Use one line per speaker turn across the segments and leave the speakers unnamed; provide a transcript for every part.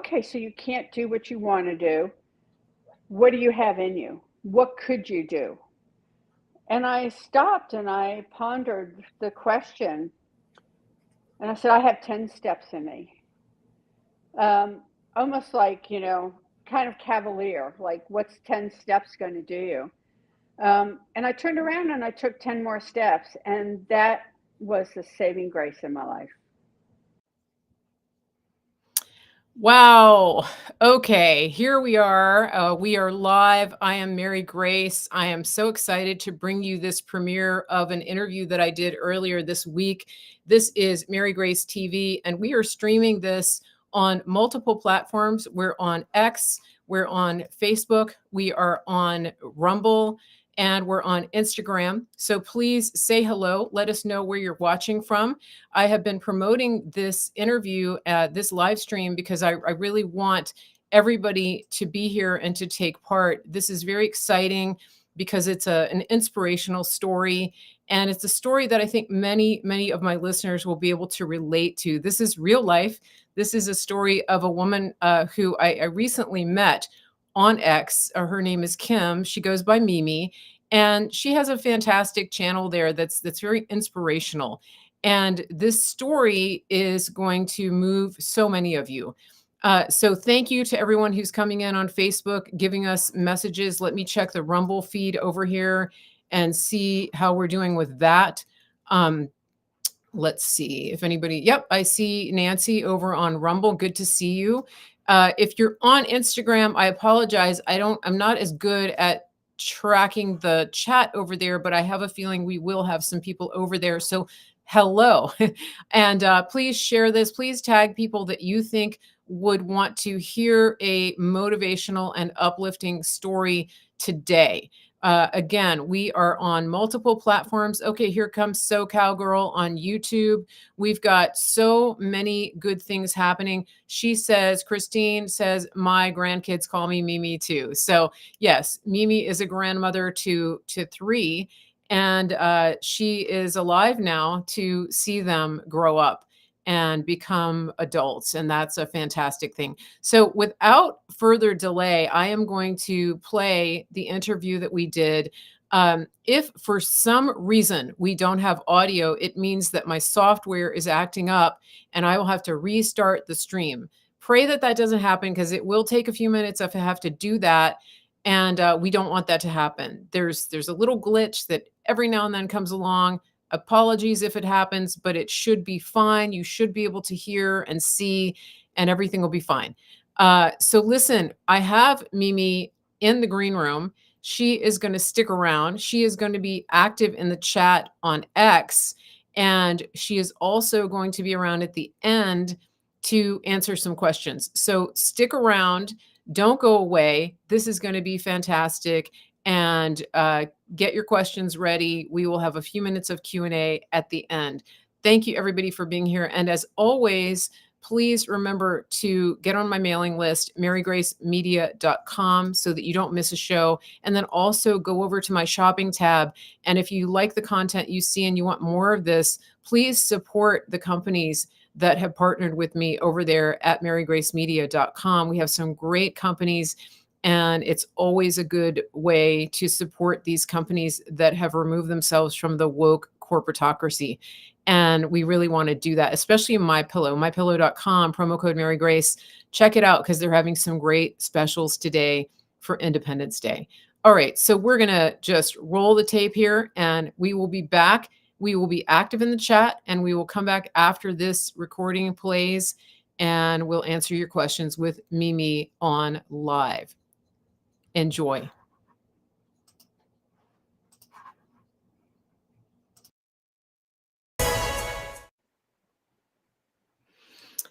okay, so you can't do what you want to do. What do you have in you? What could you do? And I stopped and I pondered the question. And I said, I have 10 steps in me. Um, Almost like, kind of cavalier, like what's 10 steps going to do you? And I turned around and I took 10 more steps. And that was the saving grace in my life.
Wow. Okay, here we are. We are live. I am Mary Grace. I am so excited to bring you this premiere of an interview that I did earlier this week. This is Mary Grace TV, and we are streaming this on multiple platforms. We're on X, we're on Facebook, we are on Rumble, and we're on Instagram. So please say hello. Let us know where you're watching from. I have been promoting this interview, this live stream, because I really want everybody to be here and to take part. This is very exciting because it's an inspirational story. And it's a story that I think many, many of my listeners will be able to relate to. This is real life. This is a story of a woman who I recently met on X. Her name is Kim. She goes by Mimi, and she has a fantastic channel there that's very inspirational. And this story is going to move so many of you. So thank you to everyone who's coming in on Facebook, giving us messages. Let me check the Rumble feed over here and see how we're doing with that. Let's see if anybody, yep, I see Nancy over on Rumble. Good to see you. If you're on Instagram, I apologize. I'm not as good at tracking the chat over there, but I have a feeling we will have some people over there. So hello. And please share this. Please tag people that you think would want to hear a motivational and uplifting story today. Again, we are on multiple platforms. Okay, here comes SoCal Girl on YouTube. We've got so many good things happening. She says, Christine says, my grandkids call me Mimi too. So yes, Mimi is a grandmother to 3, and she is alive now to see them grow up and become adults. And that's a fantastic thing. So without further delay, I am going to play the interview that we did. If for some reason we don't have audio, it means that my software is acting up and I will have to restart the stream. Pray that that doesn't happen, because it will take a few minutes if I have to do that. And we don't want that to happen. There's a little glitch that every now and then comes along. Apologies if it happens, but it should be fine. You should be able to hear and see, and everything will be fine. So listen, I have Mimi in the green room. She is going to stick around. She is going to be active in the chat on X, and she is also going to be around at the end to answer some questions. So stick around. Don't go away. This is going to be fantastic. And get your questions ready. We will have a few minutes of Q&A at the end. Thank you, everybody, for being here. And as always, please remember to get on my mailing list, marygracemedia.com, so that you don't miss a show. And then also go over to my shopping tab. And if you like the content you see and you want more of this, please support the companies that have partnered with me over there at marygracemedia.com. We have some great companies, and it's always a good way to support these companies that have removed themselves from the woke corporatocracy. And we really want to do that, especially in MyPillow, mypillow.com, promo code Mary Grace. Check it out, because they're having some great specials today for Independence Day. All right, so we're going to just roll the tape here, and we will be back. We will be active in the chat, and we will come back after this recording plays, and we'll answer your questions with Mimi on live. Enjoy.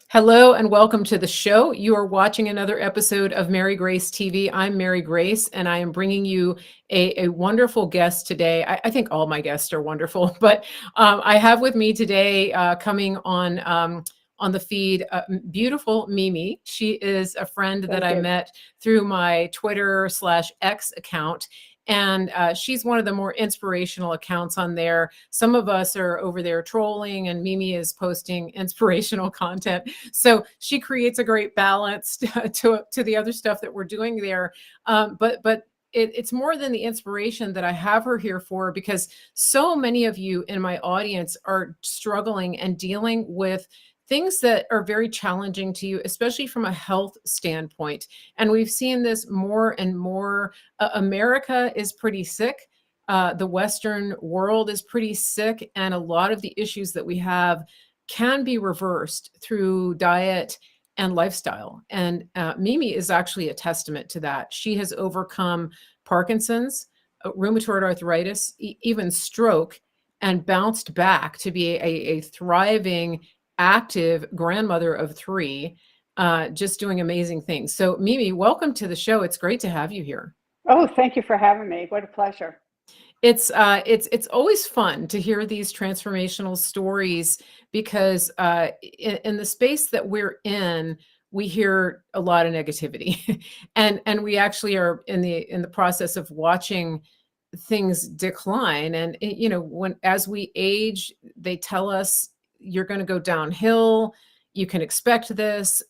Hello and welcome to the show. You are watching another episode of Mary Grace TV. I'm Mary Grace, and I am bringing you a wonderful guest today. I think all my guests are wonderful, but I have with me today coming on the feed, beautiful Mimi. She is a friend that I met through my Twitter/X account. And she's one of the more inspirational accounts on there. Some of us are over there trolling, and Mimi is posting inspirational content. So she creates a great balance to the other stuff that we're doing there. But it's more than the inspiration that I have her here for, because so many of you in my audience are struggling and dealing with things that are very challenging to you, especially from a health standpoint. And we've seen this more and more. America is pretty sick. The Western world is pretty sick. And a lot of the issues that we have can be reversed through diet and lifestyle. And Mimi is actually a testament to that. She has overcome Parkinson's, rheumatoid arthritis, even stroke, and bounced back to be a thriving, active grandmother of 3, just doing amazing things. So Mimi, welcome to the show. It's great to have you here.
Oh, thank you for having me. What a pleasure.
It's always fun to hear these transformational stories, because in the space that we're in, we hear a lot of negativity, and we actually are in the process of watching things decline. And when as we age, they tell us you're going to go downhill. You can expect this.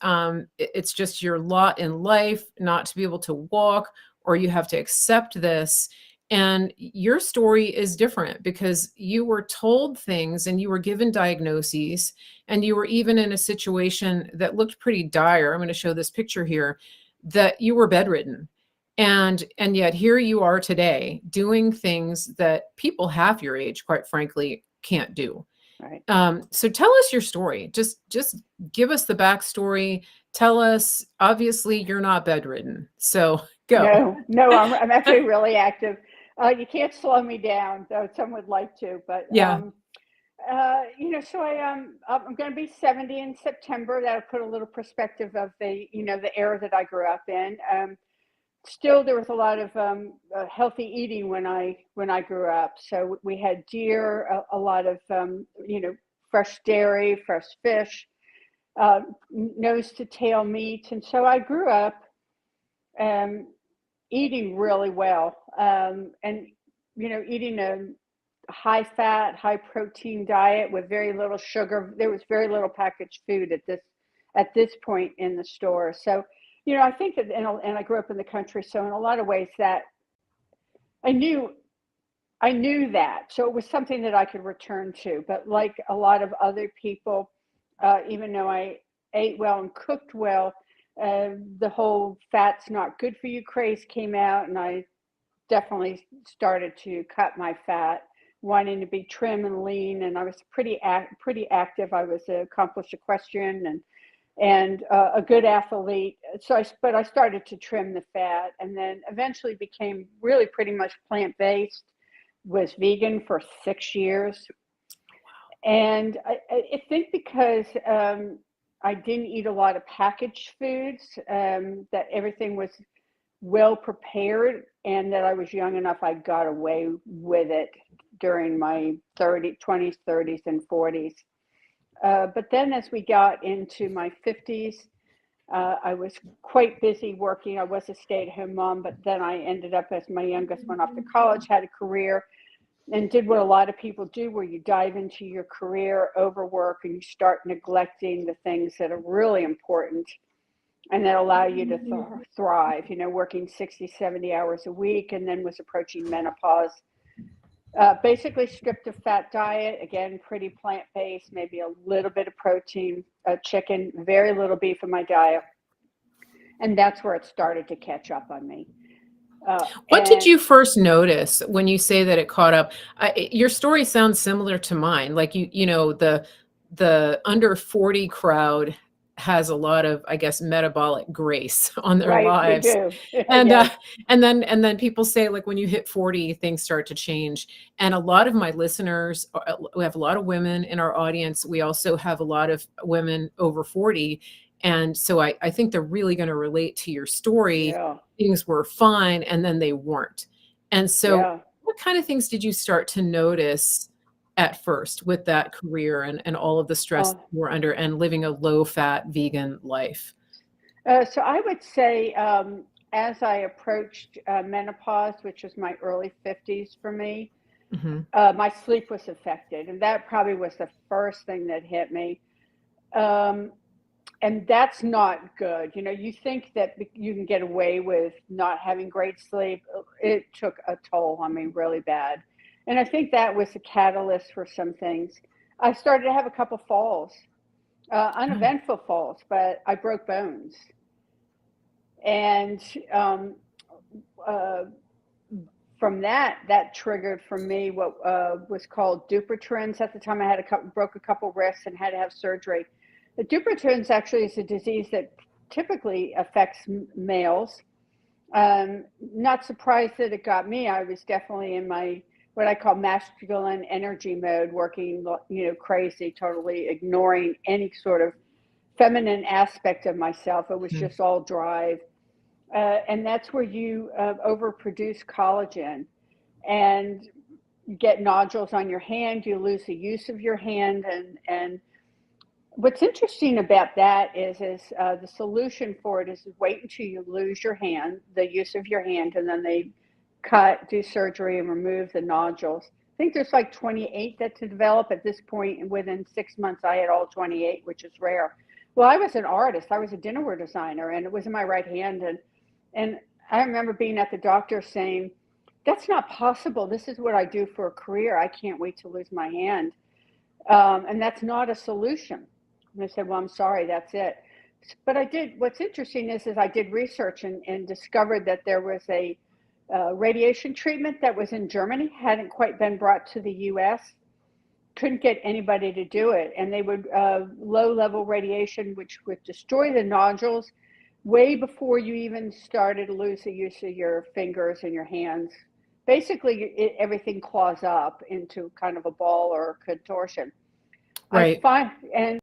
It's just your lot in life not to be able to walk, or you have to accept this. And your story is different, because you were told things and you were given diagnoses, and you were even in a situation that looked pretty dire. I'm going to show this picture here, that you were bedridden. And yet here you are today doing things that people half your age, quite frankly, can't do.
Right.
So tell us your story. Just give us the backstory. Tell us, obviously you're not bedridden, so go.
No, I'm actually really active. You can't slow me down, though some would like to, but
Yeah.
so I'm going to be 70 in September. That'll put a little perspective of the era that I grew up in. Still, there was a lot of healthy eating when I grew up. So we had deer, a lot of fresh dairy, fresh fish, nose to tail meat, and so I grew up eating really well, and eating a high fat, high protein diet with very little sugar. There was very little packaged food at this point in the store. So I think that, and I grew up in the country, so in a lot of ways that I knew that, so it was something that I could return to. But like a lot of other people, even though I ate well and cooked well, the whole fat's not good for you craze came out, and I definitely started to cut my fat, wanting to be trim and lean. And I was pretty active. I was an accomplished equestrian and a good athlete. So I started to trim the fat, and then eventually became really pretty much plant-based. Was vegan for 6 years. And I think because I didn't eat a lot of packaged foods, that everything was well prepared, and that I was young enough, I got away with it during my 20s, 30s, and 40s. But then as we got into my 50s, I was quite busy working. I was a stay-at-home mom, but then I ended up, as my youngest went off to college, had a career, and did what a lot of people do, where you dive into your career, overwork, and you start neglecting the things that are really important and that allow you to thrive, working 60, 70 hours a week, and then was approaching menopause. Basically stripped of fat diet, again, pretty plant-based, maybe a little bit of protein, chicken, very little beef in my diet. And that's where it started to catch up on me.
What did you first notice when you say that it caught up? Your story sounds similar to mine. Like the under 40 crowd has a lot of, I guess, metabolic grace on their lives.
They do.
And
Yes.
and then people say, like, when you hit 40, things start to change. And a lot of my listeners, we have a lot of women in our audience. We also have a lot of women over 40. And so I think they're really going to relate to your story.
Yeah.
Things were fine, and then they weren't. And so what kind of things did you start to notice at first with that career and all of the stress you were under and living a low-fat vegan life?
So I would say as I approached menopause, which was my early 50s for me, my sleep was affected. And that probably was the first thing that hit me. And that's not good. You know, you think that you can get away with not having great sleep. It took a toll on me really bad. And I think that was a catalyst for some things. I started to have a couple falls, uneventful falls, but I broke bones. And from that triggered for me what was called Dupuytren's. At the time, I had broke a couple wrists and had to have surgery. The Dupuytren's actually is a disease that typically affects males. Not surprised that it got me. I was definitely in my what I call masculine energy mode, working, you know, crazy, totally ignoring any sort of feminine aspect of myself. It was just all drive. And that's where you overproduce collagen and get nodules on your hand. You lose the use of your hand. And what's interesting about that is the solution for it is wait until you lose your hand, the use of your hand, and then they do surgery and remove the nodules. I think there's like 28 that to develop at this point. And within 6 months, I had all 28, which is rare. Well, I was an artist. I was a dinnerware designer, and it was in my right hand. And I remember being at the doctor saying, that's not possible. This is what I do for a career. I can't wait to lose my hand. And that's not a solution. And I said, well, I'm sorry, that's it. But what's interesting is I did research and discovered that there was a radiation treatment that was in Germany, hadn't quite been brought to the US. Couldn't get anybody to do it. And they would, low-level radiation, which would destroy the nodules way before you even started to lose the use of your fingers and your hands. Basically, everything claws up into kind of a ball or a contortion.
Right.
And,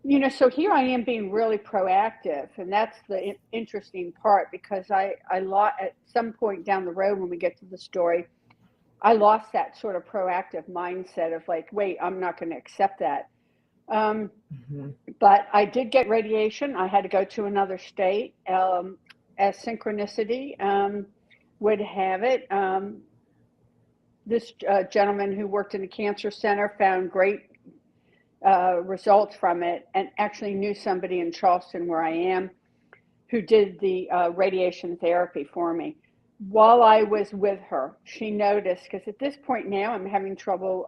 you know, so here I am being really proactive. And that's the interesting part, because I lost at some point down the road when we get to the story, I lost that sort of proactive mindset of like, wait, I'm not going to accept that. But I did get radiation. I had to go to another state, as synchronicity would have it. This gentleman who worked in a cancer center found great results from it, and actually knew somebody in Charleston, where I am, who did the radiation therapy for me. While I was with her, she noticed, because at this point now I'm having trouble.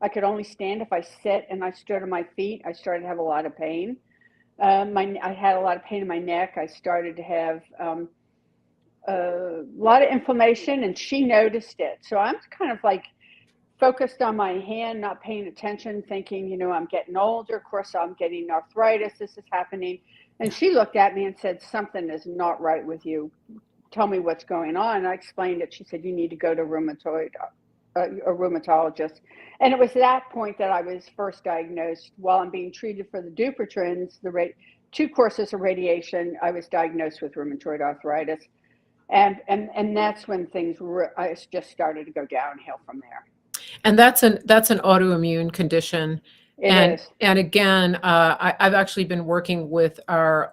I could only stand if I sit, and I stood on my feet. I started to have a lot of pain. I had a lot of pain in my neck. I started to have a lot of inflammation, and she noticed it. So I'm kind of like focused on my hand, not paying attention, thinking, you know, I'm getting older. Of course, I'm getting arthritis. This is happening. And she looked at me and said, something is not right with you. Tell me what's going on. And I explained it. She said, you need to go to a rheumatologist. And it was that point that I was first diagnosed. While I'm being treated for the Dupuytren's, 2 courses of radiation, I was diagnosed with rheumatoid arthritis. And that's when things I just started to go downhill from there.
And that's an autoimmune condition.
It is.
And again, I've actually been working with our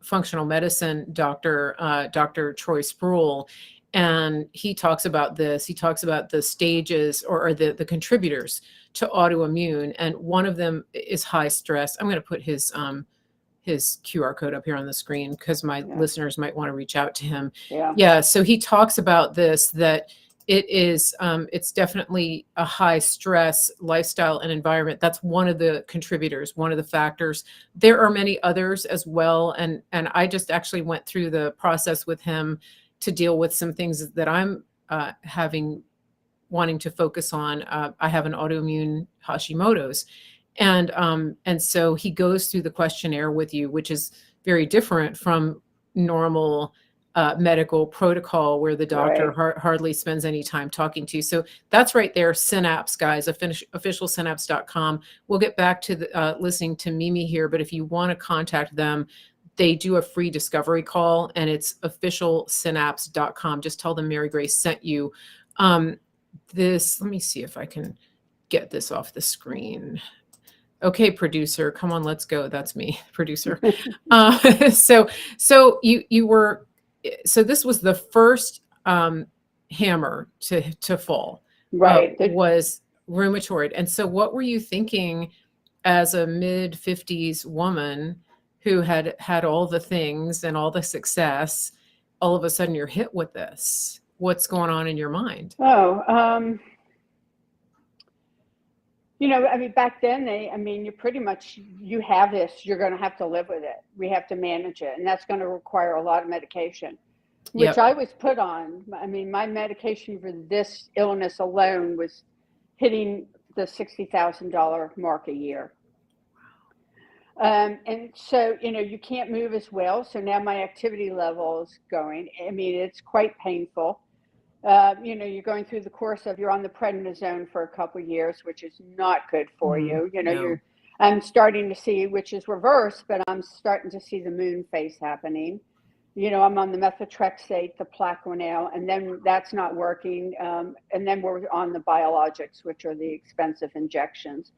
functional medicine doctor, Dr. Troy Sproul, and he talks about this. He talks about the stages or the contributors to autoimmune, and one of them is high stress. I'm going to put his QR code up here on the screen because my listeners might want to reach out to him. Yeah. So he talks about this, that it's definitely a high stress lifestyle and environment. That's one of the contributors, one of the factors. There are many others as well. And I just actually went through the process with him to deal with some things that I'm wanting to focus on. I have an autoimmune Hashimoto's. And so he goes through the questionnaire with you, which is very different from normal medical protocol where the doctor hardly spends any time talking to you. So that's right there. Synapse, guys, officialsynapse.com. We'll get back to listening to Mimi here, but if you want to contact them, they do a free discovery call, and it's officialsynapse.com. Just tell them Mary Grace sent you. Let me see if I can get this off the screen. Okay, producer, come on, let's go. That's me, producer. So you were so this was the first hammer to fall,
Right.
was rheumatoid. And so what were you thinking as a mid-50s woman who had had all the things and all the success? All of a sudden you're hit with this. What's going on in your mind?
Oh, I mean, back then you pretty much, you have this, you're going to have to live with it. We have to manage it. And that's going to require a lot of medication, which
Yep.
I was put on. I mean, my medication for this illness alone was hitting the $60,000 mark a year. And so, you can't move as well. So now my activity level is going. I mean, it's quite painful. You're going through the course of, you're on the prednisone for a couple of years, which is not good for you.
No.
I'm starting to see, which is reverse, but I'm starting to see the moon phase happening. I'm on the methotrexate, the Plaquenil, and then that's not working. And then we're on the biologics, which are the expensive injections,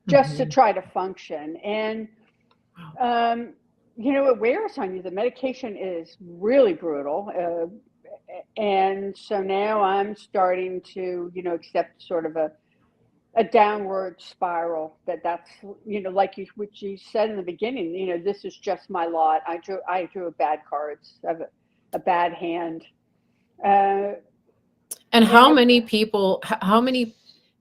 just to try to function. And, it wears on you. The medication is really brutal. And so now I'm starting to, accept sort of a downward spiral. That's like what you said in the beginning. This is just my lot. I drew a bad cards. I have a bad hand.
And how many people? How many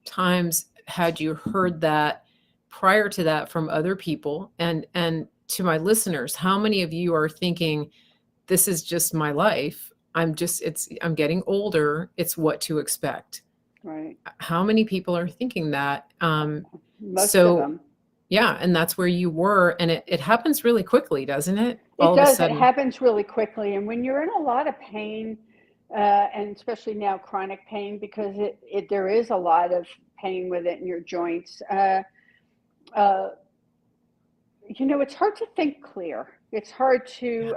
times had you heard that prior to that from other people? And to my listeners, how many of you are thinking, "This is just my life. I'm getting older. It's what to expect."
Right.
How many people are thinking that?
Most of them.
Yeah, and that's where you were, and it happens really quickly, doesn't it?
It does. It happens really quickly, and when you're in a lot of pain, and especially now chronic pain, because there is a lot of pain with it in your joints. It's hard to think clear. It's hard to.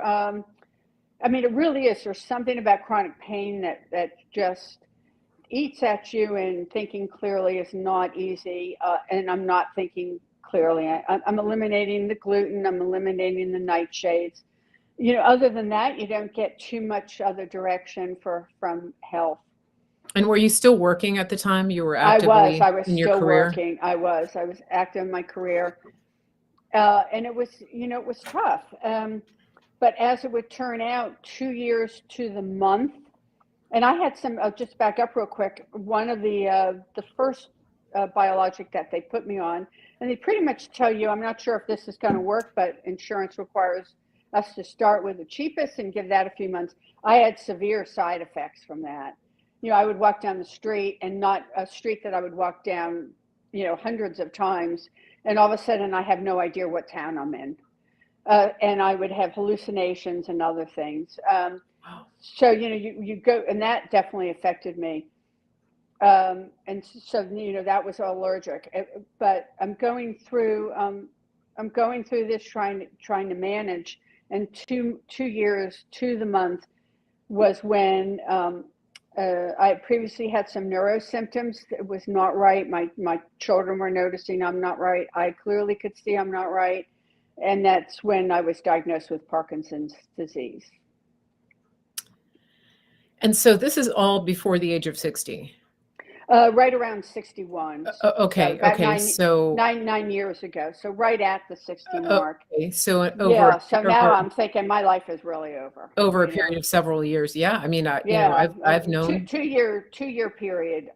I mean, it really is. There's something about chronic pain that just eats at you, and thinking clearly is not easy. And I'm not thinking clearly. I'm eliminating the gluten. I'm eliminating the nightshades. Other than that, you don't get too much other direction from health.
And were you still working at the time? You were actively
I was
in your
still
career?
working. I was active in my career. And it was tough. But as it would turn out, 2 years to the month, and I had some, I'll just back up real quick. One of the first biologic that they put me on, and they pretty much tell you, I'm not sure if this is going to work, but insurance requires us to start with the cheapest and give that a few months. I had severe side effects from that. I would walk down the street, and not a street that I would walk down, hundreds of times, and all of a sudden I have no idea what town I'm in. And I would have hallucinations and other things. So, you go, and that definitely affected me. And so, that was allergic. But I'm going through this trying to manage. And two years to the month was when I previously had some neuro symptoms. It was not right. My children were noticing I'm not right. I clearly could see I'm not right. And that's when I was diagnosed with Parkinson's disease.
And so this is all before the age of 60?
Right around 61.
Okay.
So
Okay. So
9 years ago. So right at the 60 mark.
Okay. So
Yeah. So now I'm thinking my life is really over.
Over a period of several years. Yeah. I mean, I've known
two year period.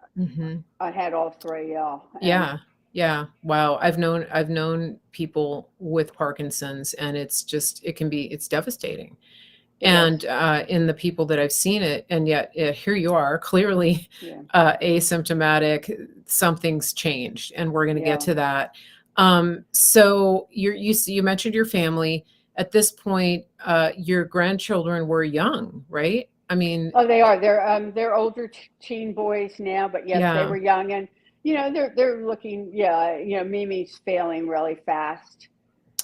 I had all three.
Yeah. Yeah. Wow. I've known people with Parkinson's, and it's devastating. And in the people that I've seen it, and yet here you are, clearly asymptomatic, something's changed, and we're going to get to that. So you mentioned your family. At this point, your grandchildren were young, right? I mean,
they are. They're older teen boys now, but yes, they were young, and they're looking. Mimi's failing really fast.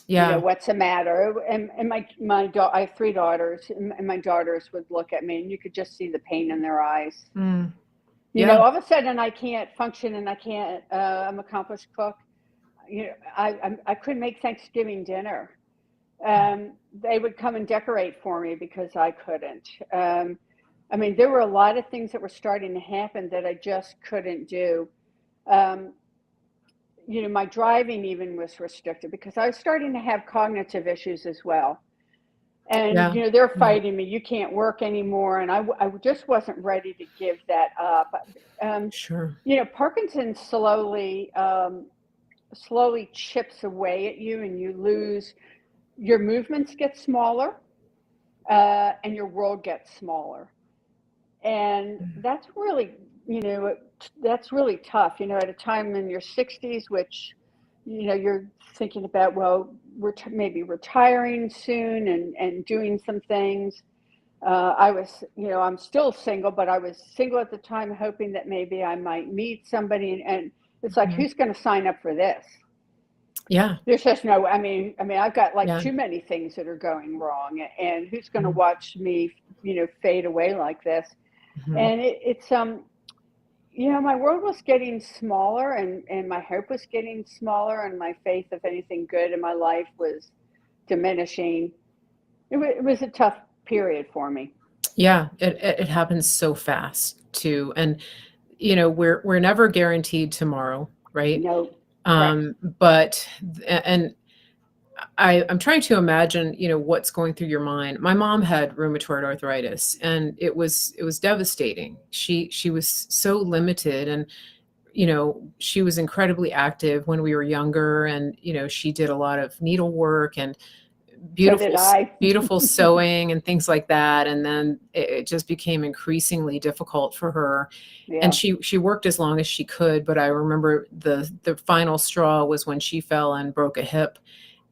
Yeah.
What's the matter? And I have 3 daughters, and my daughters would look at me, and you could just see the pain in their eyes. All of a sudden I can't function, and I can't. I'm an accomplished cook. I couldn't make Thanksgiving dinner. They would come and decorate for me because I couldn't. I mean, there were a lot of things that were starting to happen that I just couldn't do. Um, you know, my driving even was restricted because I was starting to have cognitive issues as well. And,
Yeah.
you know, they're
Yeah.
fighting me. You can't work anymore. And I just wasn't ready to give that up. Um,
Sure.
you know, Parkinson's slowly chips away at you, and you lose your movements get smaller, and your world gets smaller. And that's really, you know, that's really tough, you know, at a time in your 60s, which, you know, you're thinking about, well, we're maybe retiring soon and doing some things. I was, you know, I'm still single, but I was single at the time, hoping that maybe I might meet somebody. And it's like,
Mhm.
who's going to sign up for this?
Yeah.
There's just no, I mean, I've got like
Yeah.
too many things that are going wrong, and who's going to
Mhm.
watch me, you know, fade away like this?
Mhm.
And it's you know, my world was getting smaller, and my hope was getting smaller, and my faith of anything good in my life was diminishing. It was a tough period for me.
Yeah, it happens so fast too, and, you know, we're never guaranteed tomorrow, right?
No, correct.
But and I'm trying to imagine, you know, what's going through your mind. My mom had rheumatoid arthritis, and it was devastating. She was so limited, and, you know, she was incredibly active when we were younger, and, you know, she did a lot of needlework and
So did I.
beautiful sewing and things like that, and then it just became increasingly difficult for her, and
Yeah.
she worked as long as she could, but I remember the final straw was when she fell and broke a hip,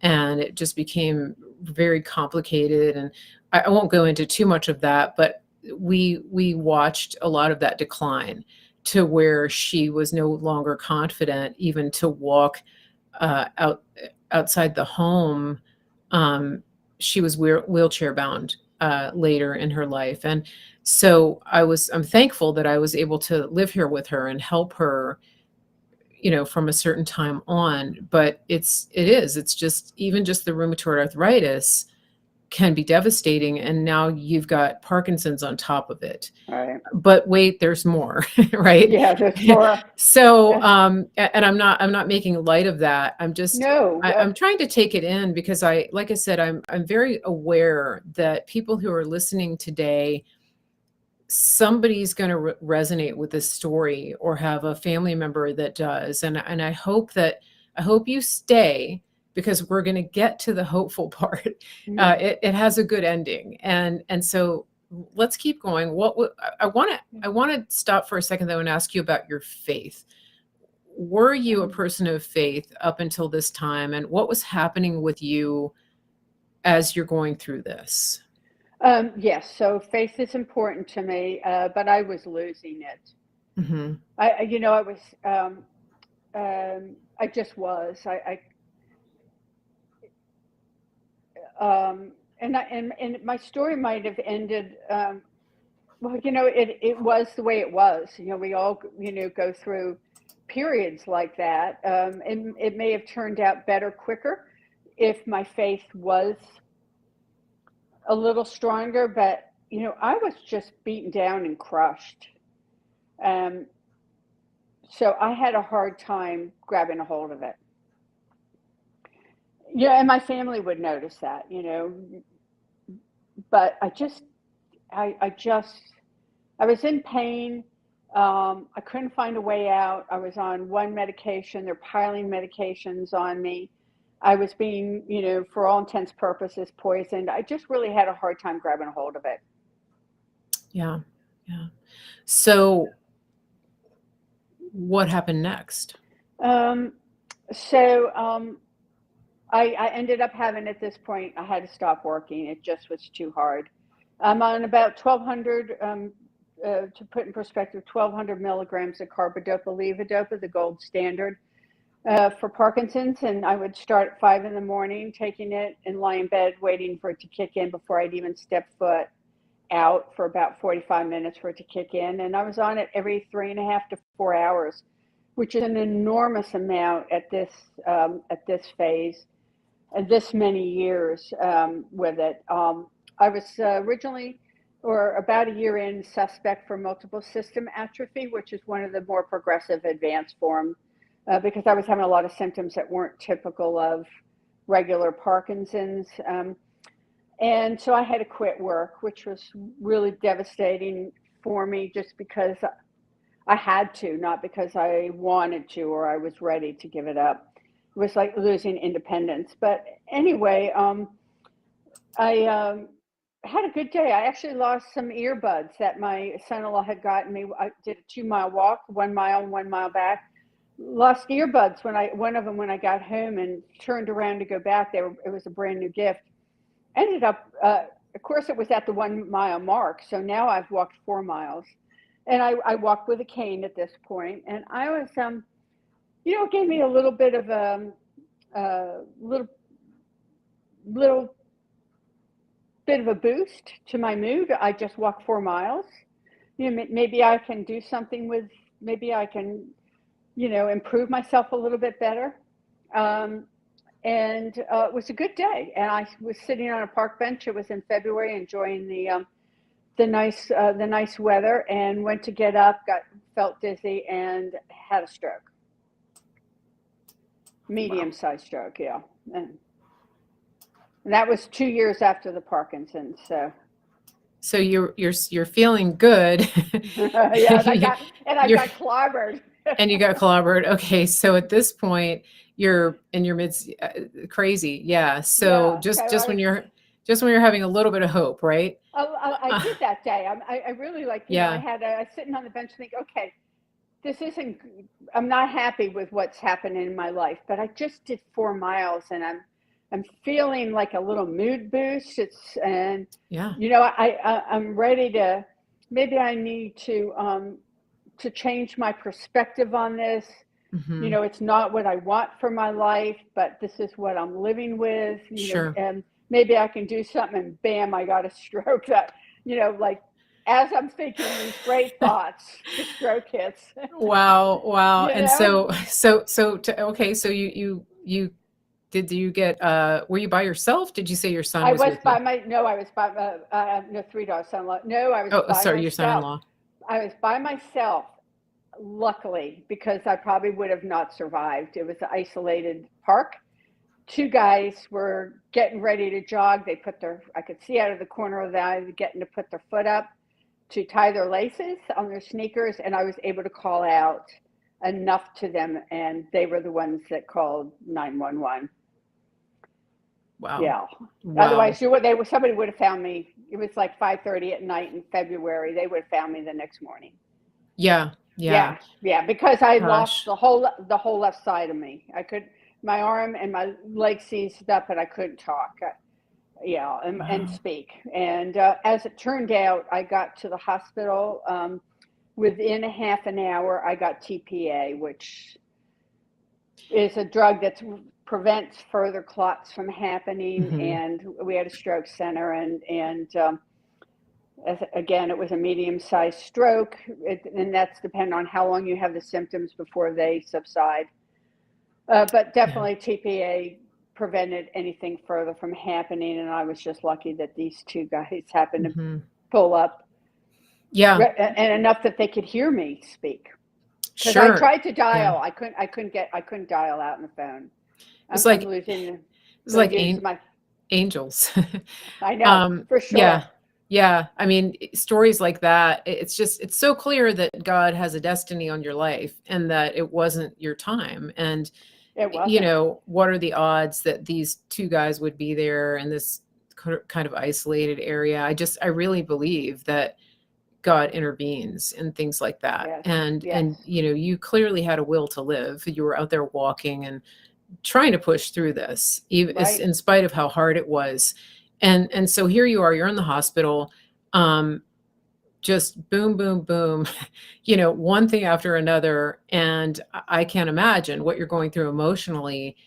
and it just became very complicated, and I won't go into too much of that, but we watched a lot of that decline to where she was no longer confident even to walk outside the home. um, she was wheelchair bound later in her life, and so I'm thankful that I was able to live here with her and help her, you know, from a certain time on. But it's just, even just the rheumatoid arthritis can be devastating, and now you've got Parkinson's on top of it.
All right.
But wait, there's more, right?
Yeah, there's more.
So,
Uh,
and I'm not making light of that.
no.
I'm trying to take it in because like I said, I'm very aware that people who are listening today, somebody's going to resonate with this story or have a family member that does. And I hope you stay, because we're going to get to the hopeful part. It has a good ending. And so let's keep going. I want to stop for a second though and ask you about your faith. Were you a person of faith up until this time, and what was happening with you as you're going through this?
Yes, so faith is important to me, but I was losing it.
Hmm.
You know, I was, I just was. And my story might have ended. Well, you know, it was the way it was. You know, we all, you know, go through periods like that. And it may have turned out better quicker if my faith was a little stronger. But, you know, I was just beaten down and crushed. Um, so I had a hard time grabbing a hold of it. Yeah, and my family would notice that, you know, but I just, I was in pain. I couldn't find a way out. I was on one medication. They're piling medications on me. I was being, you know, for all intents purposes, poisoned. I just really had a hard time grabbing a hold of it.
Yeah. Yeah. So what happened next?
Um, so I ended up having, at this point, I had to stop working. It just was too hard. I'm on about 1,200, to put in perspective, 1,200 milligrams of carbidopa levodopa, the gold standard for Parkinson's. And I would start at 5 in the morning taking it and lie in bed waiting for it to kick in before I'd even step foot out, for about 45 minutes for it to kick in. And I was on it every 3.5 to 4 hours, which is an enormous amount at this phase. this many years with it. I was originally, or about a year in, suspect for multiple system atrophy, which is one of the more progressive advanced forms, because I was having a lot of symptoms that weren't typical of regular Parkinson's. And so I had to quit work, which was really devastating for me just because I had to, not because I wanted to or I was ready to give it up. It was like losing independence. But anyway, I had a good day. I actually lost some earbuds that my son-in-law had gotten me. I did a 2-mile walk, 1 mile, 1 mile back. Lost earbuds one of them when I got home and turned around to go back. It was a brand new gift. Ended up, of course, it was at the 1 mile mark. So now I've walked 4 miles, and I walked with a cane at this point. And I was, it gave me a little bit of little bit of a boost to my mood. I just walked 4 miles. Maybe I can do something with. Maybe I can, improve myself a little bit better. And it was a good day. And I was sitting on a park bench. It was in February, enjoying the nice weather, and went to get up, felt dizzy, and had a stroke. Medium-sized stroke, yeah. And that was 2 years after the Parkinson's.
So you're feeling good.
Yeah, and I got clobbered.
And you got clobbered. Okay, so at this point, you're in your midst, crazy, yeah. So
Yeah,
just when you're having a little bit of hope, right?
I did that day. I really I was sitting on the bench thinking, okay, this isn't. I'm not happy with what's happening in my life, but I just did 4 miles, and I'm feeling like a little mood boost. I'm ready to. Maybe I need to change my perspective on this.
Mm-hmm.
It's not what I want for my life, but this is what I'm living with.
Sure.
And maybe I can do something, and bam, I got a stroke. That, like as I'm thinking these great thoughts, the stroke hits.
Wow. And so you get, were you by yourself? Did you say your son was with you?
I was by, 3 dogs, son-in-law. No, I was by myself.
Your son-in-law.
I was by myself, luckily, because I probably would have not survived. It was an isolated park. 2 guys were getting ready to jog. I could see out of the corner of the eye, getting to put their foot up to tie their laces on their sneakers. And I was able to call out enough to them. And they were the ones that called 911.
Wow.
Yeah.
Wow.
Otherwise, somebody would have found me. It was like 5:30 at night in February. They would have found me the next morning.
Yeah.
Because I lost the whole left side of me. My arm and my leg seized up, and I couldn't talk. And speak. And as it turned out, I got to the hospital within a half an hour. I got TPA, which is a drug that prevents further clots from happening. Mm-hmm. And we had a stroke center, and again, it was a medium-sized stroke, and that's dependent on how long you have the symptoms before they subside. But definitely TPA prevented anything further from happening, and I was just lucky that these 2 guys happened to pull up.
Yeah,
and enough that they could hear me speak. Because
sure.
I tried to dial, yeah. I couldn't dial out on the phone.
It's like angels.
I know, for sure.
Yeah. I mean, stories like that, it's so clear that God has a destiny on your life and that it wasn't your time. And, what are the odds that these 2 guys would be there in this kind of isolated area? I really believe that God intervenes and things like that. Yes. And, you clearly had a will to live. You were out there walking and trying to push through this, even in spite of how hard it was. And so here you are, you're in the hospital, just boom, boom, boom, one thing after another. And I can't imagine what you're going through emotionally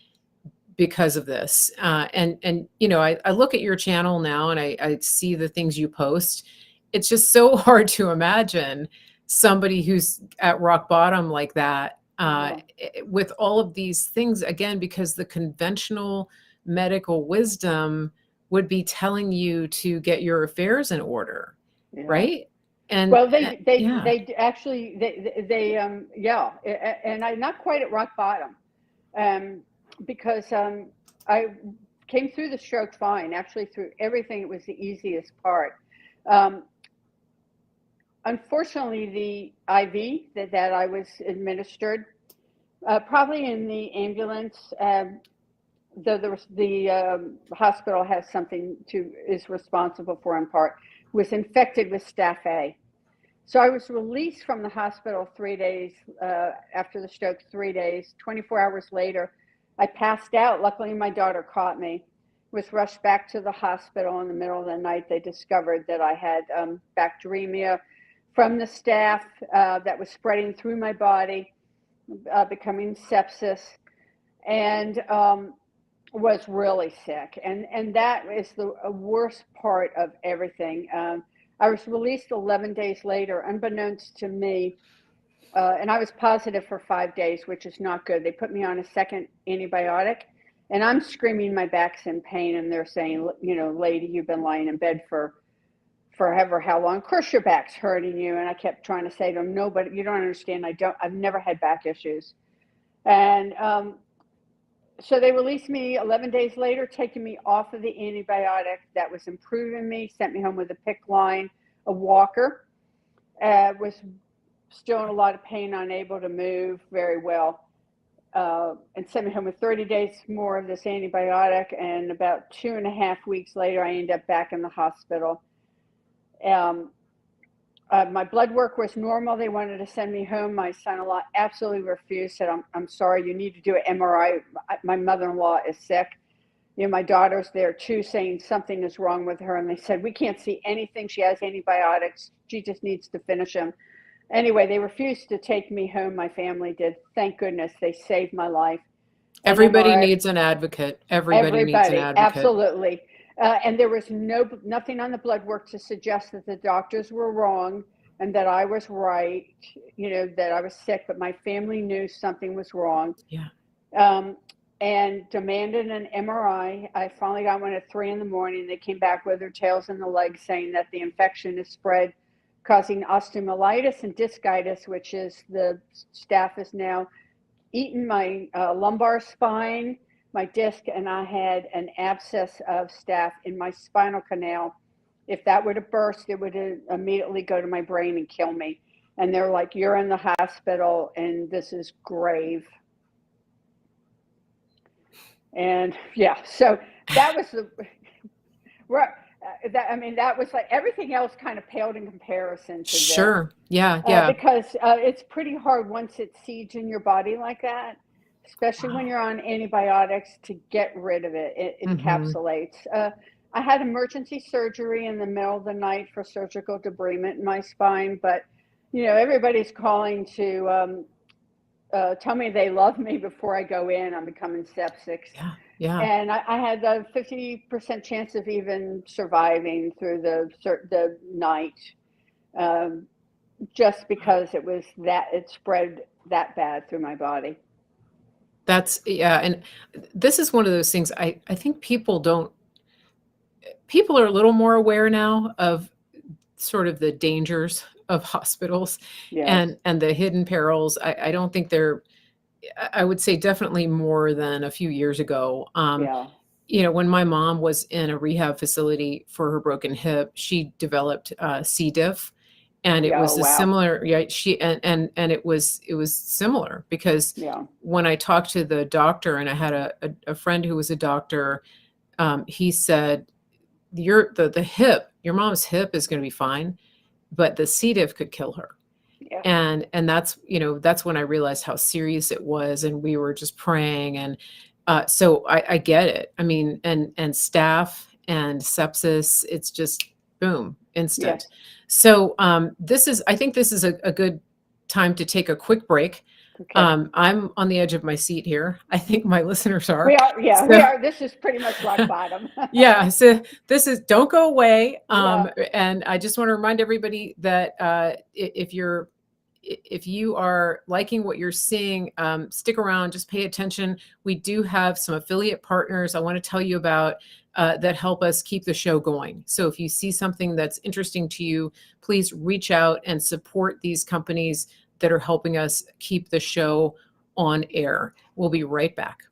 because of this. And I look at your channel now and I see the things you post. It's just so hard to imagine somebody who's at rock bottom like that, with all of these things, again, because the conventional medical wisdom would be telling you to get your affairs in order,
Yeah.
right? And
Well,
yeah,
they actually, yeah, and I'm not quite at rock bottom, because I came through the stroke fine. Actually, through everything, it was the easiest part. Unfortunately, the IV that I was administered, probably in the ambulance, the hospital has something is responsible for in part, was infected with staph A. So I was released from the hospital 3 days after the stroke, 3 days. 24 hours later, I passed out. Luckily, my daughter caught me. Was rushed back to the hospital in the middle of the night. They discovered that I had bacteremia from the staph that was spreading through my body, becoming sepsis, and was really sick. And that is the worst part of everything. I was released 11 days later, unbeknownst to me, and I was positive for 5 days, which is not good. They put me on a second antibiotic, and I'm screaming my back's in pain, and they're saying, lady, you've been lying in bed for forever, how long? Of course your back's hurting you. And I kept trying to say to them, no, but you don't understand. I've never had back issues. And so they released me 11 days later, taking me off of the antibiotic that was improving me, sent me home with a PICC line, a walker, was still in a lot of pain, unable to move very well, and sent me home with 30 days more of this antibiotic. And about 2.5 weeks later, I ended up back in the hospital. My blood work was normal. They wanted to send me home. My son-in-law absolutely refused, said, I'm sorry, you need to do an MRI. My mother-in-law is sick. My daughter's there too, saying something is wrong with her. And they said, we can't see anything. She has antibiotics. She just needs to finish them. Anyway, they refused to take me home. My family did. Thank goodness. They saved my life.
Everybody needs an advocate. Everybody needs an advocate.
Absolutely. And there was nothing on the blood work to suggest that the doctors were wrong and that I was right, that I was sick, but my family knew something was wrong.
Yeah.
And demanded an MRI. I finally got one at 3 a.m. They came back with their tails in the legs, saying that the infection is spread, causing osteomyelitis and discitis, which is the staph is now eaten my lumbar spine, my disc, and I had an abscess of staph in my spinal canal. If that were to burst, it would immediately go to my brain and kill me. And they're like, you're in the hospital and this is grave. And yeah, so that was that was like everything else kind of paled in comparison to
Sure.
this.
Yeah.
Because it's pretty hard once it seeds in your body like that, especially when you're on antibiotics, to get rid of it. It encapsulates. I had emergency surgery in the middle of the night for surgical debridement in my spine, but everybody's calling to tell me they love me before I go in. I'm becoming septic.
Yeah.
And I had a 50% chance of even surviving through the night, just because it spread that bad through my body.
And this is one of those things I think people are a little more aware now of sort of the dangers of hospitals.
Yes.
and the hidden perils. I don't think I would say definitely more than a few years ago. When my mom was in a rehab facility for her broken hip, she developed C. diff. And it was similar, and it was similar because when I talked to the doctor, and I had a friend who was a doctor, he said, your mom's hip is going to be fine, but the C. diff could kill her.
Yeah.
And that's when I realized how serious it was, and we were just praying. And so I get it. I mean, and staph and sepsis, it's just boom, instant.
Yes.
So I think this is a good time to take a quick break.
Okay.
I'm on the edge of my seat here. I think my listeners are.
We are. Yeah, we are. This is pretty much rock bottom.
Yeah. So don't go away. And I just want to remind everybody that if if you are liking what you're seeing, stick around, just pay attention. We do have some affiliate partners I want to tell you about that help us keep the show going. So if you see something that's interesting to you, please reach out and support these companies that are helping us keep the show on air. We'll be right back.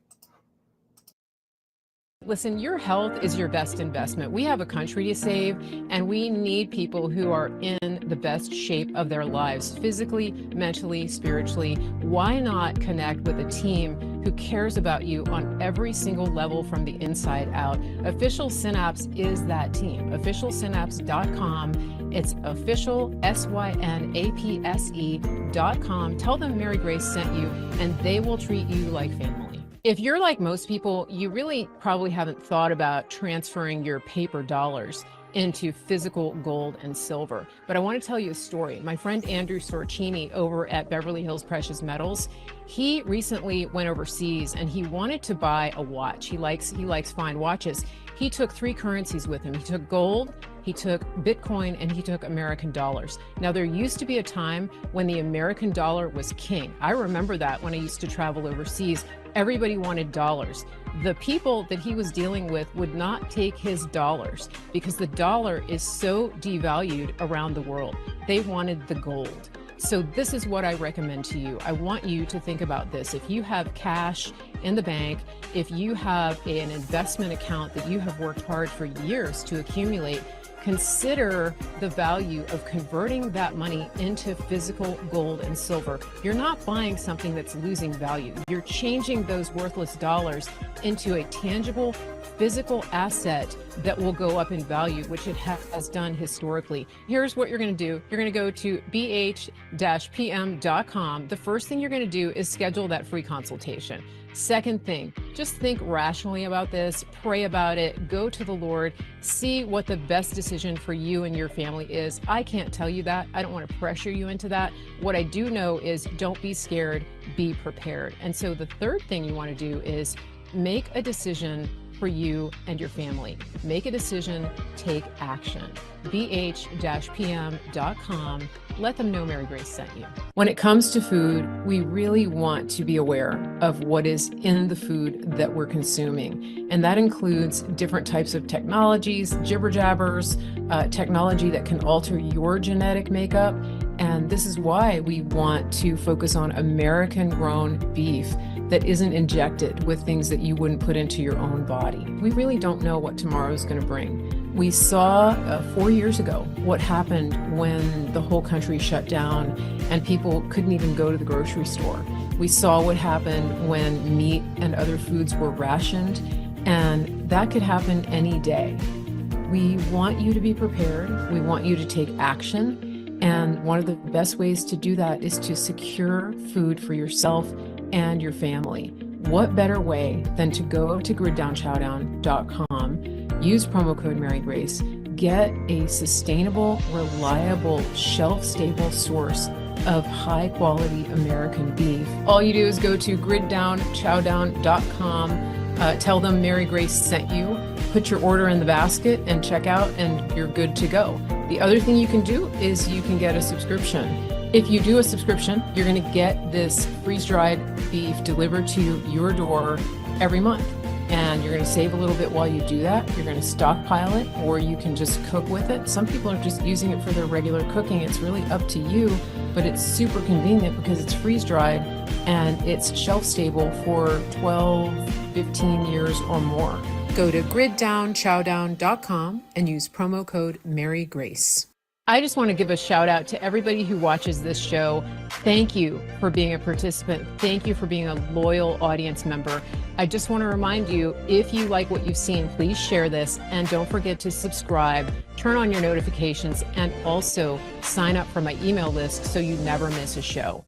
Listen, your health is your best investment. We have a country to save, and we need people who are in the best shape of their lives, physically, mentally, spiritually. Why not connect with a team who cares about you on every single level from the inside out? Official Synapse is that team. OfficialSynapse.com. It's official, SYNAPSE.com. Tell them Mary Grace sent you, and they will treat you like family. If you're like most people, you really probably haven't thought about transferring your paper dollars into physical gold and silver. But I want to tell you a story. My friend Andrew Sorcini over at Beverly Hills Precious Metals, he recently went overseas and he wanted to buy a watch. He likes fine watches. He took 3 currencies with him. He took gold, he took Bitcoin, and he took American dollars. Now, there used to be a time when the American dollar was king. I remember that when I used to travel overseas. Everybody wanted dollars. The people that he was dealing with would not take his dollars because the dollar is so devalued around the world. They wanted the gold. So this is what I recommend to you. I want you to think about this. If you have cash in the bank, if you have an investment account that you have worked hard for years to accumulate, consider the value of converting that money into physical gold and silver. You're not buying something that's losing value. You're changing those worthless dollars into a tangible physical asset that will go up in value, which it has done historically. Here's what you're going to do. You're going to go to bh-pm.com. The first thing you're going to do is schedule that free consultation. Second thing, just think rationally about this, pray about it, go to the Lord, see what the best decision for you and your family is. I can't tell you that. I don't want to pressure you into that. What I do know is don't be scared, be prepared. And so the third thing you want to do is make a decision for you and your family. Make a decision, take action. bh-pm.com. Let them know Mary Grace sent you. When it comes to food, we really want to be aware of what is in the food that we're consuming. And that includes different types of technologies, jibber jabbers, technology that can alter your genetic makeup. And this is why we want to focus on American grown beef that isn't injected with things that you wouldn't put into your own body. We really don't know what tomorrow is going to bring. We saw 4 years ago what happened when the whole country shut down and people couldn't even go to the grocery store. We saw what happened when meat and other foods were rationed, and that could happen any day. We want you to be prepared. We want you to take action. And one of the best ways to do that is to secure food for yourself and your family. What better way than to go to griddownchowdown.com, use promo code Mary Grace, get a sustainable, reliable, shelf-stable source of high-quality American beef. All you do is go to griddownchowdown.com, tell them Mary Grace sent you, put your order in the basket and check out, and you're good to go. The other thing you can do is you can get a subscription. If you do a subscription, you're going to get this freeze-dried beef delivered to your door every month. And you're going to save a little bit while you do that. You're going to stockpile it, or you can just cook with it. Some people are just using it for their regular cooking. It's really up to you, but it's super convenient because it's freeze-dried and it's shelf-stable for 12, 15 years or more. Go to griddownchowdown.com and use promo code Mary Grace. I just want to give a shout out to everybody who watches this show. Thank you for being a participant. Thank you for being a loyal audience member. I just want to remind you, if you like what you've seen, please share this and don't forget to subscribe, turn on your notifications, and also sign up for my email list so you never miss a show.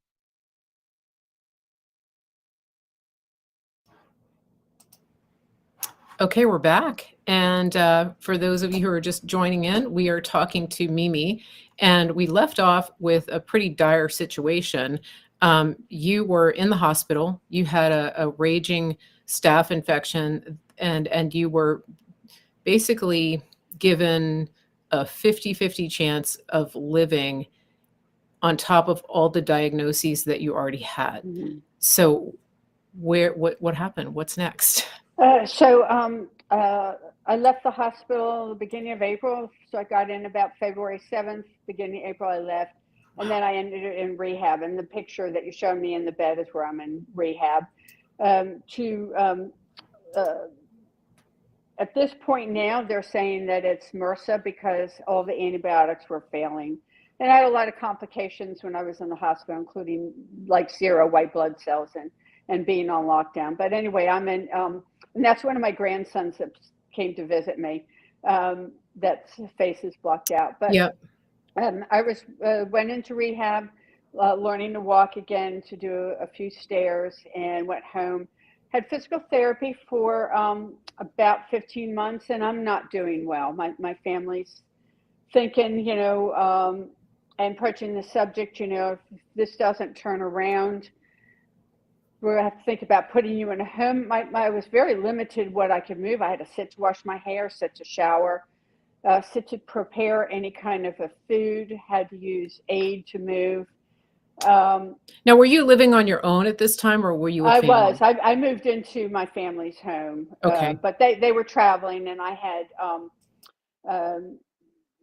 Okay, we're back. And for those of you who are just joining in, we are talking to Mimi, and we left off with a pretty dire situation. You were in the hospital, you had a raging staph infection, and you were basically given a 50-50 chance of living on top of all the diagnoses that you already had.
Mhm.
So what happened? What's next?
I left the hospital the beginning of April. So I got in about February 7th, beginning of April I left. And then I ended in rehab. And the picture that you showed me in the bed is where I'm in rehab. At this point now, they're saying that it's MRSA because all the antibiotics were failing. And I had a lot of complications when I was in the hospital, including like 0 white blood cells and being on lockdown. But anyway, I'm in, and that's one of my grandsons that came to visit me. That face is blocked out. But
Yep.
I went into rehab, learning to walk again, to do a few stairs, and went home. Had physical therapy for about 15 months, and I'm not doing well. My family's thinking, and approaching the subject, if this doesn't turn around, we're going to have to think about putting you in a home. I was very limited what I could move. I had to sit to wash my hair, sit to shower, sit to prepare any kind of a food, had to use aid to move.
Now, were you living on your own at this time, or were you with
I
family?
was. I moved into my family's home,
Okay.
but they were traveling, and I had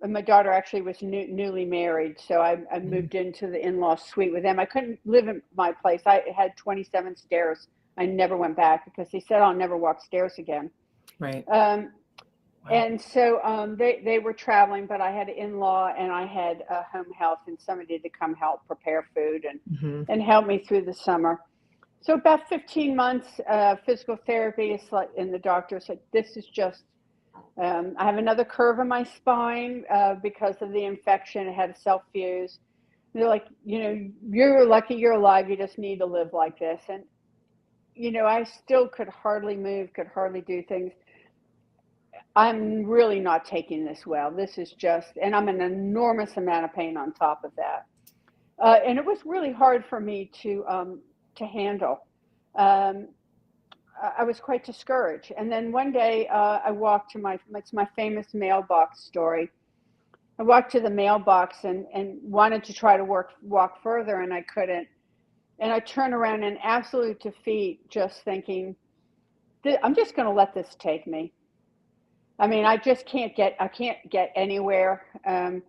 my daughter actually was newly married, so I moved into the in-law suite with them. I couldn't live in my place. I had 27 stairs. I never went back because he said I'll never walk stairs again.
Right.
And so they were traveling, but I had an in-law and I had home health and somebody to come help prepare food and help me through the summer. So about 15 months physical therapy is like, and the doctor said, this is just, I have another curve in my spine because of the infection. It had a self-fuse. They're like, you're lucky you're alive. You just need to live like this. And, I still could hardly move, could hardly do things. I'm really not taking this well. This is just, and I'm in an enormous amount of pain on top of that. And it was really hard for me to handle. Um, I was quite discouraged. And then one day I walked to it's my famous mailbox story. I walked to the mailbox and wanted to try to walk further, and I couldn't. And I turned around in absolute defeat, just thinking, I'm just going to let this take me. I mean, I can't get anywhere. I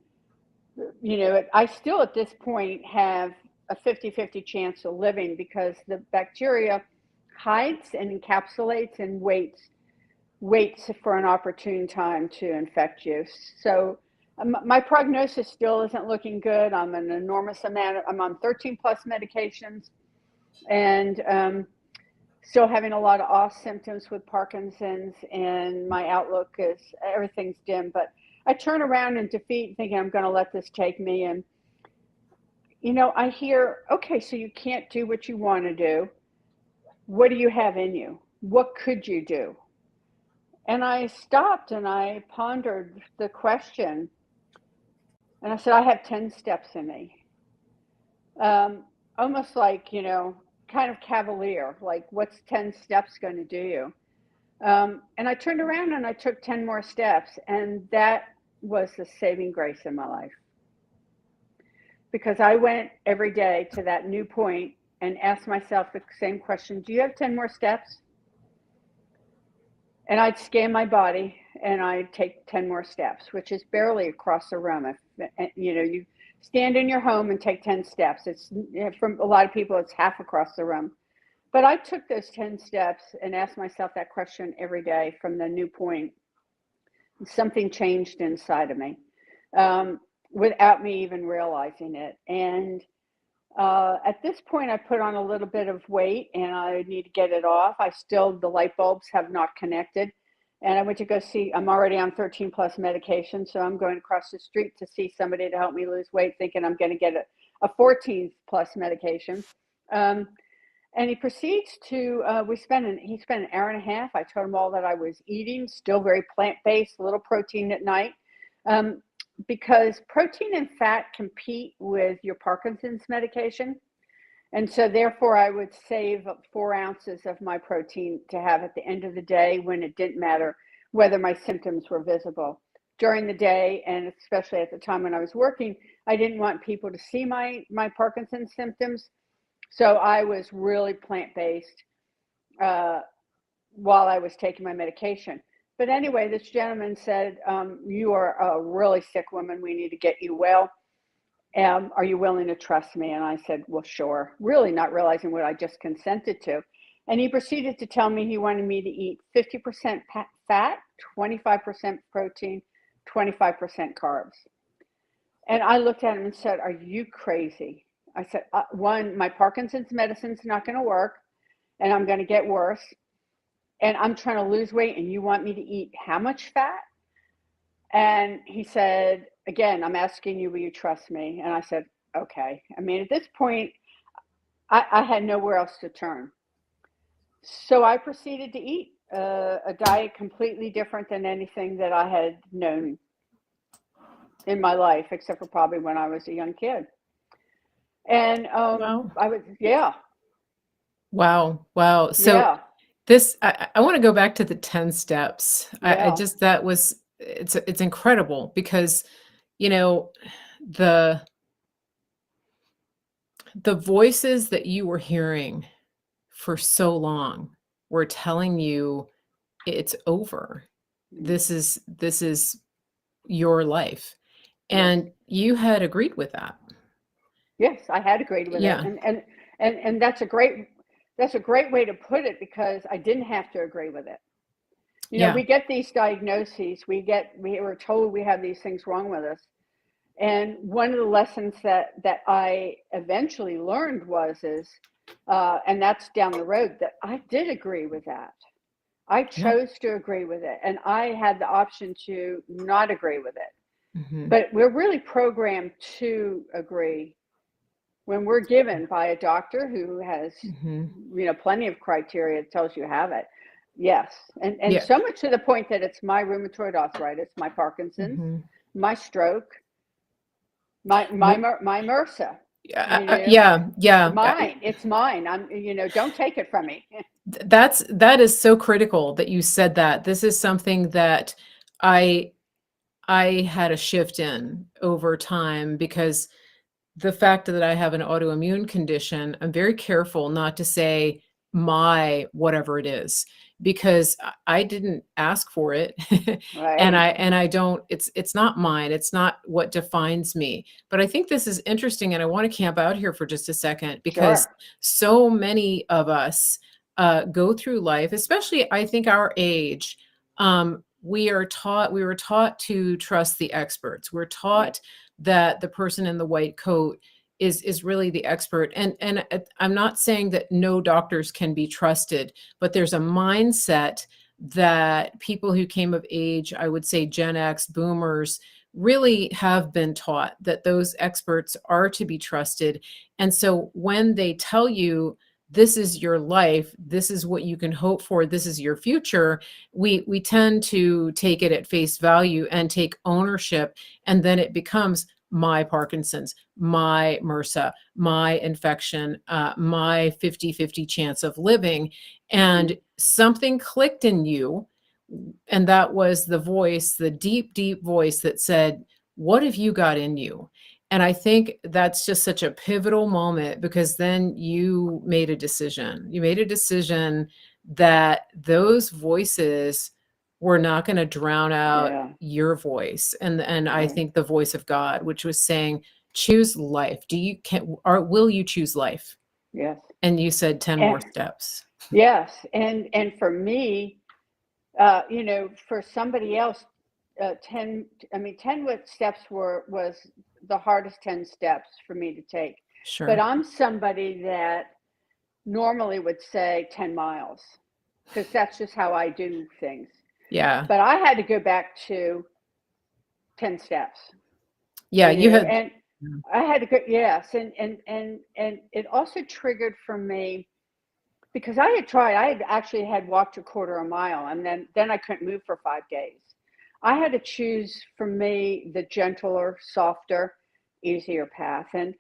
still at this point have a 50-50 chance of living because the bacteria hides and encapsulates and waits for an opportune time to infect you. So my prognosis still isn't looking good. I'm on 13 plus medications and still having a lot of off symptoms with Parkinson's, and my outlook is everything's dim. But I turn around in defeat thinking I'm going to let this take me. And, I hear, okay, so you can't do what you want to do. What do you have in you? What could you do? And I stopped and I pondered the question. And I said, I have 10 steps in me. Almost like, kind of cavalier, like what's 10 steps going to do you? And I turned around and I took 10 more steps. And that was the saving grace in my life. Because I went every day to that new point and asked myself the same question, do you have 10 more steps? And I'd scan my body and I'd take 10 more steps, which is barely across the room. You stand in your home and take 10 steps. It's, from a lot of people, it's half across the room. But I took those 10 steps and asked myself that question every day from the new point. Something changed inside of me without me even realizing it. And at this point, I put on a little bit of weight and I need to get it off. The light bulbs have not connected. And I went to go see, I'm already on 13 plus medication. So I'm going across the street to see somebody to help me lose weight, thinking I'm going to get a 14 plus medication. And he proceeds to, he spent an hour and a half. I told him all that I was eating, still very plant-based, a little protein at night. Because protein and fat compete with your Parkinson's medication. And so therefore I would save 4 ounces of my protein to have at the end of the day when it didn't matter whether my symptoms were visible. during the day, and especially at the time when I was working, I didn't want people to see my Parkinson's symptoms. So I was really plant-based while I was taking my medication. But anyway, this gentleman said, you are a really sick woman. We need to get you well. Are you willing to trust me? And I said, well, sure, really not realizing what I just consented to. And he proceeded to tell me he wanted me to eat 50% fat, 25% protein, 25% carbs. And I looked at him and said, are you crazy? I said, one, my Parkinson's medicine's not going to work, and I'm going to get worse. And I'm trying to lose weight, and you want me to eat how much fat? And he said, again, I'm asking you, will you trust me? And I said, okay. I mean, at this point, I had nowhere else to turn. So I proceeded to eat a diet completely different than anything that I had known in my life, except for probably when I was a young kid. And
Wow.
I was, yeah.
Wow. Wow. So
Yeah.
this, I want to go back to the 10 steps. I
Yeah.
just, that was, it's incredible because, you know, the voices that you were hearing for so long were telling you it's over. This is your life.
Yes.
And you had agreed with that.
Yes, I had agreed with it.
Yeah.
And that's a great way to put it, because I didn't have to agree with it. You know,
Yeah.
we get these diagnoses, we were told we have these things wrong with us. And one of the lessons that I eventually learned and that's down the road, that I did agree with that. I
Yeah.
chose to agree with it, and I had the option to not agree with it.
Mhm.
But we're really programmed to agree when we're given by a doctor who has,
Mhm.
plenty of criteria that tells you have it. Yes. And
Yeah.
so much to the point that it's my rheumatoid arthritis, my Parkinson's,
Mhm.
my stroke, my MRSA.
Yeah.
Mine. It's mine. Don't take it from me.
That is so critical that you said that. This is something that I had a shift in over time because the fact that I have an autoimmune condition, I'm very careful not to say my whatever it is, because I didn't ask for it. And
Right.
I don't, it's not mine. It's not what defines me. But I think this is interesting, and I want to camp out here for just a second, because
Sure.
so many of us go through life, especially I think our age. We were taught to trust the experts. We're
Yeah.
taught that the person in the white coat is really the expert. And I'm not saying that no doctors can be trusted, but there's a mindset that people who came of age, I would say Gen X, boomers, really have been taught that those experts are to be trusted. And so when they tell you this is your life, this is what you can hope for, this is your future, we tend to take it at face value and take ownership, and then it becomes my Parkinson's, my MRSA, my infection, my 50-50 chance of living. And something clicked in you. And that was the voice, the deep, deep voice that said, what have you got in you? And I think that's just such a pivotal moment, because then you made a decision. You made a decision that those voices were not going to drown out
Yeah.
your voice. And I
Right.
think the voice of God, which was saying, choose life. Will you choose life?
Yes.
And you said 10 more
And
steps.
yes. And for me, for somebody else, 10 steps was the hardest 10 steps for me to take. But
Sure.
I'm somebody that normally would say 10 miles, because that's just how I do things.
Yeah.
But I had to go back to 10 steps,
Yeah. You had,
and I had to go, yes. And it also triggered for me, because I had actually had walked a quarter a mile, and then I couldn't move for 5 days. I had to choose for me the gentler, softer, easier path. And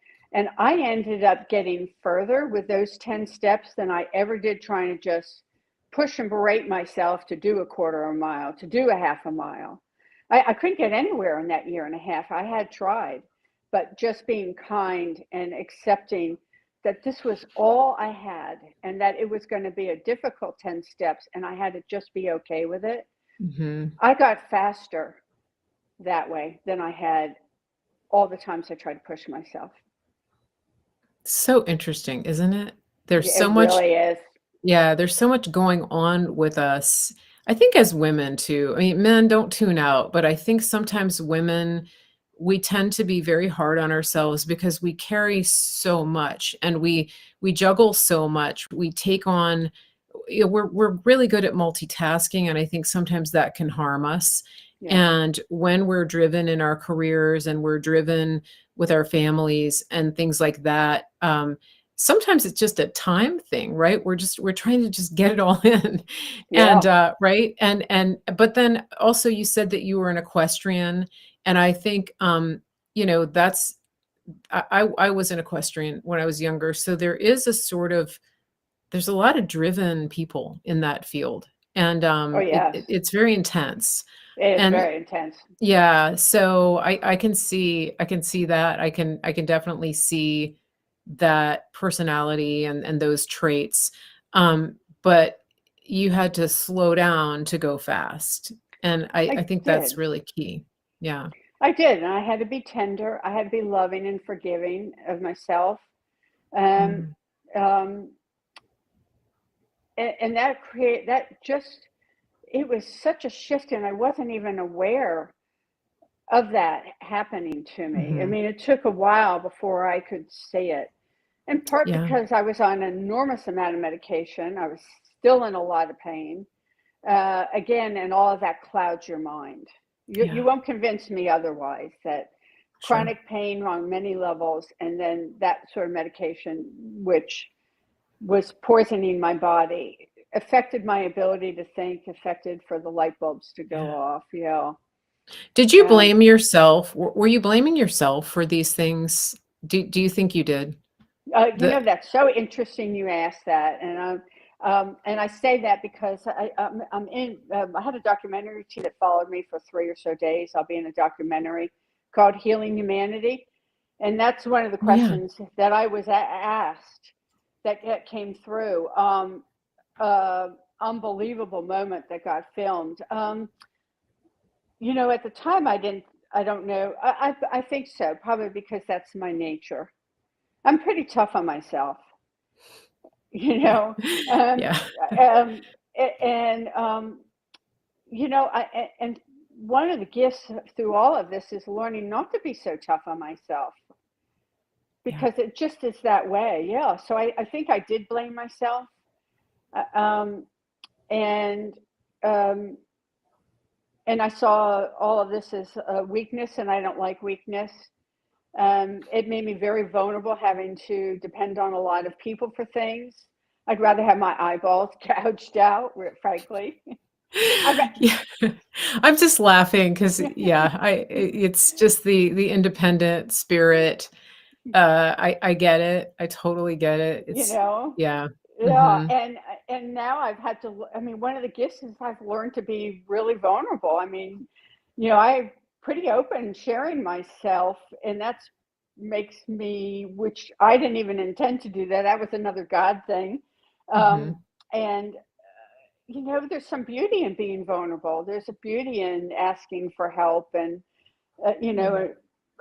I ended up getting further with those 10 steps than I ever did trying to just push and berate myself to do a quarter of a mile, to do a half a mile. I couldn't get anywhere in that year and a half. I had tried, but just being kind and accepting that this was all I had and that it was going to be a difficult 10 steps and I had to just be okay with it.
Mm-hmm.
I got faster that way than I had all the times I tried to push myself.
So interesting, isn't it? There's
Yeah,
so
it
much,
really is.
yeah, there's so much going on with us. I think as women too. I mean, men don't tune out, but I think sometimes women, we tend to be very hard on ourselves because we carry so much and we juggle so much. We take on, you know, we're really good at multitasking, and I think sometimes that can harm us.
Yeah.
And when we're driven in our careers and we're driven with our families and things like that, sometimes it's just a time thing, right? We're trying to just get it all in. And
Yeah.
right. And but then also you said that you were an equestrian. And I think you know, that's I was an equestrian when I was younger. So there is a sort of, there's a lot of driven people in that field. And
Oh, yes.
it's very intense.
It is
And
very intense.
yeah, so I can see that. I can definitely see that personality and those traits. But you had to slow down to go fast. And I
I
think that's
did.
really key. Yeah.
I did. And I had to be tender. I had to be loving and forgiving of myself. Um,
Mhm.
um, and that that just, it was such a shift and I wasn't even aware of that happening to me. I
Mhm.
mean, it took a while before I could see it, in part
Yeah.
because I was on an enormous amount of medication. I was still in a lot of pain. Again, and all of that clouds your mind. You
Yeah.
won't convince me otherwise that
Sure.
chronic pain on many levels, and then that sort of medication, which was poisoning my body, affected my ability to think, affected for the light bulbs to go
Yeah.
off. Yeah.
Did you
Um,
blame yourself? Were you blaming yourself for these things? Do you think you did? The
that's so interesting you asked that, and I say that because I'm in. I had a documentary team that followed me for 3 or so days. I'll be in a documentary called "Healing Humanity," and that's one of the
yeah.
questions that I was asked that came through. Unbelievable moment that got filmed. At the time, I didn't. I don't know. I think so, probably because that's my nature. I'm pretty tough on myself. you
Yeah.
know um
Yeah.
um and and one of the gifts through all of this is learning not to be so tough on myself,
Yeah.
because it just is that way. Yeah, so I think I did blame myself. uh, um and um and I saw all of this as a weakness, and I don't like weakness. It made me very vulnerable, having to depend on a lot of people for things. I'd rather have my eyeballs gouged out, frankly. I've,
Yeah. I'm just laughing because yeah, it's just the independent spirit. I get it. I totally get it.
you
It's
know,
yeah.
yeah,
Mhm.
and now I've had to. I mean, one of the gifts is I've learned to be really vulnerable. I mean, I'm pretty open sharing myself, and that's makes me, which I didn't even intend to do that. That was another God thing. Um,
Mhm.
and there's some beauty in being vulnerable. There's a beauty in asking for help, and uh, you
Yeah.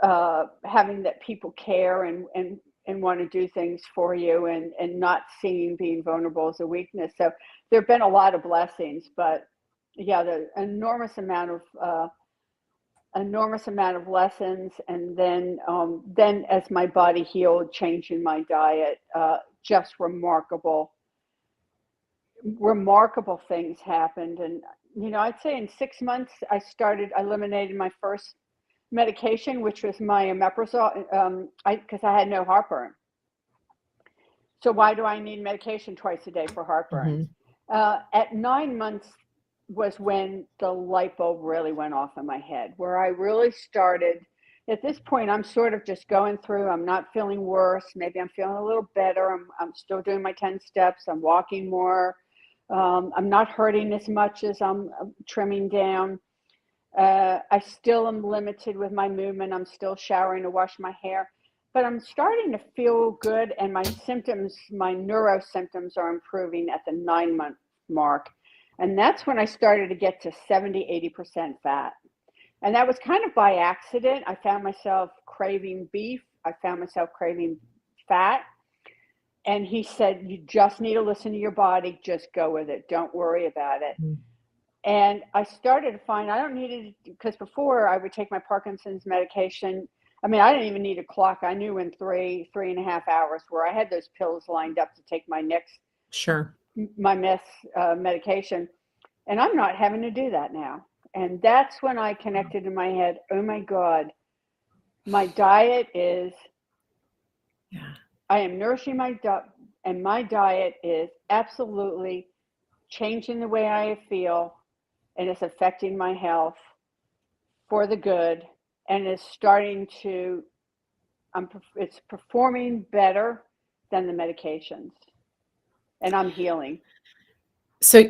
know, having that people care and want to do things for you, and not seeing being vulnerable as a weakness. So there have been a lot of blessings, but yeah, the enormous amount of lessons, and then as my body healed, changing my diet, just remarkable things happened. And I'd say in 6 months I started eliminating my first medication, which was my omeprazole, because I had no heartburn. So why do I need medication twice a day for heartburn?
Mhm.
At 9 months was when the light bulb really went off in my head, where I really started. At this point, I'm sort of just going through. I'm not feeling worse. Maybe I'm feeling a little better. I'm still doing my 10 steps. I'm walking more. I'm not hurting as much as I'm trimming down. I still am limited with my movement. I'm still showering to wash my hair, but I'm starting to feel good, and my symptoms, my neuro symptoms, are improving at the 9-month mark. And that's when I started to get to 70, 80% fat. And that was kind of by accident. I found myself craving beef. I found myself craving fat. And he said, you just need to listen to your body. Just go with it. Don't worry about it.
Mm.
And I started to find I don't need it, because before I would take my Parkinson's medication. I mean, I didn't even need a clock. I knew in 3.5 hours, where I had those pills lined up to take my next,
Sure.
my medication. And I'm not having to do that now. And that's when I connected in my head, oh my God, my diet is, I am nourishing my diet, and my diet is absolutely changing the way I feel, and it's affecting my health for the good, and it's starting to, it's performing better than the medications, and I'm healing.
So,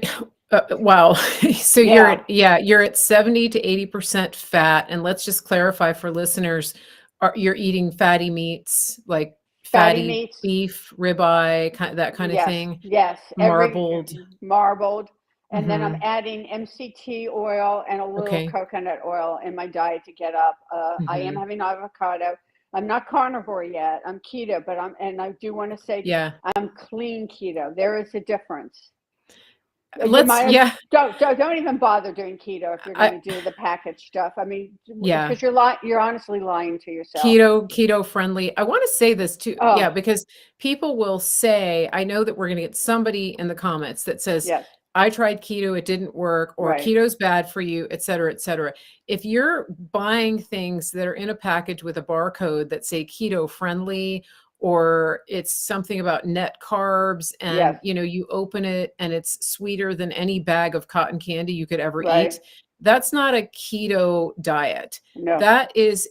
wow. So
Yeah.
you're at 70 to 80% fat. And let's just clarify for listeners, you're eating fatty meats, like
Fatty
fatty
meats.
beef, ribeye, that kind of
Yes,
thing,
yes.
marbled.
Marbled. And then I'm
Mm-hmm.
adding MCT oil and a little
Okay.
coconut oil in my diet to get up. I am
Mm-hmm.
having avocado. I'm not carnivore yet. I'm keto, but and I do want to say
Yeah.
I'm clean keto. There is a difference. You
Let's,
might
yeah.
don't even bother doing keto if you're going
I,
to do the packaged stuff. I mean,
yeah.
because you're honestly lying to yourself.
Keto friendly. I want to say this too. Yeah,
Oh,
because people will say, I know that we're going to get somebody in the comments that says,
yes,
I tried keto, it didn't work, or
right,
keto's bad for you, et cetera, et cetera. If you're buying things that are in a package with a barcode that say keto friendly, or it's something about net carbs, and
yes,
you open it and it's sweeter than any bag of cotton candy you could ever
right.
eat, that's not a keto diet.
No,
That is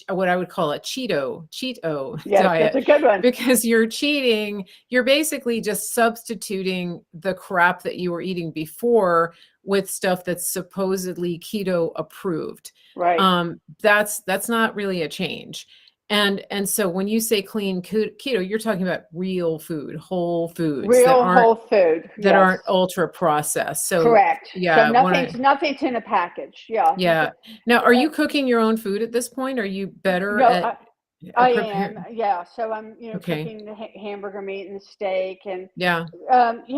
what I would call a Cheeto
yes, that's
diet,
a good one.
because you're cheating. You're basically just substituting the crap that you were eating before with stuff that's supposedly keto approved.
Right.
That's not really a change. And so when you say clean keto, you're talking about real food, whole foods that
Real
aren't
whole food.
that
Yes.
aren't ultra processed. So
Correct. So
yeah,
nothing's in a package. Yeah.
yeah. Now, are you cooking your own food at this point? Are you better
No,
at
I am.
preparing?
Yeah. So I'm,
Okay.
cooking the hamburger meat and the steak, and,
Yeah.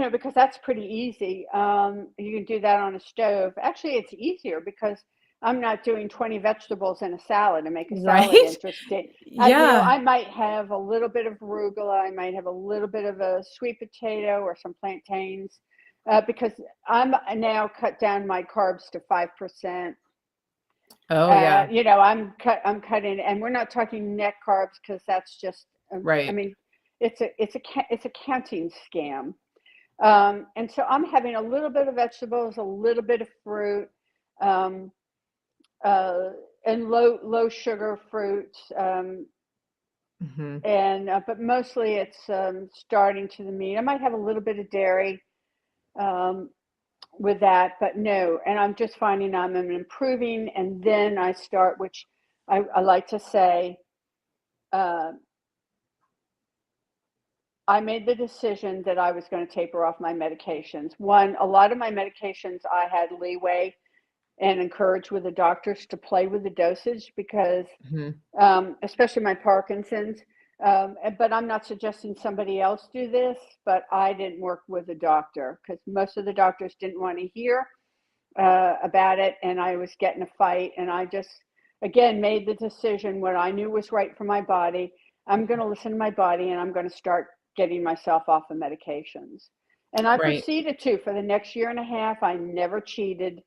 because that's pretty easy. You can do that on a stove. Actually, it's easier because I'm not doing 20 vegetables in a salad to make a salad
Right?
interesting.
Yeah.
I might have a little bit of arugula. I might have a little bit of a sweet potato or some plantains, because I'm now cut down my carbs to 5%.
Oh, yeah.
I'm cutting, and we're not talking net carbs, because that's just, I
Right.
mean, it's a counting scam. And so I'm having a little bit of vegetables, a little bit of fruit, um, uh, and low sugar fruits,
Mhm.
and but mostly it's, starting to the meat. I might have a little bit of dairy, um, with that, but no. And I'm just finding I'm improving, and then I start, which I like to say, uh, I made the decision that I was going to taper off my medications. One, a lot of my medications I had leeway and encouraged with the doctors to play with the dosage, because,
Mhm.
especially my Parkinson's. But I'm not suggesting somebody else do this, but I didn't work with a doctor, because most of the doctors didn't want to hear, about it, and I was getting a fight, and I just, again, made the decision what I knew was right for my body. I'm going to listen to my body, and I'm going to start getting myself off the medications. And I
Right.
proceeded to, for the next year and a half. I never cheated.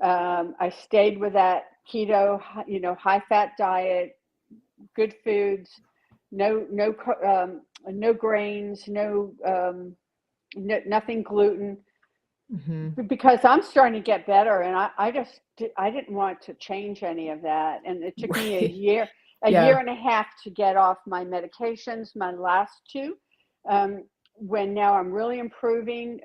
I stayed with that keto, high fat diet, good foods, no grains, nothing gluten,
Mhm.
because I'm starting to get better, and I didn't want to change any of that. And it took me
Right.
a year
Yeah.
and a half to get off my medications, my last two. When now I'm really improving,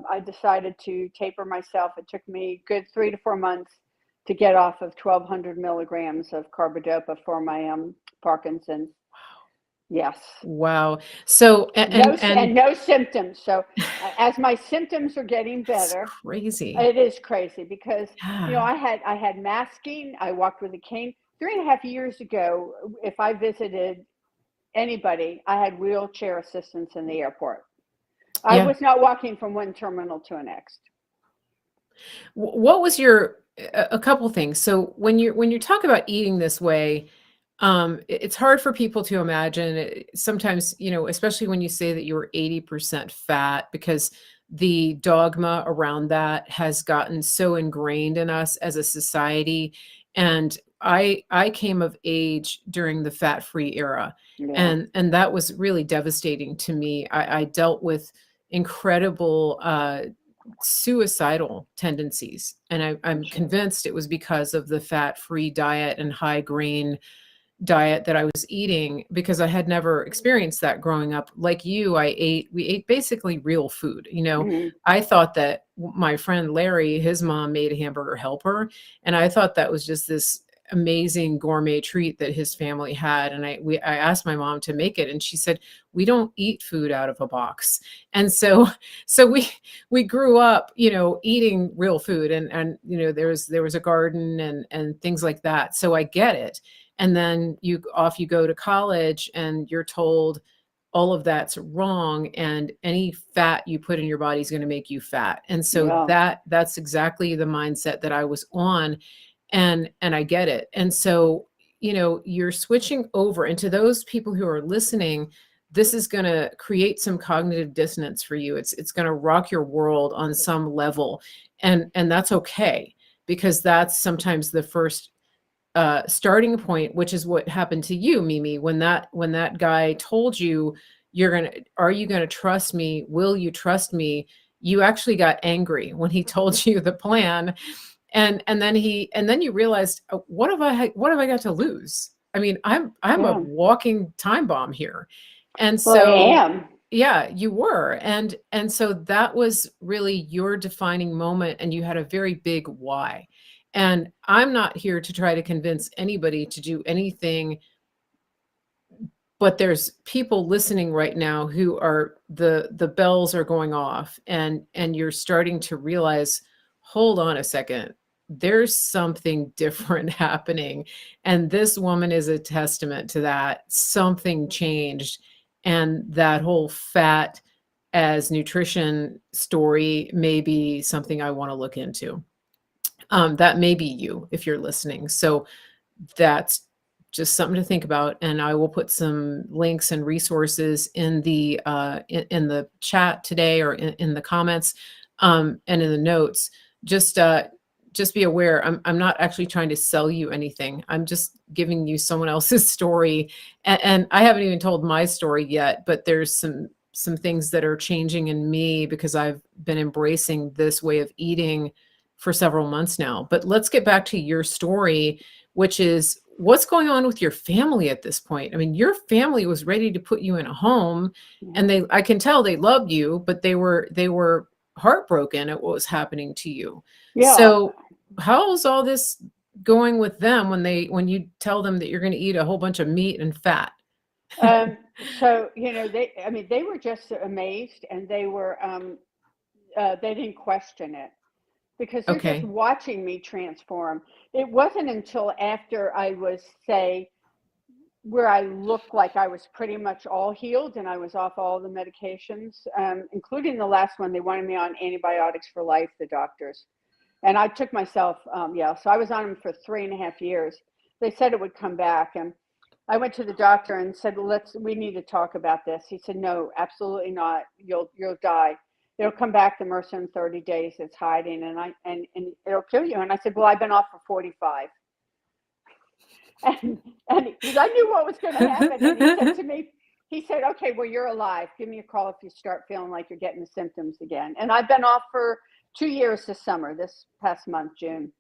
I decided to taper myself. It took me a good 3 to 4 months to get off of 1,200 milligrams of carbidopa for my Parkinson's. Yes.
Wow. So, and
No symptoms. So as my symptoms are getting
it's
better,
crazy.
it is crazy because,
Yeah.
I had masking. I walked with a cane. 3.5 years ago, if I visited anybody, I had wheelchair assistance in the airport. I
Yeah.
was not walking from one terminal to the next.
What was a couple things. So when you talk about eating this way, it's hard for people to imagine. Sometimes, especially when you say that you were 80% fat, because the dogma around that has gotten so ingrained in us as a society. And I came of age during the fat-free era,
Yeah,
and that was really devastating to me. I dealt with incredible suicidal tendencies. And I'm
sure.
convinced it was because of the fat-free diet and high grain diet that I was eating, because I had never experienced that growing up. Like you, we ate basically real food.
Mm-hmm.
I thought that my friend Larry, his mom made a hamburger helper, and I thought that was just this amazing gourmet treat that his family had. And I asked my mom to make it, and she said, "We don't eat food out of a box." And so we grew up, eating real food, and there was a garden and things like that. So I get it. And then you go to college and you're told all of that's wrong, and any fat you put in your body is going to make you fat. And so
Yeah,
that's exactly the mindset that I was on, and I get it. And so, you're switching over, and to those people who are listening, this is going to create some cognitive dissonance for you. It's going to rock your world on some level, and that's okay, because that's sometimes the first starting point, which is what happened to you, Mimi, when that guy told you, are you gonna trust me? Will you trust me? You actually got angry when he told you the plan, and then you realized, what have I got to lose? I mean, I'm a
yeah.
walking time bomb here. And
Well, I
so,
am.
yeah, you were. And so that was really your defining moment, and you had a very big why. And I'm not here to try to convince anybody to do anything, but there's people listening right now who are, the bells are going off, and you're starting to realize, hold on a second, there's something different happening. And this woman is a testament to that. Something changed, and that whole fat as nutrition story may be something I want to look into. That may be you if you're listening. So that's just something to think about. And I will put some links and resources in the chat today, or in the comments, and in the notes. Just be aware, I'm not actually trying to sell you anything. I'm just giving you someone else's story, and I haven't even told my story yet. But there's some things that are changing in me because I've been embracing this way of eating for several months now. But let's get back to your story, which is what's going on with your family at this point. I mean, your family was ready to put you in a home, and
Yeah.
I can tell they loved you, but they were heartbroken at what was happening to you.
Yeah.
So how's all this going with them when you tell them that you're going to eat a whole bunch of meat and fat?
So, they were just amazed, and they didn't question it because they're just
Okay.
watching me transform. It wasn't until after I was, say, where I looked like I was pretty much all healed and I was off all the medications, including the last one. They wanted me on antibiotics for life, the doctors. And I took myself, yeah, so I was on them for 3.5 years. They said it would come back. And I went to the doctor and said, we need to talk about this. He said, no, absolutely not. You'll die. It'll come back, the MRSA, in 30 days. It's hiding, and it'll kill you. And I said, well, I've been off for 45. And because I knew what was going to happen. And he said to me, okay, well, you're alive. Give me a call if you start feeling like you're getting the symptoms again. And I've been off for 2 years this summer, this past month, June.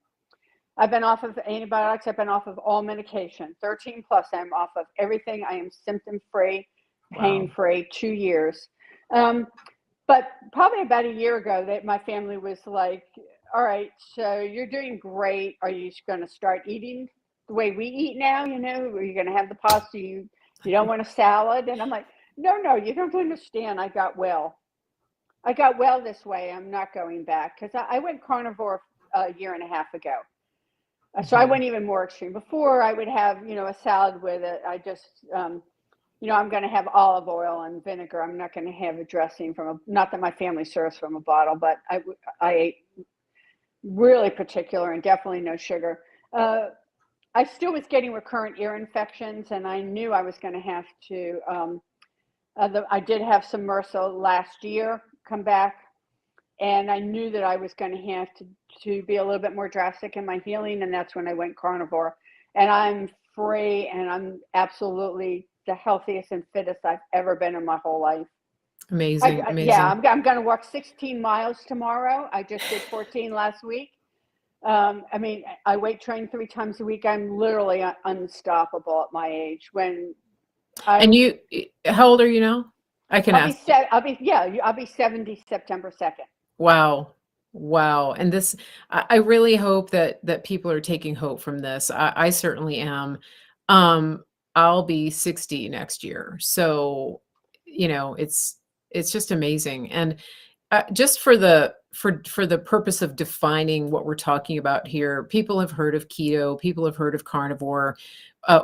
I've been off of antibiotics. I've been off of all medication, 13 plus. I'm off of everything. I am symptom free, pain
Wow.
free, 2 years. But probably about a year ago, that my family was like, all right, so you're doing great. Are you going to start eating the way we eat now? Are you going to have the pasta? You don't want a salad? And I'm like, no, you don't understand. I got well. I got well this way. I'm not going back because I went carnivore a year and a half ago. So I went even more extreme. Before I would have, a salad with it. I just, I'm going to have olive oil and vinegar. I'm not going to have a dressing not that my family serves from a bottle, but I ate really particular and definitely no sugar. I still was getting recurrent ear infections, and I knew I was going to have to. I did have some MRSA last year come back, and I knew that I was going to have to be a little bit more drastic in my healing, and that's when I went carnivore. And I'm free, and I'm absolutely the healthiest and fittest I've ever been in my whole life.
Amazing.
Yeah, I'm going to walk 16 miles tomorrow. I just did 14 last week. I weight train 3 times a week. I'm literally unstoppable at my age.
And how old are you now? I can ask.
I'll be 70 September 2nd.
Wow. And I really hope that people are taking hope from this. I certainly am. I'll be 60 next year. So, it's just amazing. And just for the purpose of defining what we're talking about here, people have heard of keto, people have heard of carnivore.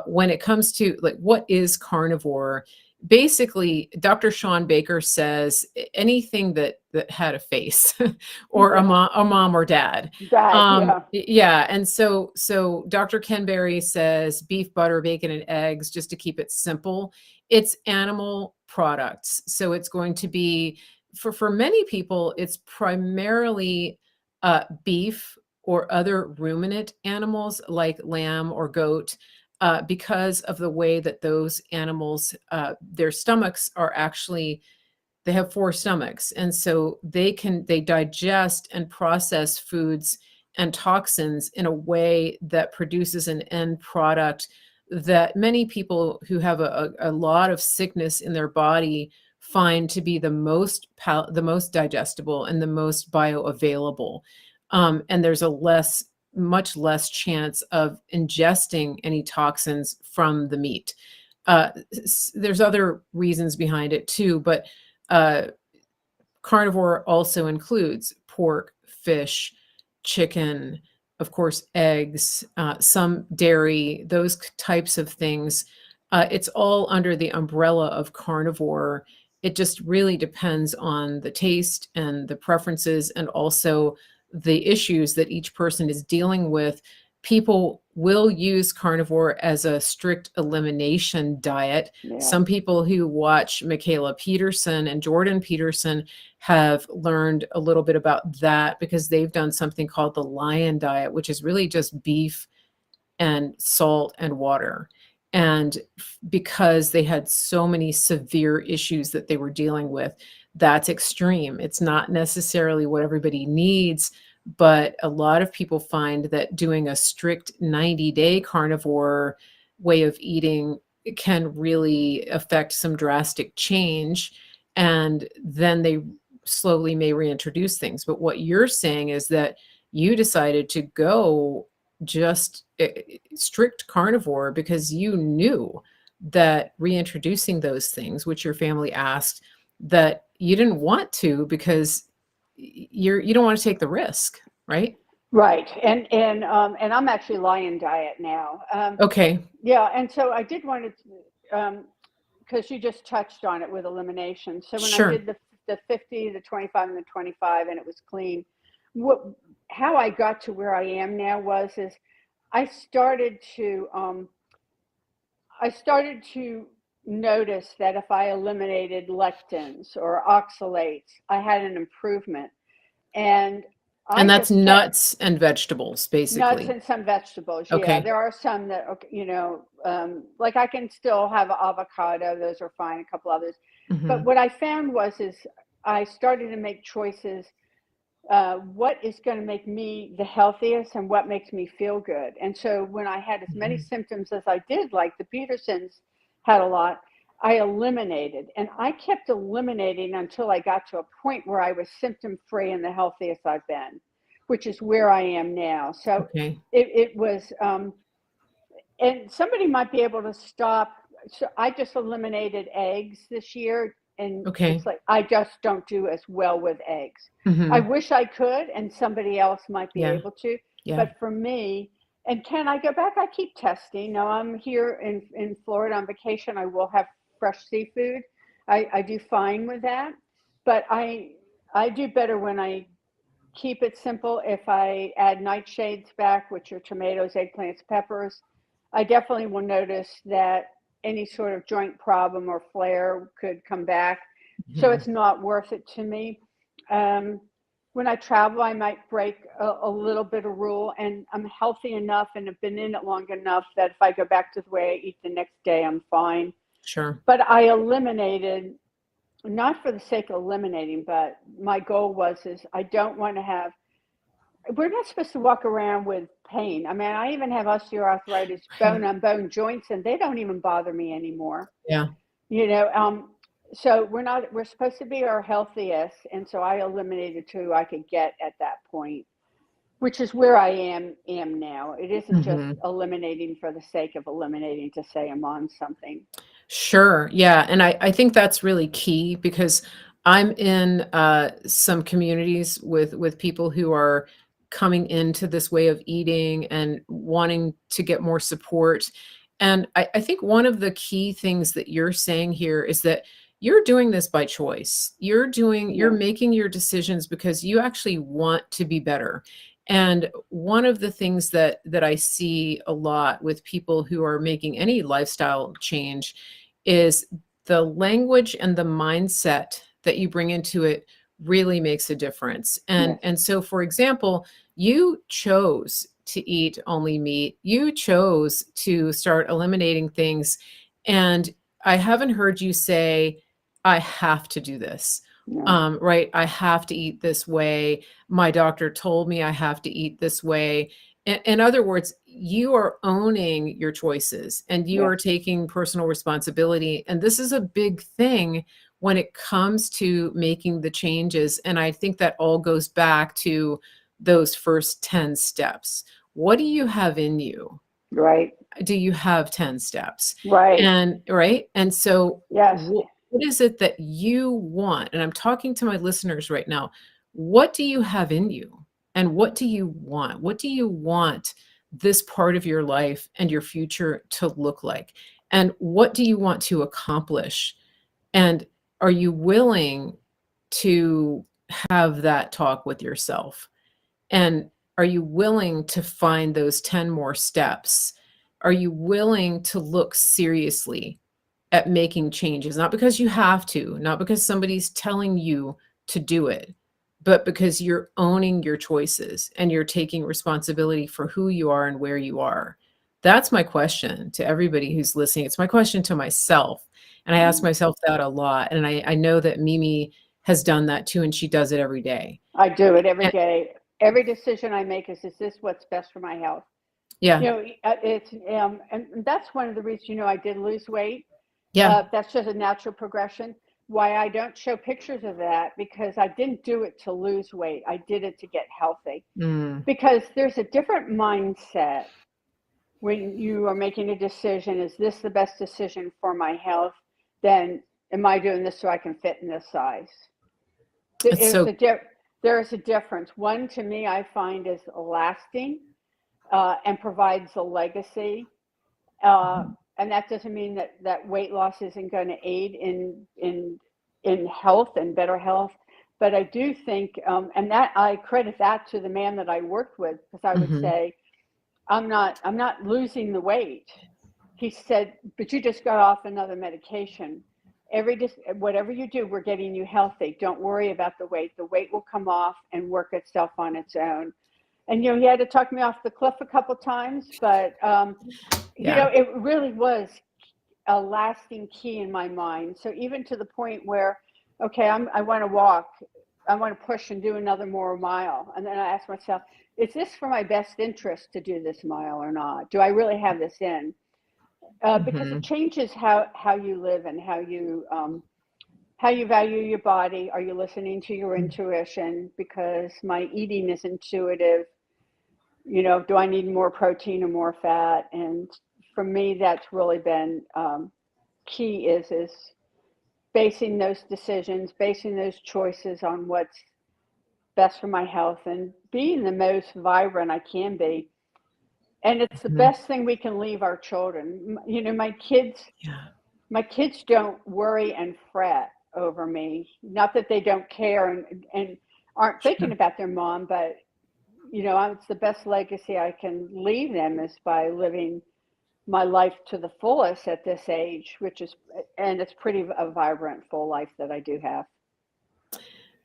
When it comes to like what is carnivore, basically Dr. Sean Baker says anything that had a face or a mom or dad. Yeah. And so Dr. Ken Berry says beef, butter, bacon, and eggs, just to keep it simple. It's animal products. So it's going to be, for many people, it's primarily beef or other ruminant animals like lamb or goat, because of the way that those animals, their stomachs are actually, they have 4 stomachs. And so they digest and process foods and toxins in a way that produces an end product that many people who have a lot of sickness in their body find to be the most digestible and the most bioavailable. And there's much less chance of ingesting any toxins from the meat. There's other reasons behind it too, but carnivore also includes pork, fish, chicken, of course, eggs, some dairy, those types of things. It's all under the umbrella of carnivore. It just really depends on the taste and the preferences, and also the issues that each person is dealing with. People will use carnivore as a strict elimination diet.
Yeah.
Some people who watch Michaela Peterson and Jordan Peterson have learned a little bit about that because they've done something called the lion diet, which is really just beef and salt and water. And because they had so many severe issues that they were dealing with, that's extreme. It's not necessarily what everybody needs, but a lot of people find that doing a strict 90-day carnivore way of eating can really affect some drastic change. And then they slowly may reintroduce things. But what you're saying is that you decided to go just strict carnivore because you knew that reintroducing those things, which your family asked, that you didn't want to because you don't want to take the risk, right?
Right. And I'm actually lion diet now.
Okay.
Yeah. And so I did want to, because you just touched on it with elimination. So when I did the 50, the 25, and the 25, and it was clean, how I got to where I am now is I started to notice that if I eliminated lectins or oxalates, I had an improvement. And
that's nuts and vegetables, basically.
Nuts and some vegetables.
Okay.
Yeah, there are some that, like I can still have avocado. Those are fine. A couple others.
Mm-hmm.
But what I found is I started to make choices. What is going to make me the healthiest and what makes me feel good. And so when I had as many symptoms as I did, like the Petersons had a lot, I eliminated. And I kept eliminating until I got to a point where I was symptom free and the healthiest I've been. which is where I am now. So
Okay.
it was, and somebody might be able to stop. So I just eliminated eggs this year, and
Okay.
it's like I just don't do as well with eggs. I
Mm-hmm.
wish I could, and somebody else might be
Yeah.
able to.
Yeah.
But for me, and can I go back? I keep testing. Now I'm here in Florida on vacation. I will have fresh seafood. I do fine with that, but I do better when I keep it simple. If I add nightshades back, which are tomatoes, eggplants, peppers, I definitely will notice that any sort of joint problem or flare could come back. So
Mhm.
it's not worth it to me. Um, when I travel, I might break a little bit of rule, and I'm healthy enough and have been in it long enough that if I go back to the way I eat the next day, I'm fine.
Sure.
But I eliminated, not for the sake of eliminating, but my goal is I don't want to have, we're not supposed to walk around with pain. I mean, I even have osteoarthritis, bone on bone joints, and they don't even bother me anymore.
Yeah.
You know, so we're supposed to be our healthiest. And so I eliminated who I could get at that point, which is where I am now. It isn't just
Mhm.
eliminating for the sake of eliminating to say I'm on something.
Sure. Yeah. And I think that's really key because I'm in some communities with people who are coming into this way of eating and wanting to get more support. And I think one of the key things that you're saying here is that you're doing this by choice. You're
Yeah.
making your decisions because you actually want to be better. And one of the things that I see a lot with people who are making any lifestyle change is the language and the mindset that you bring into it really makes a difference. And
Yes.
and so for example, you chose to eat only meat. You chose to start eliminating things and I haven't heard you say I have to do this.
No.
Right? I have to eat this way. My doctor told me I have to eat this way. In other words, you are owning your choices and you
Yes.
are taking personal responsibility. And this is a big thing when it comes to making the changes. And I think that all goes back to those first 10 steps. What do you have in you?
Right.
Do you have 10 steps?
Right.
And right? And so
Yes.
what is it that you want? And I'm talking to my listeners right now. What do you have in you? And what do you want? What do you want this part of your life and your future to look like? And what do you want to accomplish? And are you willing to have that talk with yourself? And are you willing to find those 10 more steps? Are you willing to look seriously at making changes? Not because you have to, not because somebody's telling you to do it, but because you're owning your choices and you're taking responsibility for who you are and where you are. That's my question to everybody who's listening. It's my question to myself. And I ask myself that a lot. And I know that Mimi has done that too, and she does it every day.
I do it every
And
day. Every decision I make is this what's best for my health?
yeah,
You know, it's and that's one of the reasons, I did lose weight.
yeah.
That's just a natural progression. Why I don't show pictures of that, because I didn't do it to lose weight. I did it to get healthy.
Mm,
Because there's a different mindset when you are making a decision. Is this the best decision for my health? Then am I doing this so I can fit in this size?
it's
There's
so
a difference. One, to me, I find is lasting, and provides a legacy. Uh, and that doesn't mean that weight loss isn't going to aid in health and better health. But I do think, and that I credit that to the man that I worked with, because I would
mhm.
say, I'm not losing the weight. He said, but you just got off another medication. Whatever you do, we're getting you healthy. Don't worry about the weight. The weight will come off and work itself on its own. And he had to talk me off the cliff a couple times, but
Yeah.
it really was a lasting key in my mind. So even to the point where, okay, I want to walk, I want to push and do another more mile, and then I ask myself, is this for my best interest to do this mile or not? Do I really have this in? Because it
Mhm.
changes how you live and how you how you value your body. Are you listening to your intuition? Because my eating is intuitive. Do I need more protein or more fat? And for me, that's really been key is basing those decisions, basing those choices on what's best for my health and being the most vibrant I can be. And it's the
Mhm.
best thing we can leave our children. My kids,
Yeah.
my kids don't worry and fret over me. Not that they don't care and aren't thinking
Sure.
about their mom, but it's the best legacy I can leave them is by living my life to the fullest at this age, and it's pretty a vibrant, full life that I do have.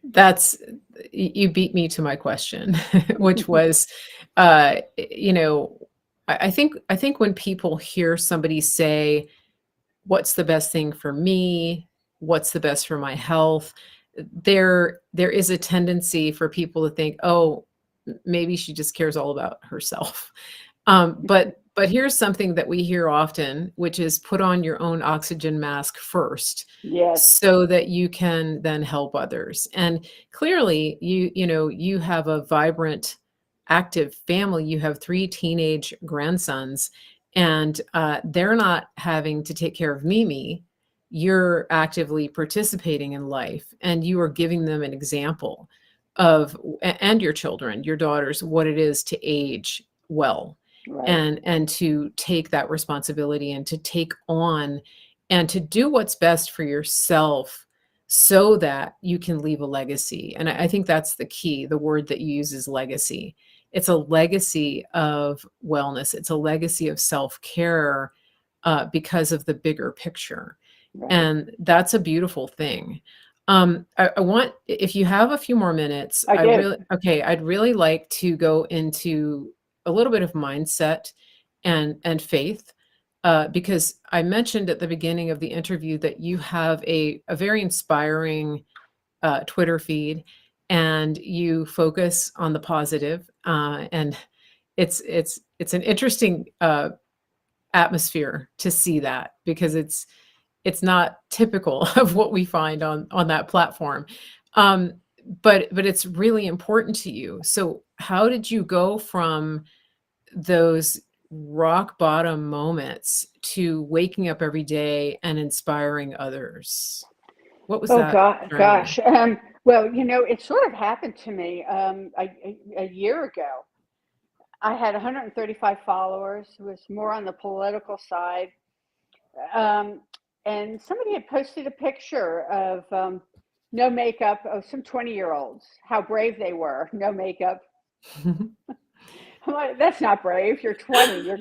That's you beat me to my question, which was, you know, I think when people hear somebody say, "What's the best thing for me? What's the best for my health?" There is a tendency for people to think, "Oh, maybe she just cares all about herself." But here's something that we hear often, which is put on your own oxygen mask first
Yes,
so that you can then help others. And clearly, you have a vibrant, active family. You have 3 teenage grandsons, and, they're not having to take care of Mimi. You're actively participating in life, and you are giving them an example of and your children, your daughters, what it is to age well
right,
and to take that responsibility and to take on and to do what's best for yourself so that you can leave a legacy. And I think that's the key. The word that you use is legacy. It's a legacy of wellness. It's a legacy of self-care because of the bigger picture.
right.
And that's a beautiful thing. I want, if you have a few more minutes,
I do.
I'd really like to go into a little bit of mindset and faith, because I mentioned at the beginning of the interview that you have a very inspiring Twitter feed, and you focus on the positive, and it's an interesting atmosphere to see that because it's not typical of what we find on that platform. Um, but it's really important to you. So how did you go from those rock bottom moments to waking up every day and inspiring others? What was
Oh
that
God,
journey?
gosh. Well, it sort of happened to me a year ago. I had 135 followers. It was more on the political side. Um, and somebody had posted a picture of no makeup of some 20-year-olds, how brave they were, no makeup. I'm like, that's not brave. You're 20.
Your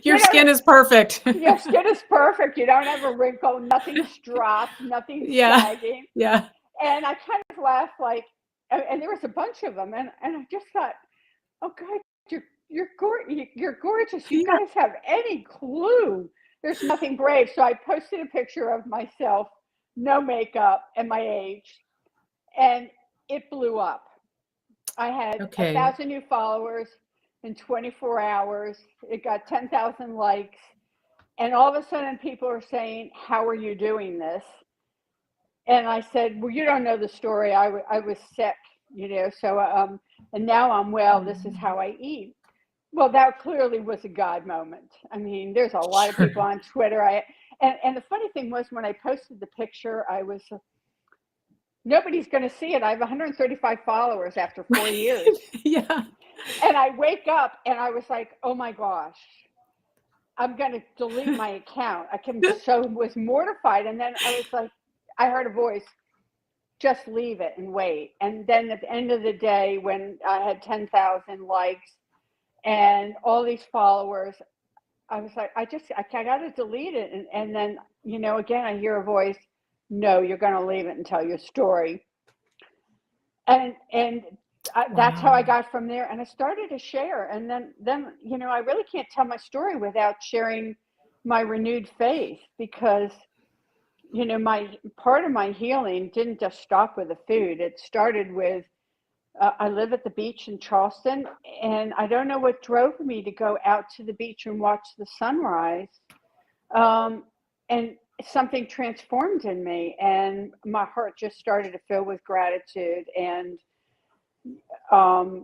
You know,
skin is perfect.
your skin is perfect. You don't have a wrinkle. Nothing's dropped. Nothing's
Yeah.
sagging.
Yeah.
And I kind of laughed like, and there was a bunch of them. And I just thought, oh God, you're gorgeous. You
Yeah.
guys have any clue? There's nothing brave. So I posted a picture of myself, no makeup, and my age, and it blew up. I had a
Okay.
thousand new followers in 24 hours. It got 10,000 likes, and all of a sudden, people are saying, "How are you doing this?" And I said, "Well, you don't know the story. I was sick, so and now I'm well. This is
Mm.
how I eat." Well, that clearly was a God moment. I mean, there's a lot of
Sure.
people on Twitter. And the funny thing was when I posted the picture, I was nobody's going to see it. I have 135 followers after 4 years,
Right. Yeah.
and I wake up and I was like, oh my gosh, I'm going to delete my account. I can so was mortified, and then I was like, I heard a voice. Just leave it and wait. And then at the end of the day, when I had 10,000 likes and all these followers, I was like, I got to delete it. And then, again, I hear a voice, no, you're going to leave it and tell your story. And that's how I
Wow.
got from there. And I started to share. And then, I really can't tell my story without sharing my renewed faith because, my part of my healing didn't just stop with the food. It started with I live at the beach in Charleston, and I don't know what drove me to go out to the beach and watch the sunrise. Um, and something transformed in me, and my heart just started to fill with gratitude, and a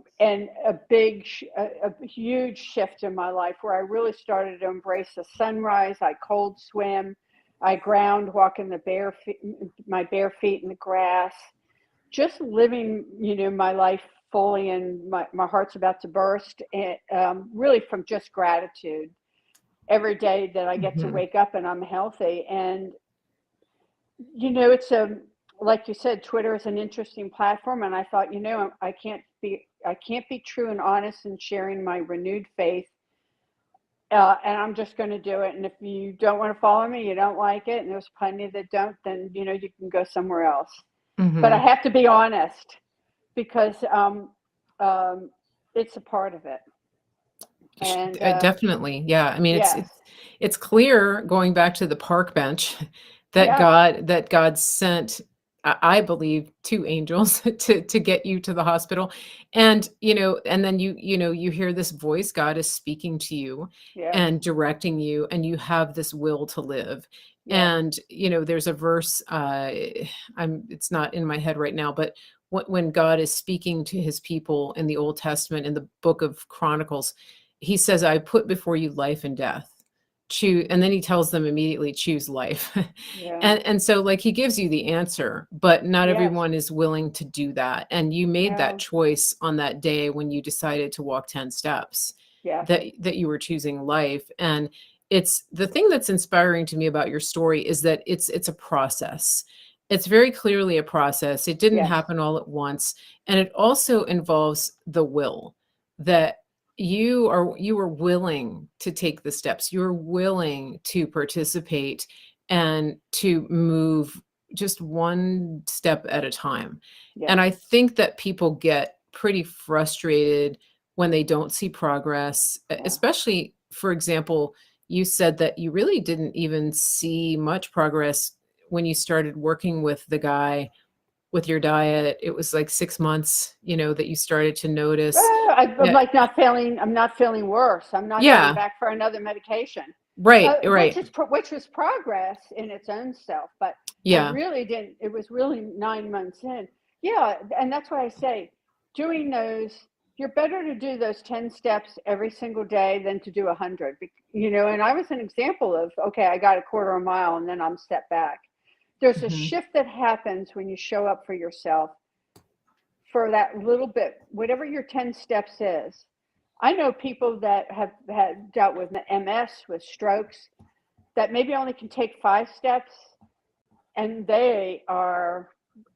huge shift in my life where I really started to embrace the sunrise. I cold swim, I ground walk in my bare feet in the grass, just living, my life fully, and my heart's about to burst, and really from just gratitude every day that I get to
Mhm.
wake up and I'm healthy. And it's like you said, Twitter is an interesting platform, and I thought, I can't be true and honest in sharing my renewed faith, and I'm just going to do it. And if you don't want to follow me, you don't like it, and there's plenty that don't, then you can go somewhere else. But I
Mhm.
have to be honest, because um, it's a part of it. And
Definitely. Yeah. I mean,
yes,
it's clear, going back to the park bench, that
yes,
God sent, I believe, two angels to get you to the hospital. And, and then you hear this voice, God is speaking to you
yes,
and directing you, and you have this will to live.
yes,
And, there's a verse, it's not in my head right now, but when God is speaking to his people in the Old Testament, in the book of Chronicles, he says, I put before you life and death. Choose, and then he tells them immediately, choose life.
yeah,
And so, like, he gives you the answer, but not
yes,
everyone is willing to do that. And you made that
no,
choice on that day when you decided to walk 10 steps,
yes,
that you were choosing life. And it's the thing that's inspiring to me about your story is that it's a process. It's very clearly a process. It didn't
yes,
happen all at once. And it also involves the will, that you are willing to take the steps. You're willing to participate and to move just one step at a time. And
yes,
I think that people get pretty frustrated when they don't see progress,
yeah.
especially, for example, you said that you really didn't even see much progress when you started working with the guy with your diet. It was like 6 months, that you started to notice.
I'm
Yeah.
like not feeling. I'm not feeling worse. I'm not going
Yeah.
back for another medication,
Right,
which
right.
is which was progress in its own self. But I
Yeah.
really didn't. It was really 9 months in. Yeah, and that's why I say, doing those. You're better to do those 10 steps every single day than to do 100. And I was an example of, okay, I got a quarter of a mile and then I'm set back. There's a
Mhm.
shift that happens when you show up for yourself for that little bit, whatever your 10 steps is. I know people that have had dealt with MS, with strokes, that maybe only can take 5 steps, and they are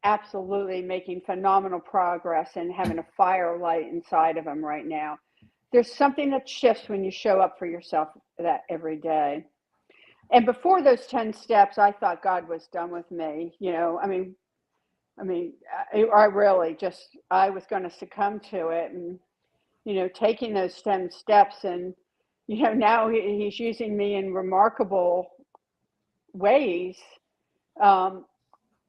absolutely making phenomenal progress and having a firelight inside of them right now. There's something that shifts when you show up for yourself that every day. And before those 10 steps, I thought God was done with me. I really just, I was going to succumb to it. And, taking those 10 steps, and, now he's using me in remarkable ways. Um,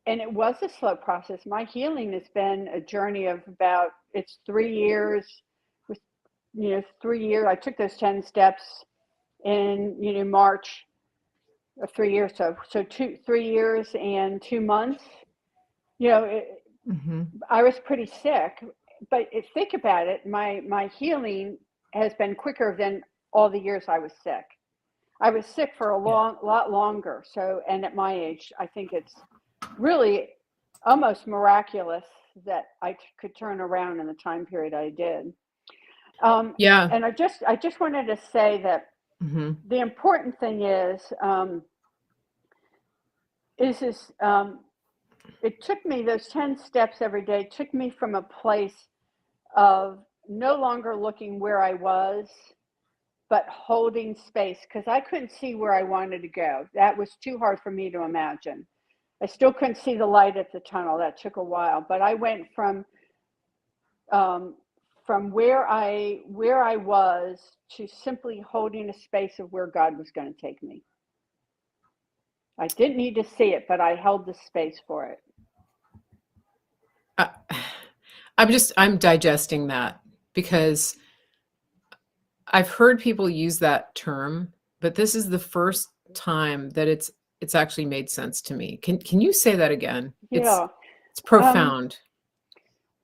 and it was a slow process. My healing has been a journey of about, it's 3 years. With, 3 years, I took those 10 steps in, March of 3 years. So 3 years and 2 months. You know, it,
Mhm.
I was pretty sick, but think about it. My healing has been quicker than all the years I was sick. I was sick for a
Yeah.
lot longer. So, and at my age, I think it's really almost miraculous that could turn around in the time period I did. Um,
Yeah.
and I just wanted to say that
Mhm.
the important thing is it took me, those 10 steps every day took me from a place of no longer looking where I was, but holding space, because I couldn't see where I wanted to go. That was too hard for me to imagine. I still couldn't see the light at the tunnel. That took a while, but I went um, from where I was to simply holding a space of where God was going to take me. I didn't need to see it, but I held the space for it.
I I'm digesting that, because I've heard people use that term, but this is the first time that it's it's actually made sense to me. Can you say that again? It's
Yeah.
profound.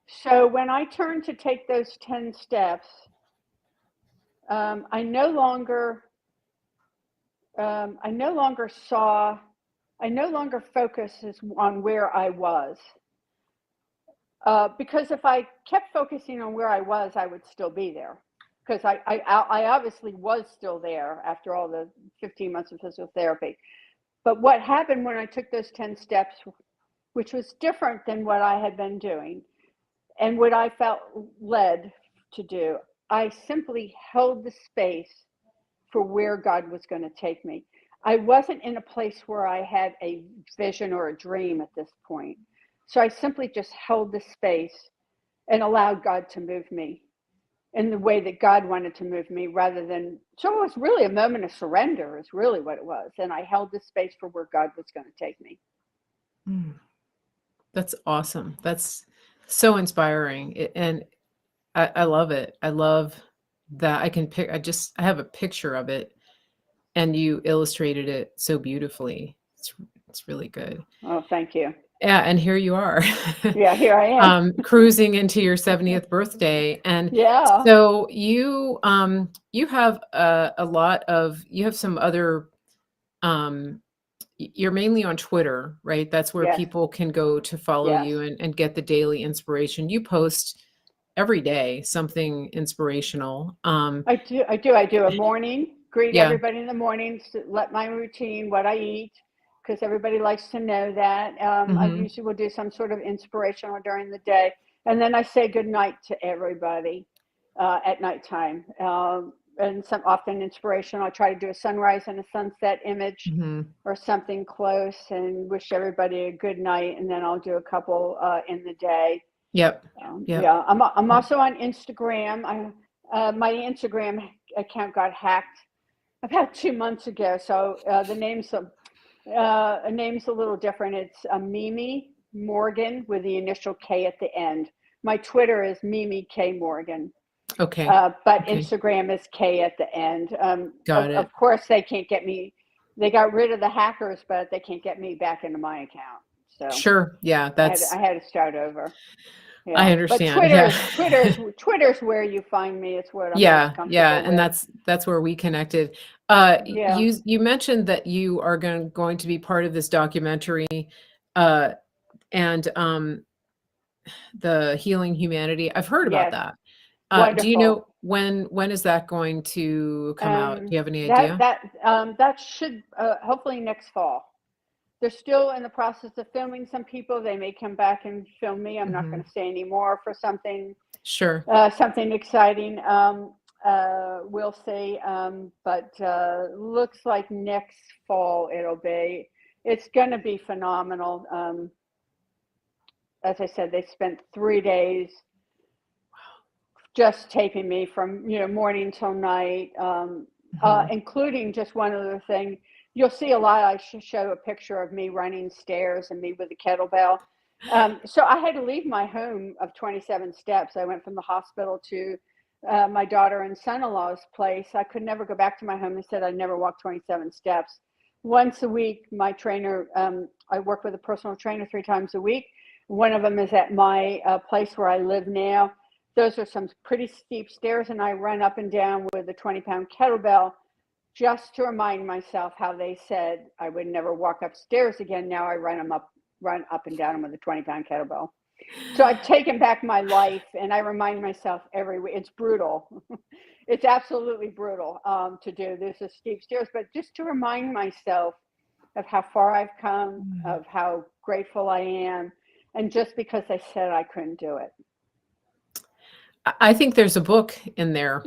So when I turned to take those 10 steps, I no longer focused on where I was. Because if I kept focusing on where I was, I would still be there. Because I obviously was still there after all the 15 months of physical therapy. But what happened when I took those 10 steps, which was different than what I had been doing and what I felt led to do, I simply held the space for where God was going to take me. I wasn't in a place where I had a vision or a dream at this point. So I simply just held the space and allowed God to move me in the way that God wanted to move me rather than, so it was really a moment of surrender is really what it was. And I held the space for where God was going to take me.
That's awesome. That's so inspiring. And I love it. I love that I have a picture of it and you illustrated it so beautifully. It's really good.
Oh, thank you.
Yeah, and here you are.
Yeah, here I am.
Cruising into your 70th birthday. And
Yeah.
so you have you have some other you're mainly on Twitter, right? That's where
Yes.
people can go to follow
Yes.
you and get the daily inspiration. You post every day something inspirational.
I do a morning, greet
Yeah.
everybody in the morning, let my routine, what I eat, because everybody likes to know that. I
Mhm.
usually will do some sort of inspirational during the day. And then I say good night to everybody at nighttime. And some often inspirational. I try to do a sunrise and a sunset image
Mhm.
or something close and wish everybody a good night. And then I'll do a couple in the day.
Yep. Yep.
Yeah, I'm also on Instagram. My Instagram account got hacked about 2 months ago, so the name's a little different. It's Mimi Morgan with the initial K at the end. My Twitter is Mimi K Morgan,
Okay.
but
Okay.
Instagram is K at the end.
Got it.
Of course, they can't get me. They got rid of the hackers, but they can't get me back into my account. So
Sure. Yeah,
I had to start over.
I
Yeah, but
understand. Yeah.
Twitter's where you find me. It's what I'm most
Yeah,
comfortable
yeah, and
with.
that's where we connected.
Yeah.
You mentioned that you are going to be part of this documentary, uh, and the Healing Humanity. I've heard about
Yes.
that. Do you
Wonderful.
know when is that going to come out? Do you have any
That
idea?
that that should hopefully next fall. They're still in the process of filming some people. They may come back and film me. I'm not
Hmm.
going to say any more for
Sure.
something exciting. We'll see. But looks like next fall it'll be. It's going to be phenomenal. As I said, they spent 3 days just taping me from morning till night,
Hmm.
including just one other thing. You'll see a lot. I should show a picture of me running stairs and me with a kettlebell. So I had to leave my home of 27 steps. I went from the hospital to my daughter and son-in-law's place. I could never go back to my home. They said I'd never walk 27 steps. Once a week, my trainer, I work with a personal trainer 3 times a week. One of them is at my place where I live now. Those are some pretty steep stairs, and I run up and down with a 20-pound kettlebell just to remind myself how they said I would never walk upstairs again. Now I run up and down them with a 20-pound kettlebell. So I've taken back my life, and I remind myself every week. It's brutal. It's absolutely brutal to do. There's a steep stairs, but just to remind myself of how far I've come, of how grateful I am, and just because they said I couldn't do it.
I think there's a book in there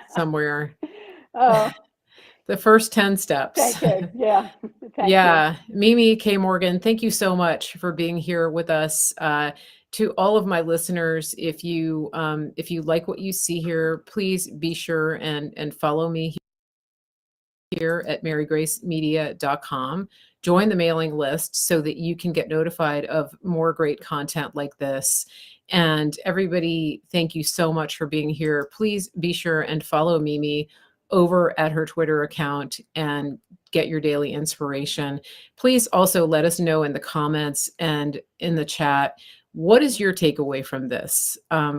somewhere.
Oh,
The first 10 steps.
thank you. Yeah, thank you.
Yeah, Mimi K. Morgan, thank you so much for being here with us. To all of my listeners, if you like what you see here, please be sure and follow me here at marygracemedia.com. Join the mailing list so that you can get notified of more great content like this. And everybody, thank you so much for being here. Please be sure and follow Mimi over at her Twitter account and get your daily inspiration. Please also let us know in the comments and in the chat, what is your takeaway from this?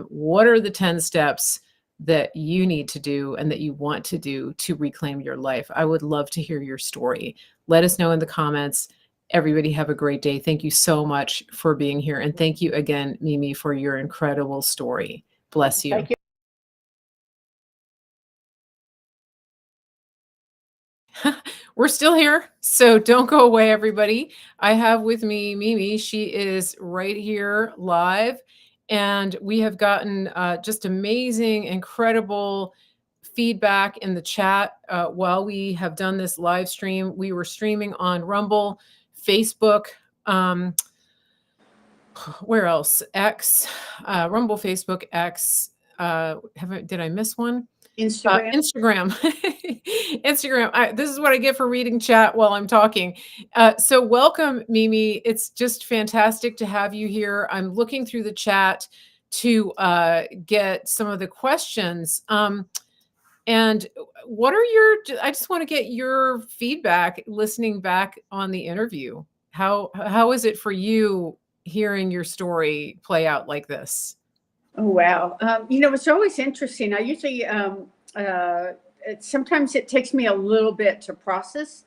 What are the 10 steps that you need to do and that you want to do to reclaim your life? I would love to hear your story. Let us know in the comments. Everybody have a great day. Thank you so much for being here. And thank you again, Mimi, for your incredible story. Bless you.
Thank you.
We're still here, so don't go away, everybody. I have with me Mimi. She is right here live, and we have gotten just amazing, incredible feedback in the chat while we have done this live stream. We were streaming on Rumble, Facebook, where else? X, Rumble, Facebook, X. Did I miss one?
Instagram.
Instagram. Instagram. This is what I get for reading chat while I'm talking. So welcome, Mimi. It's just fantastic to have you here. I'm looking through the chat to get some of the questions. And what are I just want to get your feedback listening back on the interview. How is it for you hearing your story play out like this?
Oh, wow. It's always interesting. I usually, sometimes it takes me a little bit to process.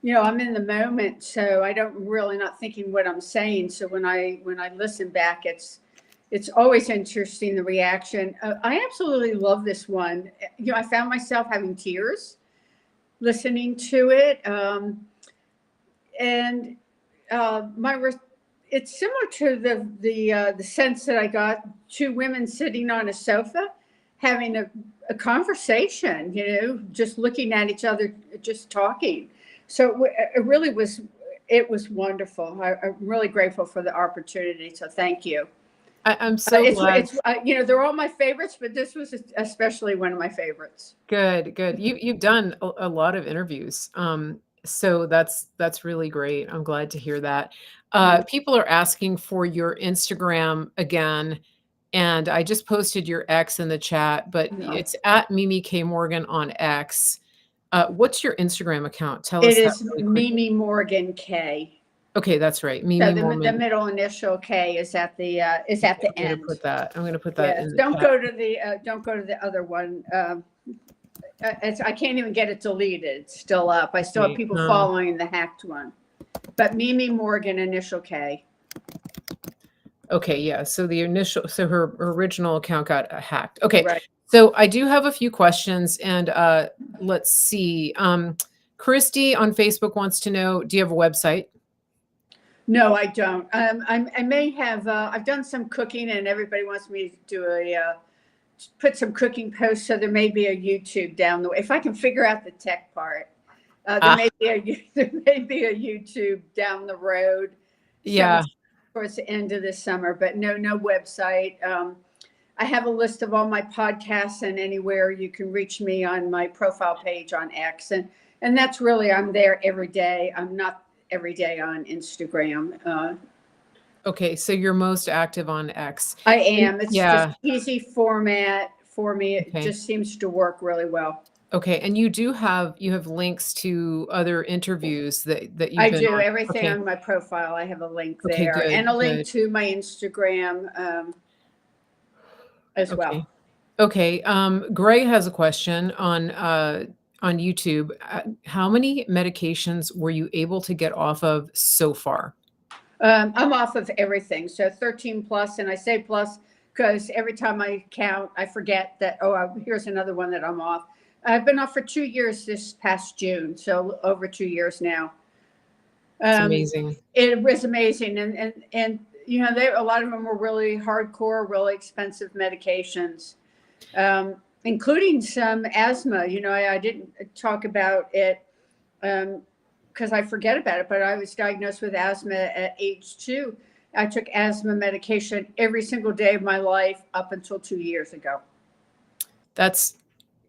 I'm in the moment, so I don't really not thinking what I'm saying. So when I listen back, it's always interesting, the reaction. I absolutely love this one. I found myself having tears listening to it. It's similar to the sense that I got, two women sitting on a sofa having a conversation, just looking at each other, just talking. So it really was, it was wonderful. I'm really grateful for the opportunity. So thank you.
I'm so glad.
They're all my favorites, but this was especially one of my favorites.
Good. You've done a lot of interviews. So that's really great. I'm glad to hear that. People are asking for your Instagram again, and I just posted your X in the chat, but it's at Mimi K Morgan on X. What's your Instagram account? Tell us.
It is
really
Mimi Morgan K.
Okay, that's right. Mimi
So the middle initial K is at the end.
I'm going to put that in the
Don't
chat.
Don't go to the other one. I can't even get it deleted. It's still up. I still have people following the hacked one. But Mimi Morgan, initial K.
Okay, yeah. So her original account got hacked. Okay,
right.
So I do have a few questions, and let's see. Christy on Facebook wants to know, do you have a website?
No, I don't. I may have. I've done some cooking, and everybody wants me to do put some cooking posts. So there may be a YouTube down the way if I can figure out the tech part. There may be a YouTube down the road.
Yeah.
Towards the end of this summer, but no website. I have a list of all my podcasts, and anywhere you can reach me on my profile page on X, and that's really, I'm there every day. I'm not every day on Instagram.
Okay, so you're most active on X.
I am. It's just easy format for me. It just seems to work really well.
Okay, and you have links to other interviews that you've been
I do
on.
everything on my profile. I have a link there,
good,
and a link to my Instagram as well.
Okay. Gray has a question on YouTube. How many medications were you able to get off of so far?
I'm off of everything. So 13 plus, and I say plus because every time I count, I forget that, here's another one that I'm off. I've been off for 2 years this past June, so over 2 years now.
It's amazing.
It was amazing. And a lot of them were really hardcore, really expensive medications, including some asthma. I didn't talk about it because I forget about it, but I was diagnosed with asthma at age 2. I took asthma medication every single day of my life up until 2 years ago.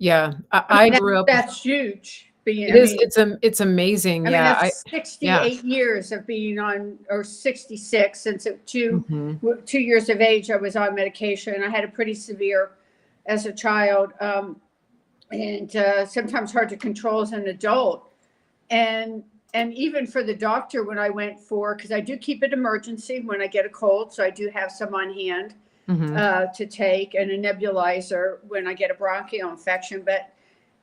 I grew up. That's huge.
It's amazing.
That's 68 years of being on, or 66, since 2 years of age, I was on medication. I had it pretty severe as a child, and sometimes hard to control as an adult. and even for the doctor, when I went for, because I do keep it emergency when I get a cold, so I do have some on hand to take, and a nebulizer when I get a bronchial infection. But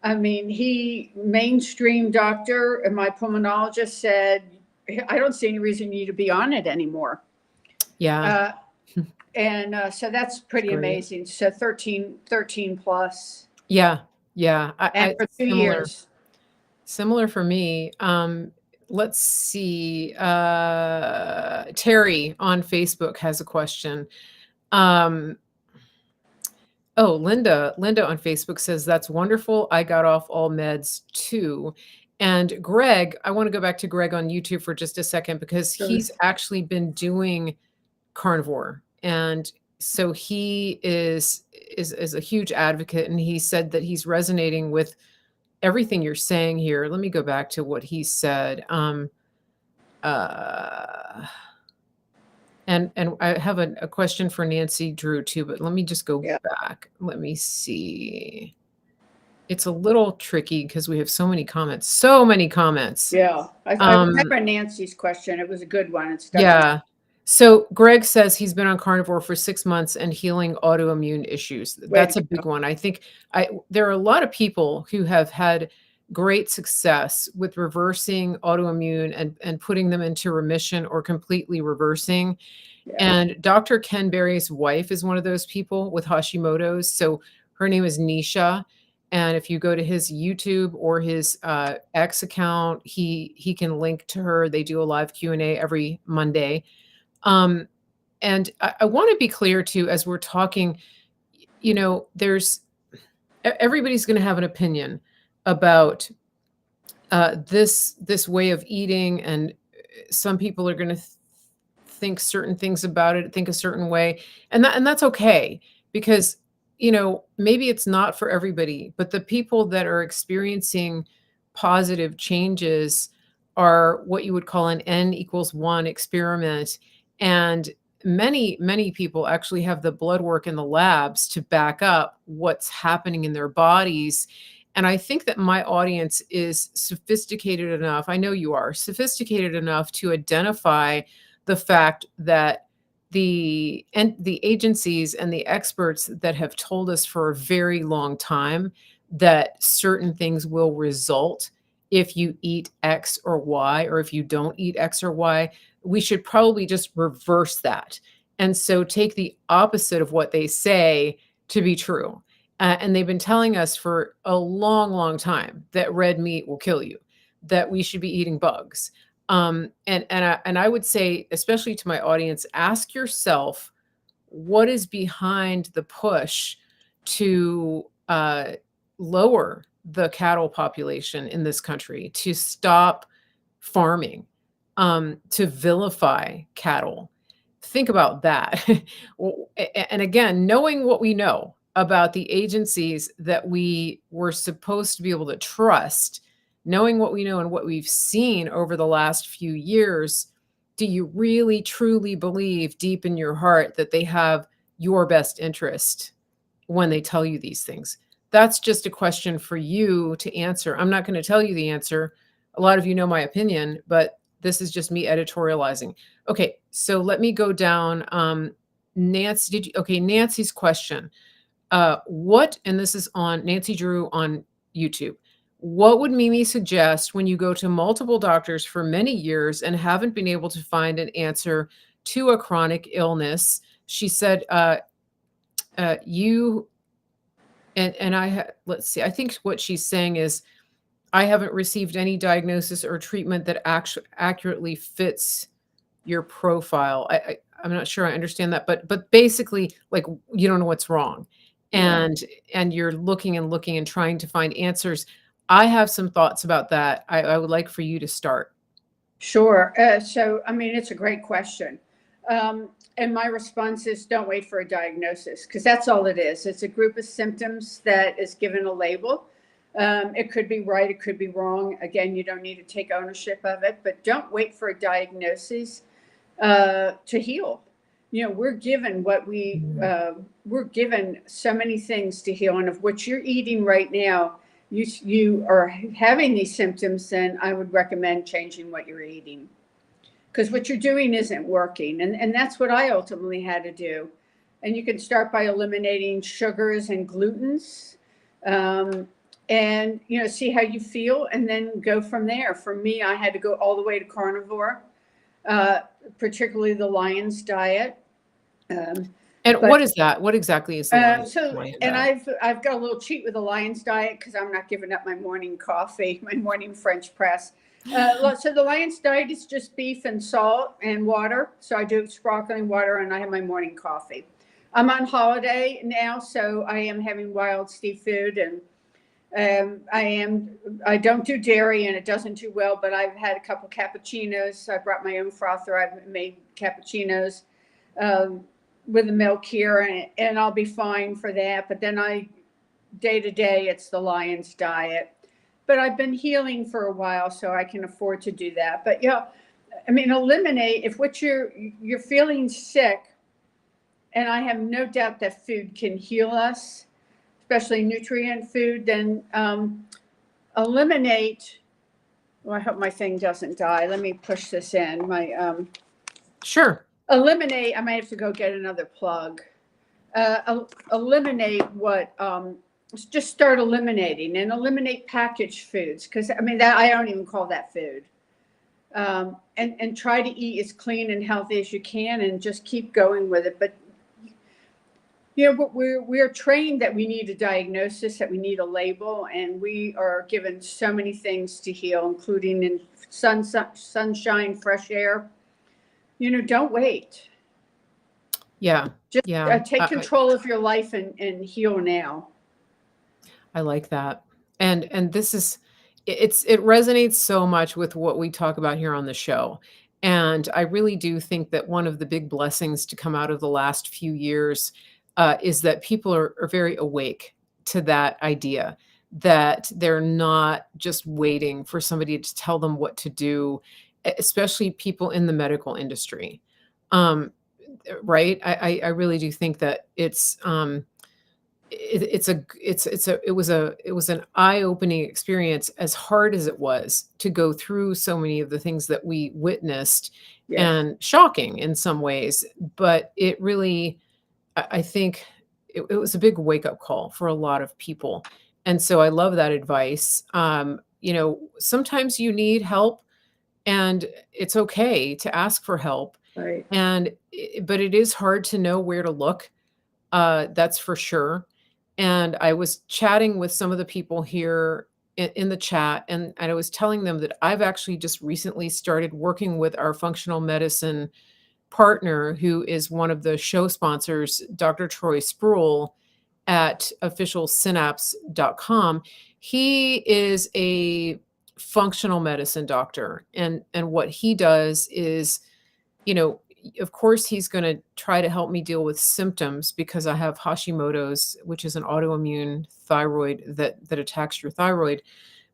I mean, mainstream doctor and my pulmonologist said, I don't see any reason you to be on it anymore.
Yeah.
And so that's pretty amazing. So 13 plus.
Yeah. Yeah.
And for 2 years.
Similar for me. Let's see. Terry on Facebook has a question. Linda on Facebook says, that's wonderful. I got off all meds too. And Greg, I want to go back to Greg on YouTube for just a second, because he's actually been doing carnivore. And so he is a huge advocate. And he said that he's resonating with everything you're saying here. Let me go back to what he said. And I have a question for Nancy Drew too, but let me just go back. Let me see. It's a little tricky because we have so many comments.
Yeah. I remember Nancy's question. It was a good one.
Yeah. So Greg says he's been on carnivore for 6 months and healing autoimmune issues. That's a big one. I think there are a lot of people who have had great success with reversing autoimmune and putting them into remission or completely reversing. Yeah. And Dr. Ken Berry's wife is one of those people with Hashimoto's. So her name is Nisha. And if you go to his YouTube or his X account, he can link to her. They do a live Q&A every Monday. And I want to be clear too, as we're talking, everybody's going to have an opinion about this way of eating, and some people are going to think certain things about it, think a certain way, and that's okay, because maybe it's not for everybody, but the people that are experiencing positive changes are what you would call an N=1 experiment. And many people actually have the blood work in the labs to back up what's happening in their bodies. And I think that my audience is sophisticated enough, I know you are sophisticated enough, to identify the fact that the agencies and the experts that have told us for a very long time that certain things will result if you eat X or Y, or if you don't eat X or Y, we should probably just reverse that. And so take the opposite of what they say to be true. And they've been telling us for a long, long time that red meat will kill you, that we should be eating bugs. And I would say, especially to my audience, ask yourself, what is behind the push to lower the cattle population in this country, to stop farming, to vilify cattle? Think about that. And again, knowing what we know about the agencies that we were supposed to be able to trust, knowing what we know and what we've seen over the last few years, do you really truly believe deep in your heart that they have your best interest when they tell you these things? That's just a question for you to answer. I'm not going to tell you the answer. A lot of you know my opinion, but this is just me editorializing. Okay, so let me go down. Nancy, Nancy's question. And this is on Nancy Drew on YouTube. What would Mimi suggest when you go to multiple doctors for many years and haven't been able to find an answer to a chronic illness? She said, let's see, I think what she's saying is, I haven't received any diagnosis or treatment that accurately fits your profile. I'm not sure I understand that, but basically, like, you don't know what's wrong, and you're looking and trying to find answers. I have some thoughts about that. I would like for you to start.
Sure. So, I mean, it's a great question. And my response is, don't wait for a diagnosis, because that's all it is. It's a group of symptoms that is given a label. It could be right, it could be wrong. Again, you don't need to take ownership of it, but don't wait for a diagnosis to heal. We're given we're given so many things to heal, and of what you're eating right now you are having these symptoms, then I would recommend changing what you're eating, because what you're doing isn't working. And that's what I ultimately had to do. And you can start by eliminating sugars and glutens, and see how you feel, and then go from there. For me, I had to go all the way to carnivore, particularly the Lion's diet.
And
But
what is that? What exactly is the Lion's diet?
I've got a little cheat with the Lion's diet, because I'm not giving up my morning coffee, my morning French press. So the Lion's diet is just beef and salt and water. So I do sparkling water, and I have my morning coffee. I'm on holiday now, so I am having wild seafood, and I don't do dairy, and it doesn't do well, but I've had a couple cappuccinos. I brought my own frother. I've made cappuccinos with the milk here, and I'll be fine for that. But then day to day, it's the Lion's diet. But I've been healing for a while, so I can afford to do that. But eliminate, if what you're feeling sick, and I have no doubt that food can heal us, especially nutrient food, then eliminate. Well, I hope my thing doesn't die. Let me push this in.
Sure.
Eliminate. I might have to go get another plug. Eliminate what. Just start eliminating, and eliminate packaged foods, because that I don't even call that food. And try to eat as clean and healthy as you can, and just keep going with it. But we're trained that we need a diagnosis, that we need a label, and we are given so many things to heal, including in sunshine, fresh air. Don't wait.
Yeah.
Just take control of your life and heal now.
I like that. And this is, it resonates so much with what we talk about here on the show. And I really do think that one of the big blessings to come out of the last few years is that people are very awake to that idea, that they're not just waiting for somebody to tell them what to do, especially people in the medical industry. Right? I really do think that it was an eye-opening experience, as hard as it was to go through so many of the things that we witnessed. Yes. And shocking in some ways, but it really, I think it was a big wake-up call for a lot of people. And so I love that advice. Sometimes you need help, and it's okay to ask for help.
Right.
But it is hard to know where to look. That's for sure. And I was chatting with some of the people here in the chat, and I was telling them that I've actually just recently started working with our functional medicine partner, who is one of the show sponsors, Dr. Troy Sproul at officialsynapse.com. He is a functional medicine doctor, and what he does is, of course, he's going to try to help me deal with symptoms, because I have Hashimoto's, which is an autoimmune thyroid that attacks your thyroid.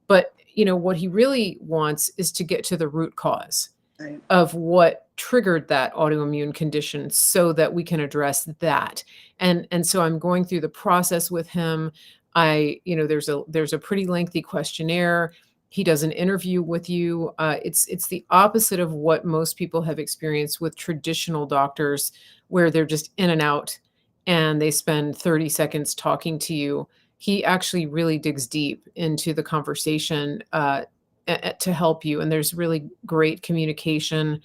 But, what he really wants is to get to the root cause. Right. Of what triggered that autoimmune condition, so that we can address that. And so I'm going through the process with him. There's a pretty lengthy questionnaire. He does an interview with you. It's the opposite of what most people have experienced with traditional doctors, where they're just in and out and they spend 30 seconds talking to you. He actually really digs deep into the conversation to help you. And there's really great communication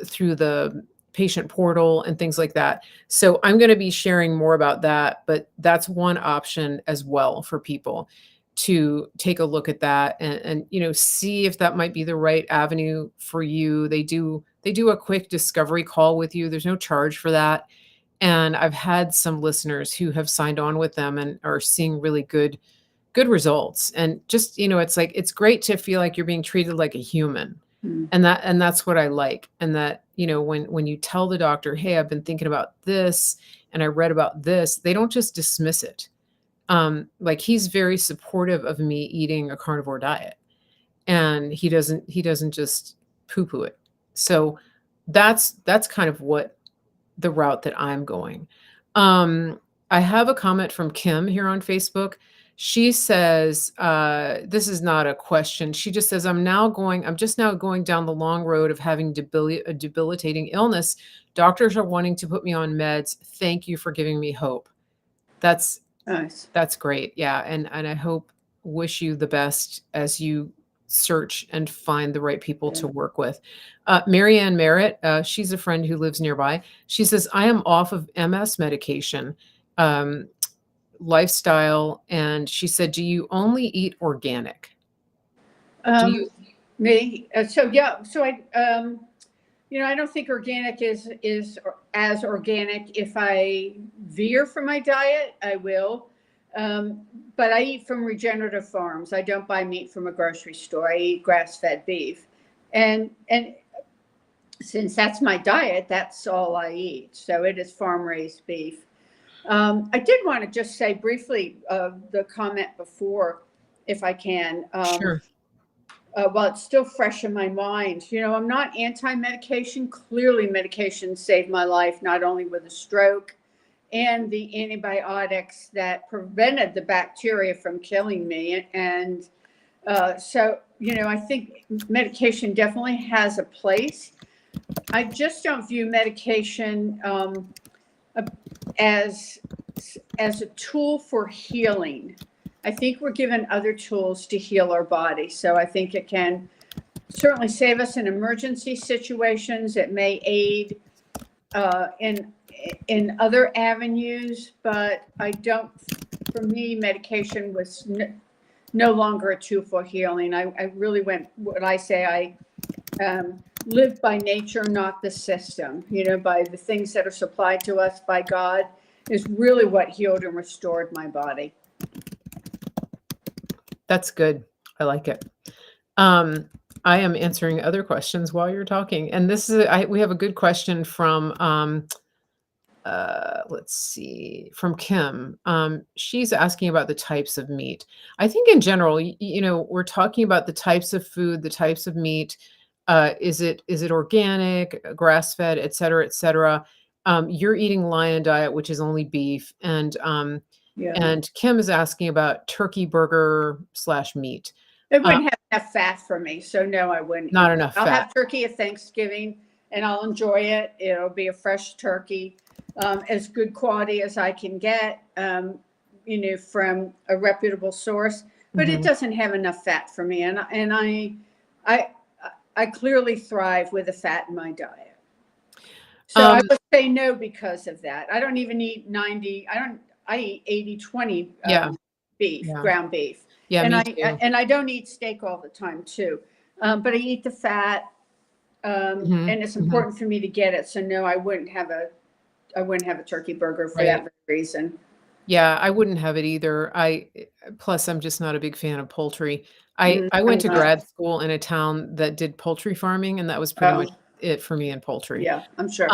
through the patient portal and things like that. So I'm going to be sharing more about that, but that's one option as well for people to take a look at that and see if that might be the right avenue for you. They do a quick discovery call with you. There's no charge for that. And I've had some listeners who have signed on with them and are seeing really good results. And just, it's great to feel like you're being treated like a human. Mm. And that's what I like. And that, when you tell the doctor, hey, I've been thinking about this and I read about this, they don't just dismiss it. He's very supportive of me eating a carnivore diet, and he doesn't just poo-poo it. So that's kind of what the route that I'm going. I have a comment from Kim here on Facebook. She says, this is not a question. She just says, I'm just now going down the long road of having a debilitating illness. Doctors are wanting to put me on meds. Thank you for giving me hope. That's
Nice.
That's great. Yeah. And I wish you the best as you search and find the right people to work with. Marianne Merritt, she's a friend who lives nearby. She says, I am off of MS medication, lifestyle. And she said, do you only eat organic? Do you?
Me? So I, I don't think organic is as organic. If I veer from my diet, I will. But I eat from regenerative farms. I don't buy meat from a grocery store. I eat grass-fed beef, and since that's my diet, that's all I eat. So it is farm-raised beef. I did want to just say briefly the comment before, if I can.
Sure.
While it's still fresh in my mind, I'm not anti-medication. Clearly, medication saved my life, not only with a stroke and the antibiotics that prevented the bacteria from killing me. And so, I think medication definitely has a place. I just don't view medication as a tool for healing. I think we're given other tools to heal our body. So I think it can certainly save us in emergency situations. It may aid in other avenues, but for me, medication was no longer a tool for healing. I really I live by nature, not the system, by the things that are supplied to us by God is really what healed and restored my body.
That's good. I like it. I am answering other questions while you're talking. And we have a good question from, let's see, from Kim. She's asking about the types of meat. I think in general, we're talking about the types of food, the types of meat. Is it organic, grass-fed, et cetera, et cetera. You're eating Lion Diet, which is only beef. And Kim is asking about turkey burger / meat.
It wouldn't have enough fat for me. So no, I wouldn't.
Not enough
I'll
fat.
have turkey at Thanksgiving and I'll enjoy it. It'll be a fresh turkey, as good quality as I can get, from a reputable source, but it doesn't have enough fat for me. And I clearly thrive with the fat in my diet. So I would say no because of that. I don't even eat 90. I eat 80-20 beef, ground beef.
Yeah,
and I don't eat steak all the time too. But I eat the fat, and it's important for me to get it. So no, I wouldn't have a turkey burger for that very reason.
Yeah, I wouldn't have it either. Plus I'm just not a big fan of poultry. I went to grad school in a town that did poultry farming, and that was pretty much it for me in poultry.
Yeah, I'm sure.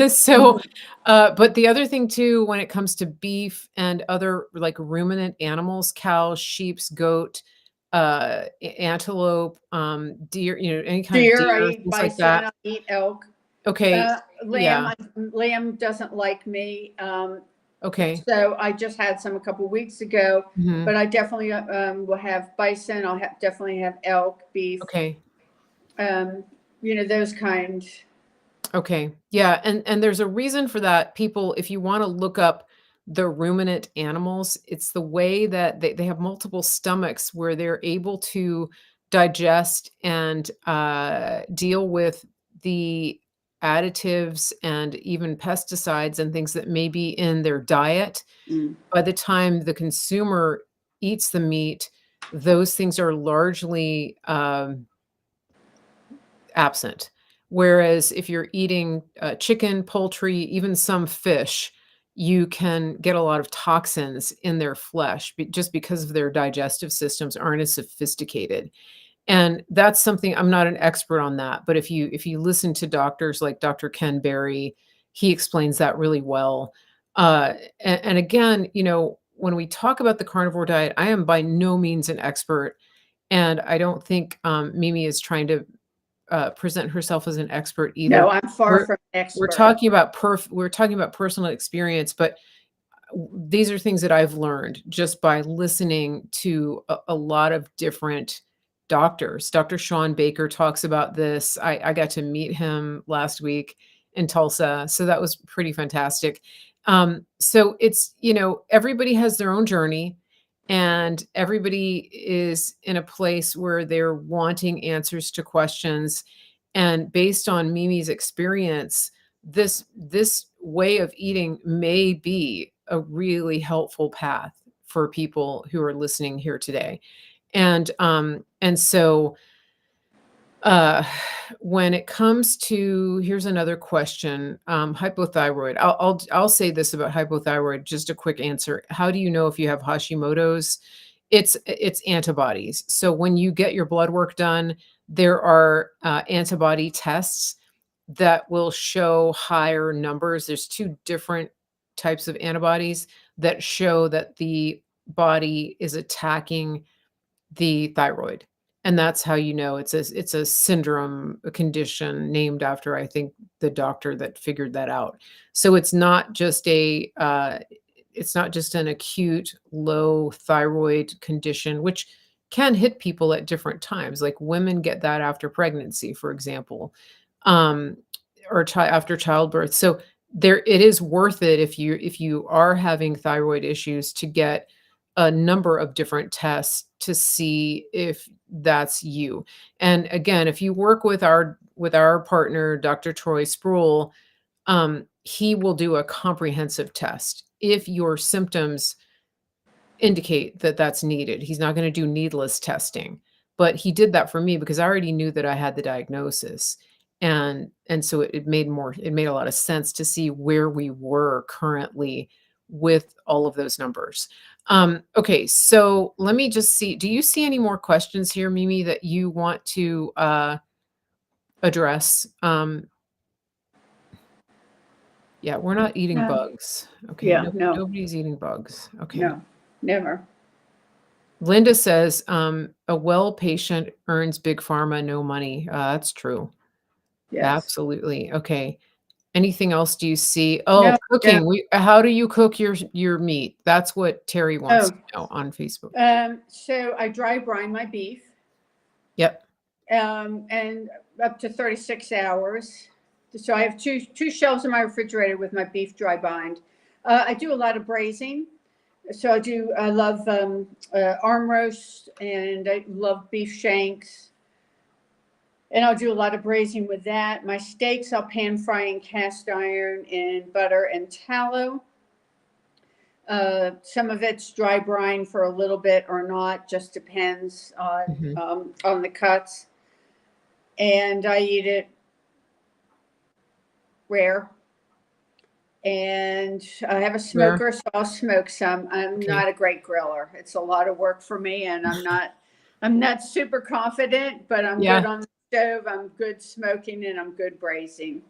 So, but the other thing too, when it comes to beef and other like ruminant animals, cows, sheep, goat, antelope, deer, any kind of deer,
I eat bison, like that. I eat elk.
Okay.
Lamb doesn't like me.
Okay.
So I just had some a couple weeks ago, but I definitely will have bison. I'll definitely have elk, beef.
Okay.
Those kind.
Okay. Yeah. And there's a reason for that. People, if you want to look up the ruminant animals, it's the way that they have multiple stomachs where they're able to digest and deal with the additives and even pesticides and things that may be in their diet. By the time the consumer eats the meat, those things are largely absent. Whereas if you're eating chicken, poultry, even some fish, you can get a lot of toxins in their flesh just because of their digestive systems aren't as sophisticated. And that's something, I'm not an expert on that, but if you listen to doctors like Dr. Ken Berry, he explains that really well. And again, when we talk about the carnivore diet, I am by no means an expert. And I don't think Mimi is trying to present herself as an expert either.
No, I'm far from an expert.
We're talking about personal experience, but these are things that I've learned just by listening to a lot of different doctors. Dr. Sean Baker talks about this. I got to meet him last week in Tulsa, so that was pretty fantastic. So it's, everybody has their own journey, and everybody is in a place where they're wanting answers to questions. And based on Mimi's experience, this way of eating may be a really helpful path for people who are listening here today. And so uh when it comes to, here's another question, hypothyroid. I'll say this about hypothyroid, just a quick answer. How do you know if you have Hashimoto's? It's antibodies. So when you get your blood work done, there are antibody tests that will show higher numbers. There's two different types of antibodies that show that the body is attacking the thyroid. And that's how you know it's a syndrome, a condition named after, I think, the doctor that figured that out. So it's not just an acute low thyroid condition, which can hit people at different times. Like women get that after pregnancy, for example, um, or after childbirth. So it is worth it if you are having thyroid issues to get a number of different tests to see if that's you. And again, if you work with our partner, Dr. Troy Sproul, he will do a comprehensive test if your symptoms indicate that that's needed. He's not going to do needless testing, but he did that for me because I already knew that I had the diagnosis. And so it made a lot of sense to see where we were currently with all of those numbers. Okay, so let me just see. Do you see any more questions here, Mimi, that you want to address? Yeah, we're not eating
No.
bugs. Okay,
Yeah, no,
nobody's eating bugs. Okay.
no, never.
Linda says, a well patient earns big pharma no money. That's true.
Yes.
Absolutely. Okay. Anything else do you see? Oh,
No, no.
cooking. How do you cook your meat? That's what Terry wants
Oh,
to know on Facebook.
so I dry brine my beef,
Yep.
and up to 36 hours. So I have two shelves in my refrigerator with my beef dry bind. I do a lot of braising. So I love arm roast, and I love beef shanks. And I'll do a lot of braising with that. My steaks, I'll pan fry in cast iron in butter and tallow. Some of it's dry brine for a little bit or not, just depends
Mhm.
on the cuts. And I eat it rare. And I have a
Where?
smoker, so I'll smoke some. I'm
Okay.
not a great griller. It's a lot of work for me, and I'm not super confident, but I'm
Yeah.
good on the stove. I'm good smoking, and I'm good braising.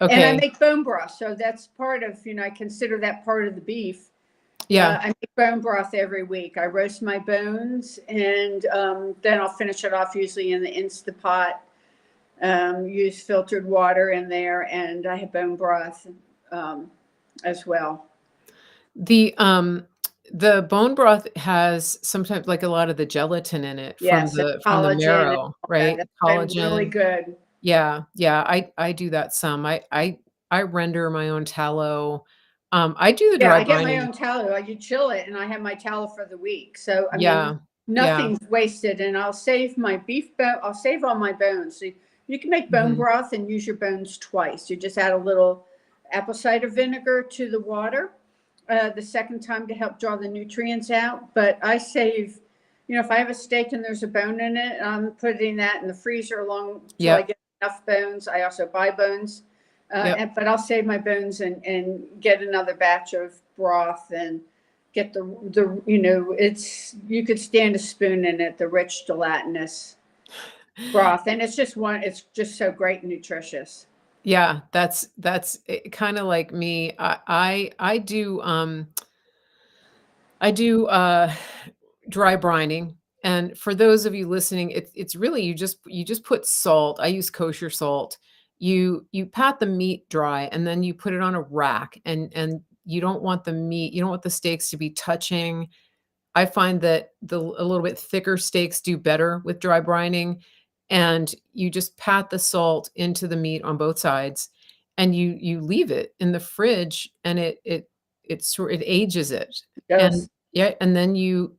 And I
Okay.
make bone broth, so that's part of, I consider that part of the beef.
Yeah.
I make bone broth every week. I roast my bones, and then I'll finish it off usually in the Instapot. Use filtered water in there, and I have bone broth as well.
The bone broth has sometimes like a lot of the gelatin in it from
Yes, and
the
collagen and
marrow,
all that.
right?
That's been really
Collagen.
good.
Yeah, yeah, I do that some. I render my own tallow. I do the
Yeah,
dry
I get my
brining.
own tallow. I you chill it, and I have my tallow for the week. So I mean,
Yeah, yeah,
nothing's wasted. And I'll save my beef bone. I'll save all my bones. So you can make bone
mhm,
broth and use your bones twice. You just add a little apple cider vinegar to the water the second time to help draw the nutrients out. But I save, if I have a steak and there's a bone in it, I'm putting that in the freezer along till I
yep,
get enough bones. I also buy bones.
yep.
But I'll save my bones and get another batch of broth and get it's, you could stand a spoon in it, the rich gelatinous broth. And it's just so great and nutritious.
Yeah, that's kinda like me. I do, dry brining, and for those of you listening, it's really you just put salt. I use kosher salt. You pat the meat dry, and then you put it on a rack, and you don't want the meat, you don't want the steaks to be touching. I find that a little bit thicker steaks do better with dry brining, and you just pat the salt into the meat on both sides, and you leave it in the fridge, and it ages it.
It
And
does.
yeah, and then you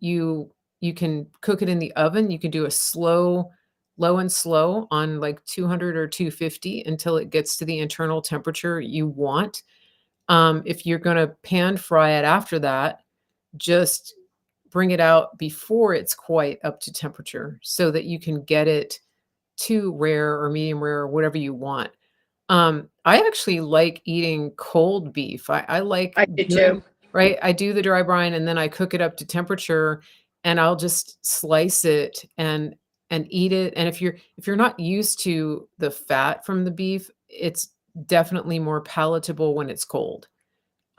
can cook it in the oven. You can do a low and slow on, like, 200 or 250 until it gets to the internal temperature you want. If you're gonna pan fry it after that, just bring it out before it's quite up to temperature so that you can get it to rare or medium rare or whatever you want. I actually like eating cold beef. I like
I do
doing
too.
right? I do the dry brine and then I cook it up to temperature and I'll just slice it and eat it. And if you're not used to the fat from the beef, it's definitely more palatable when it's cold.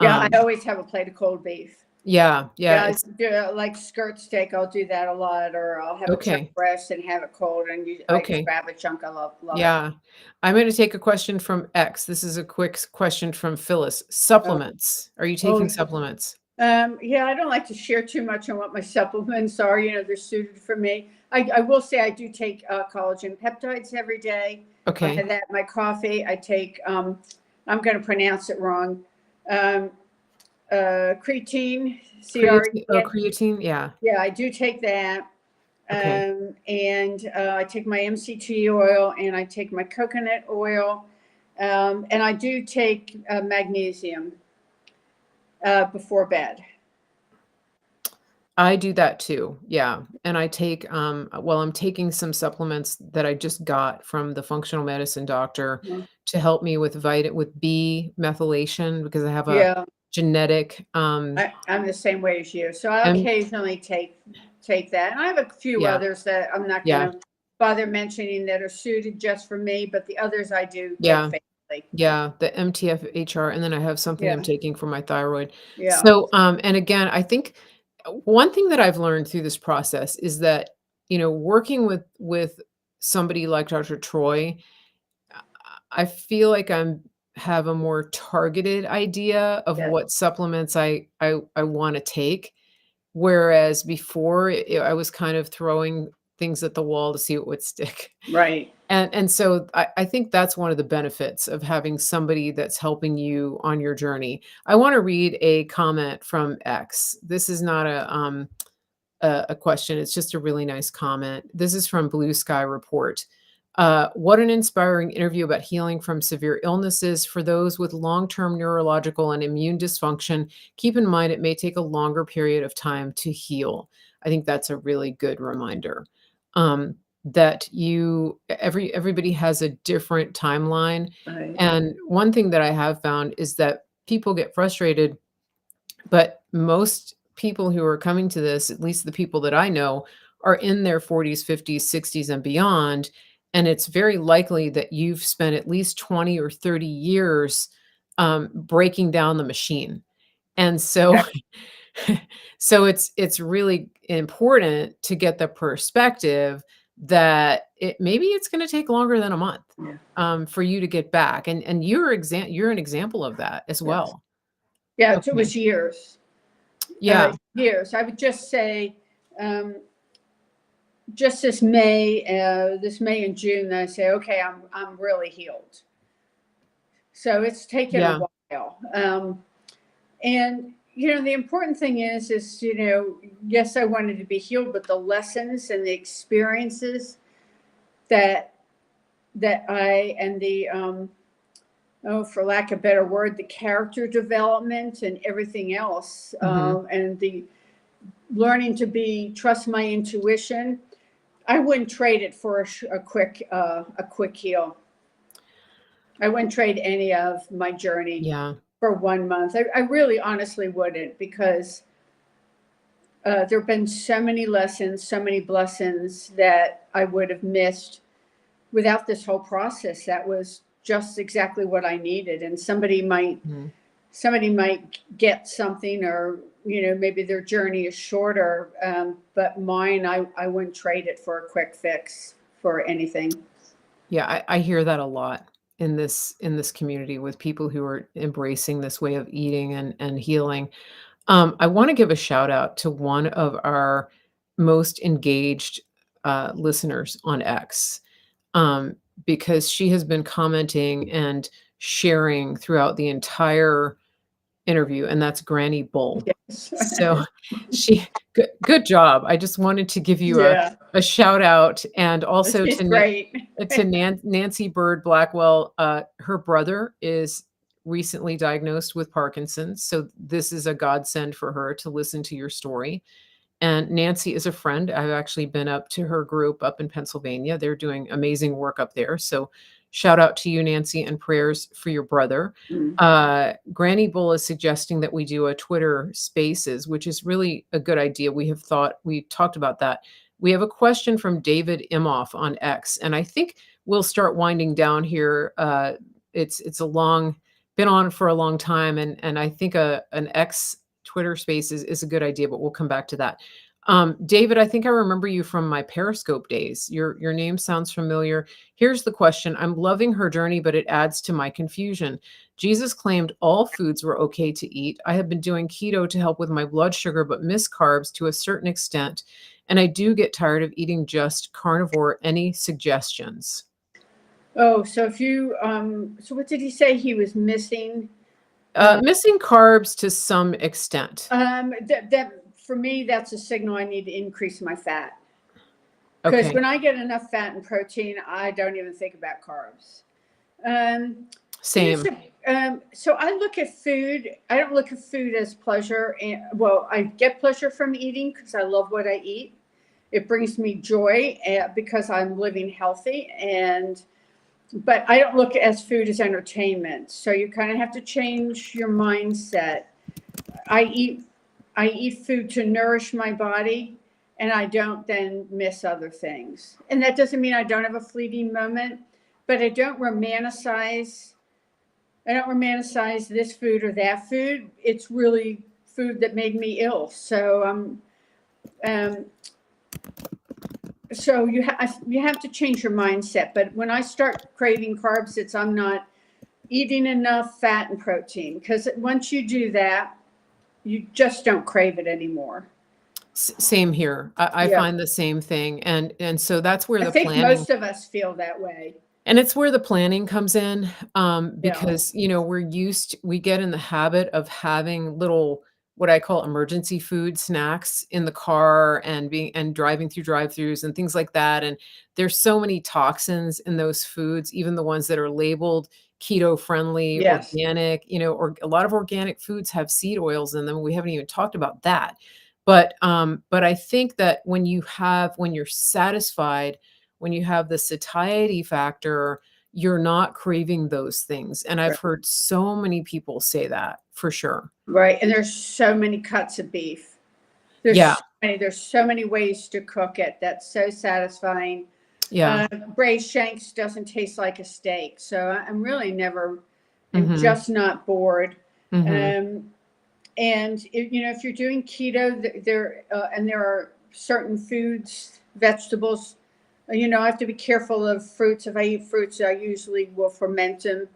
Yeah, I
Um,
always have a plate of cold beef.
yeah,
Yeah, I
it's
do like skirt steak. I'll do that a lot, or I'll have a chuck
okay.
breast and have it cold, and I just
Okay.
grab a chunk. I love it.
Yeah. I'm gonna take a question from X. This is a quick question from Phyllis.
Oh,
Supplements. Are you
oh,
taking supplements?
yeah. I don't like to share too much on what my supplements are. They're suited for me. I will say I do take collagen peptides every day. I
Okay.
have that in my coffee. I take. I'm going to pronounce it wrong. Um, Creatine,
Creatine, oh,
CREN.
creatine? Yeah.
Yeah, I do take that.
Okay.
And I take my MCT oil and I take my coconut oil. And I do take magnesium before bed.
I do that too. Yeah. And I take well, I'm taking some supplements that I just got from the functional medicine doctor
Mhm.
to help me with B methylation because I have a
Yeah,
genetic
I'm the same way as you. So I
M
occasionally take that. And I have a few
yeah.
others that I'm not going
Yeah.
to bother mentioning that are suited just for me, but the others I do take
Yeah.
faithfully.
Yeah, the MTFHR, and then I have something I'm
Yeah,
taking for my thyroid.
yeah,
So, and again, I think one thing that I've learned through this process is that, working with somebody like Dr. Troy, I feel like I'm have a more targeted idea of
yeah,
what supplements I wanna take, whereas before, I was kind of throwing things at the wall to see what would stick.
right.
And so I think that's one of the benefits of having somebody that's helping you on your journey. I wanna read a comment from X. This is not a question, it's just a really nice comment. This is from Blue Sky Report. What an inspiring interview about healing from severe illnesses. For those with long-term neurological and immune dysfunction, keep in mind it may take a longer period of time to heal. I think that's a really good reminder. That everybody has a different timeline.
Right.
And one thing that I have found is that people get frustrated, but most people who are coming to this, at least the people that I know, are in their 40s, 50s, 60s, and beyond. And it's very likely that you've spent at least 20 or 30 years breaking down the machine. And so, so it's really important to get the perspective that maybe it's going to take longer than a month
Yeah.
for you to get back. And you're an example of that as
Yes.
well.
Yeah, it
Okay.
was years.
Yeah.
Years. I would just say, um, just this May and June, I say, okay, I'm really healed. So it's taken a
Yeah.
while. And the important thing is yes, I wanted to be healed, but the lessons and the experiences that I and the oh, for lack of a better word, the character development and everything else,
Mhm.
and the learning to trust my intuition. I wouldn't trade it for a quick heal. I wouldn't trade any of my journey
Yeah.
for 1 month. I really honestly wouldn't, because there have been so many lessons, so many blessings that I would have missed without this whole process. That was just exactly what I needed. And
Mhm.
somebody might get something, or maybe their journey is shorter, but mine, I wouldn't trade it for a quick fix for anything.
Yeah, I hear that a lot. in this community with people who are embracing this way of eating and healing. I want to give a shout out to one of our most engaged listeners on X, um, because she has been commenting and sharing throughout the entire interview, and that's Granny Bull.
Yes.
So she good job. I just wanted to give you
Yeah.
a shout out, and also
She's
to
great.
Nancy Bird Blackwell. Her brother is recently diagnosed with Parkinson's, so this is a godsend for her to listen to your story. And Nancy is a friend. I've actually been up to her group up in Pennsylvania. They're doing amazing work up there. So shout out to you, Nancy, and prayers for your brother.
Mm.
Granny Bull is suggesting that we do a Twitter Spaces, which is really a good idea. We talked about that. We have a question from David Imhoff on X, and I think we'll start winding down here. It's a long been on for a long time, and I think an X Twitter Spaces is a good idea, but we'll come back to that. David, I think I remember you from my Periscope days. Your name sounds familiar. Here's the question. I'm loving her journey, but it adds to my confusion. Jesus claimed all foods were okay to eat. I have been doing keto to help with my blood sugar, but miss carbs to a certain extent. And I do get tired of eating just carnivore. Any suggestions?
Oh, so if you so what did he say he was missing?
Missing carbs to some extent.
That for me, that's a signal I need to increase my fat. Because
Okay.
when I get enough fat and protein, I don't even think about carbs.
Same.
So I look at food. I don't look at food as pleasure. And well, I get pleasure from eating because I love what I eat. It brings me joy because I'm living healthy, but I don't look at food as entertainment. So you kind of have to change your mindset. I eat food to nourish my body, and I don't then miss other things. And that doesn't mean I don't have a fleeting moment, but I don't romanticize this food or that food. It's really food that made me ill. So you have to change your mindset. But when I start craving carbs, I'm not eating enough fat and protein, because once you do that, you just don't crave it anymore.
Same here. I
Yeah.
find the same thing, and so that's where
I
the
think
planning
most of us feel that way.
and it's where the planning comes in,
Yeah.
because, we get in the habit of having little, what I call emergency food snacks in the car and driving through drive-throughs and things like that, and there's so many toxins in those foods, even the ones that are labeled keto-friendly,
Yes.
organic, or a lot of organic foods have seed oils in them. We haven't even talked about that. But I think that when you're satisfied, when you have the satiety factor, you're not craving those things. And I've
Right.
heard so many people say that for sure.
Right. And there's so many cuts of beef.
Yeah.
There's so many ways to cook it. That's so satisfying.
Yeah.
Braised shanks doesn't taste like a steak. So I'm really never, I'm
Mhm.
just not bored.
Mhm.
Um, and if you're doing keto, there are certain foods, vegetables. I have to be careful of fruits. If I eat fruits, I usually will ferment them,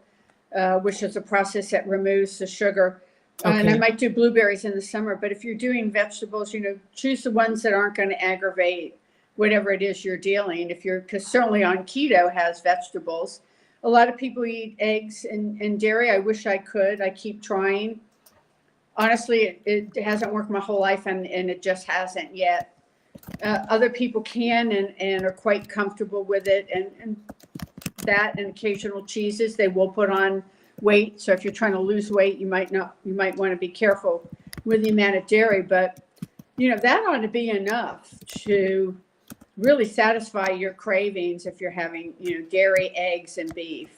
which is a process that removes the sugar. And I
Okay.
might do blueberries in the summer. But if you're doing vegetables, choose the ones that aren't going to aggravate whatever it is you're dealing. Because certainly on keto has vegetables. A lot of people eat eggs and dairy. I wish I could. I keep trying. Honestly, it hasn't worked my whole life, and it just hasn't yet. Other people can and are quite comfortable with it, and that and occasional cheeses, they will put on weight. So if you're trying to lose weight, you might want to be careful with the amount of dairy, but that ought to be enough to really satisfy your cravings if you're having dairy, eggs, and beef.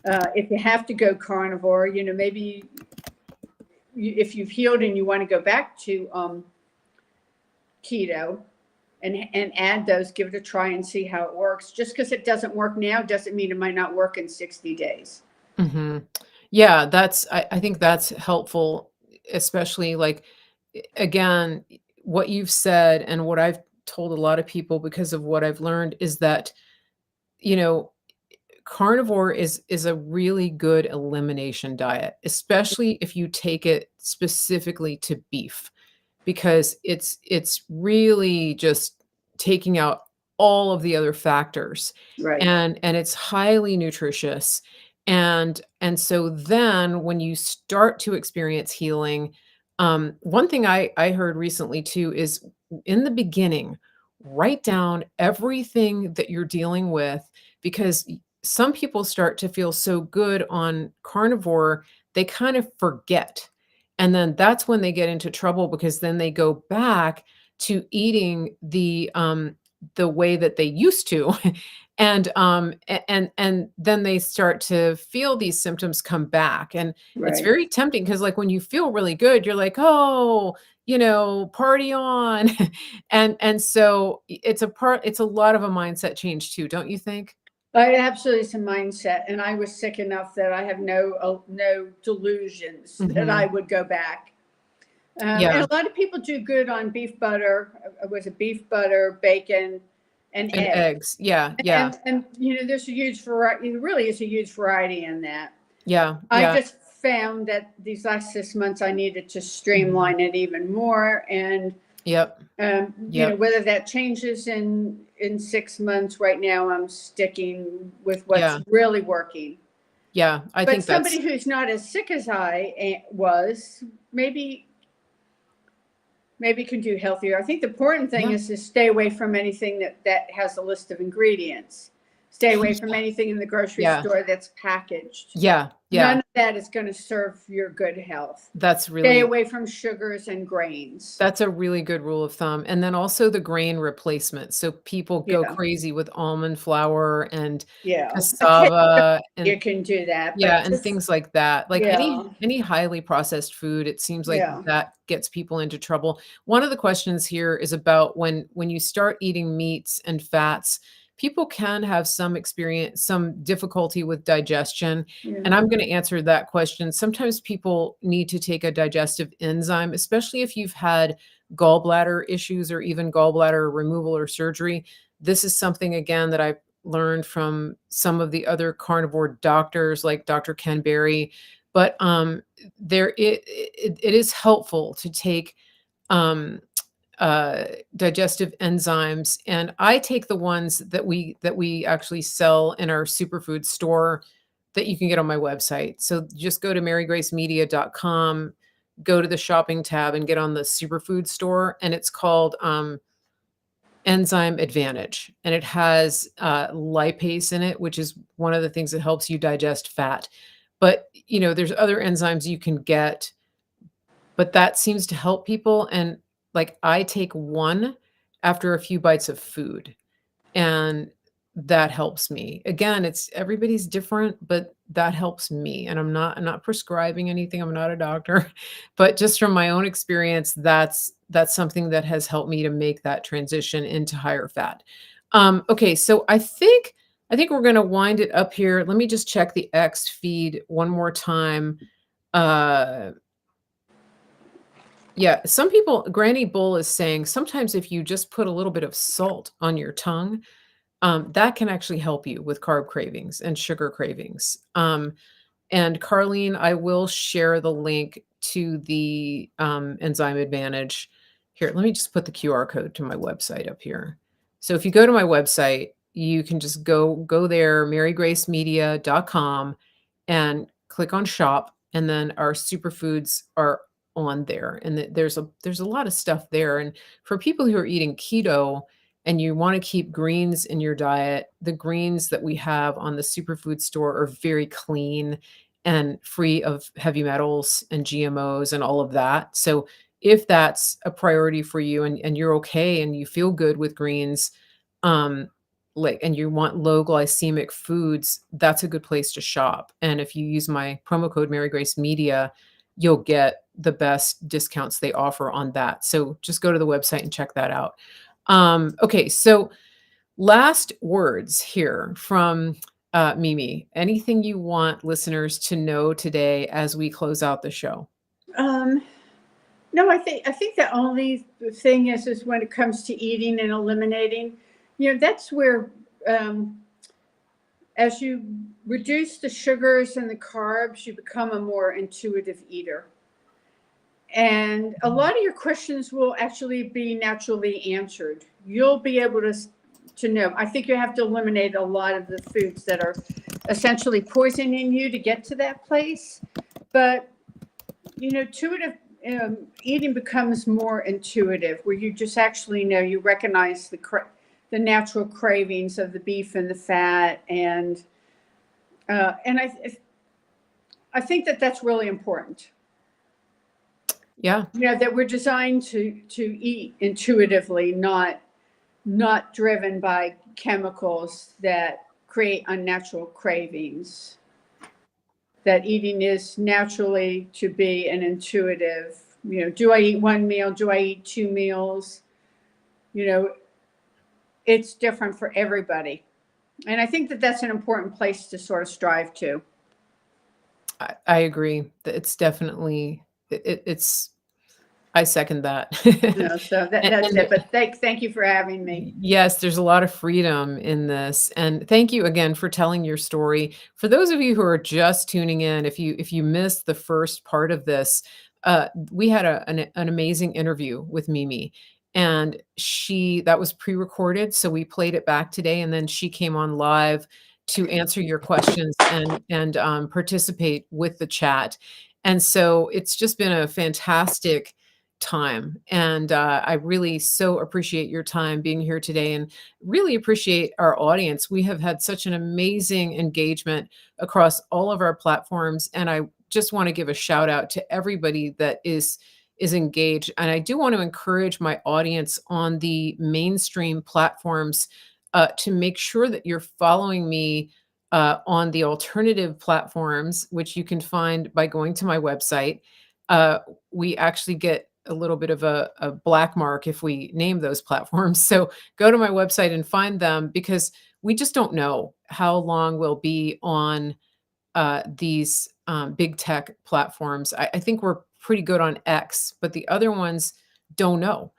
If you have to go carnivore, maybe if you've healed and you want to go back to keto and add those, give it a try and see how it works. Just because it doesn't work now doesn't mean it might not work in 60 days.
Mhm. Yeah, I think that's helpful, especially like, again, what you've said and what I've told a lot of people because of what I've learned is that, you know, carnivore is a really good elimination diet, especially if you take it specifically to beef, because it's really just taking out all of the other factors,
Right.
and it's highly nutritious. And so then when you start to experience healing, one thing I heard recently too is, in the beginning, write down everything that you're dealing with, because some people start to feel so good on carnivore, they kind of forget. And then that's when they get into trouble, because then they go back to eating the way that they used to. And then they start to feel these symptoms come back. And it's
Right.
very tempting, because like when you feel really good, you're like, oh, party on. And so it's a lot of a mindset change too, don't you think?
I absolutely, it's a mindset, and I was sick enough that I have no delusions that I
Mhm.
would go back. And
Yeah,
a lot of people do good on beef butter. Was it beef butter, bacon, and
and
egg?
eggs. Yeah, yeah,
And there's a huge variety. There really is a huge variety in that.
yeah,
I
yeah.
just found that these last 6 months I needed to
Mhm.
streamline it even more, and
Yep, yep,
whether that changes in 6 months. Right now, I'm sticking with what's
yeah,
really working.
yeah. I
But
think
somebody
that's
who's not as sick as I was, maybe can do healthier. I think the important thing
yeah.
is to stay away from anything that has a list of ingredients. Stay away from anything in the grocery
Yeah,
store that's packaged.
yeah,
None
yeah.
of that is going to serve your good health.
That's
Stay
really
away from sugars and grains.
That's a really good rule of thumb, and then also the grain replacement. So people go
Yeah,
crazy with almond flour and
yeah. Occasionally
cassava
you
and
can do that,
yeah,
but
and
just
things like that. Like
yeah,
any highly processed food, it seems like
yeah,
that gets people into trouble. One of the questions here is about when you start eating meats and fats, people can have some difficulty with digestion,
yeah,
and I'm gonna answer that question. Sometimes people need to take a digestive enzyme, especially if you've had gallbladder issues or even gallbladder removal or surgery. This is something, again, that I've learned from some of the other carnivore doctors like Dr. Ken Berry, but, it is helpful to take, um, digestive enzymes, and I take the ones that we actually sell in our superfood store that you can get on my website. So just go to marygracemedia.com, go to the shopping tab, and get on the superfood store, and it's called, Enzyme Advantage, and it has, lipase in it, which is one of the things that helps you digest fat. But, there's other enzymes you can get, but that seems to help people, and, like, I take one after a few bites of food, and that helps me. Again, it's everybody's different, but that helps me, and I'm not prescribing anything, I'm not a doctor, but just from my own experience, that's something that has helped me to make that transition into higher fat. Okay, so I think we're gonna wind it up here. Let me just check the X feed one more time. Uh yeah, some people Granny Bull is saying sometimes if you just put a little bit of salt on your tongue, that can actually help you with carb cravings and sugar cravings. And Carlene, I will share the link to the Enzyme Advantage. Here, let me just put the QR code to my website up here. So if you go to my website, you can just go there, marygracemedia.com, and click on shop, and then our superfoods are on there. And there's a lot of stuff there. And for people who are eating keto, and you want to keep greens in your diet, the greens that we have on the superfood store are very clean and free of heavy metals and GMOs and all of that. So if that's a priority for you, and you're okay and you feel good with greens, um, and you want low glycemic foods, that's a good place to shop. And if you use my promo code Mary Grace Media, you'll get the best discounts they offer on that. So just go to the website and check that out. Okay, so last words here from Mimi. Anything you want listeners to know today as we close out the show?
um, no, I think the only thing is when it comes to eating and eliminating, that's where um, as you reduce the sugars and the carbs, you become a more intuitive eater. And a lot of your questions will actually be naturally answered. You'll be able to know. I think you have to eliminate a lot of the foods that are essentially poisoning you to get to that place. But, intuitive eating becomes more intuitive, where you just actually know, you recognize the natural cravings of the beef and the fat. And I think that that's really important.
Yeah.
That we're designed to eat intuitively, not driven by chemicals that create unnatural cravings. That eating is naturally to be an intuitive, do I eat one meal? Do I eat 2 meals? It's different for everybody. And I think that that's an important place to sort of strive to.
I agree. It's definitely, it's, I second that.
So that's it. But thank you for having me.
Yes, there's a lot of freedom in this, and thank you again for telling your story. For those of you who are just tuning in, if you missed the first part of this, we had an amazing interview with Mimi, and that was pre-recorded, so we played it back today, and then she came on live to answer your questions and participate with the chat. And so it's just been a fantastic time. And I really so appreciate your time being here today and really appreciate our audience. We have had such an amazing engagement across all of our platforms. And I just want to give a shout out to everybody that is engaged. And I do want to encourage my audience on the mainstream platforms to make sure that you're following me on the alternative platforms, which you can find by going to my website. We actually get a little bit of a black mark if we name those platforms. So go to my website and find them, because we just don't know how long we'll be on these big tech platforms. I think we're pretty good on X, but the other ones don't know.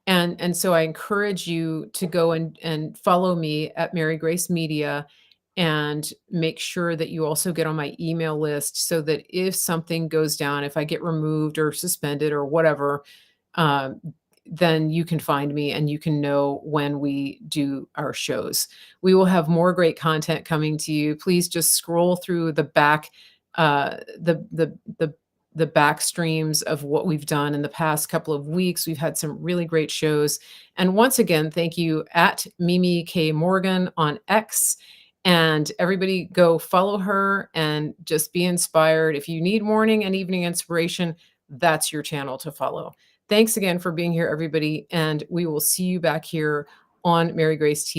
And so I encourage you to go and follow me at Mary Grace Media, and make sure that you also get on my email list, so that if something goes down, if I get removed or suspended or whatever, um, then you can find me and you can know when we do our shows. We will have more great content coming to you. Please just scroll through the back, the back streams of what we've done in the past couple of weeks. We've had some really great shows. And once again, thank you at Mimi K. Morgan on X. And everybody go follow her and just be inspired. If you need morning and evening inspiration, that's your channel to follow. Thanks again for being here, everybody. And we will see you back here on Mary Grace TV.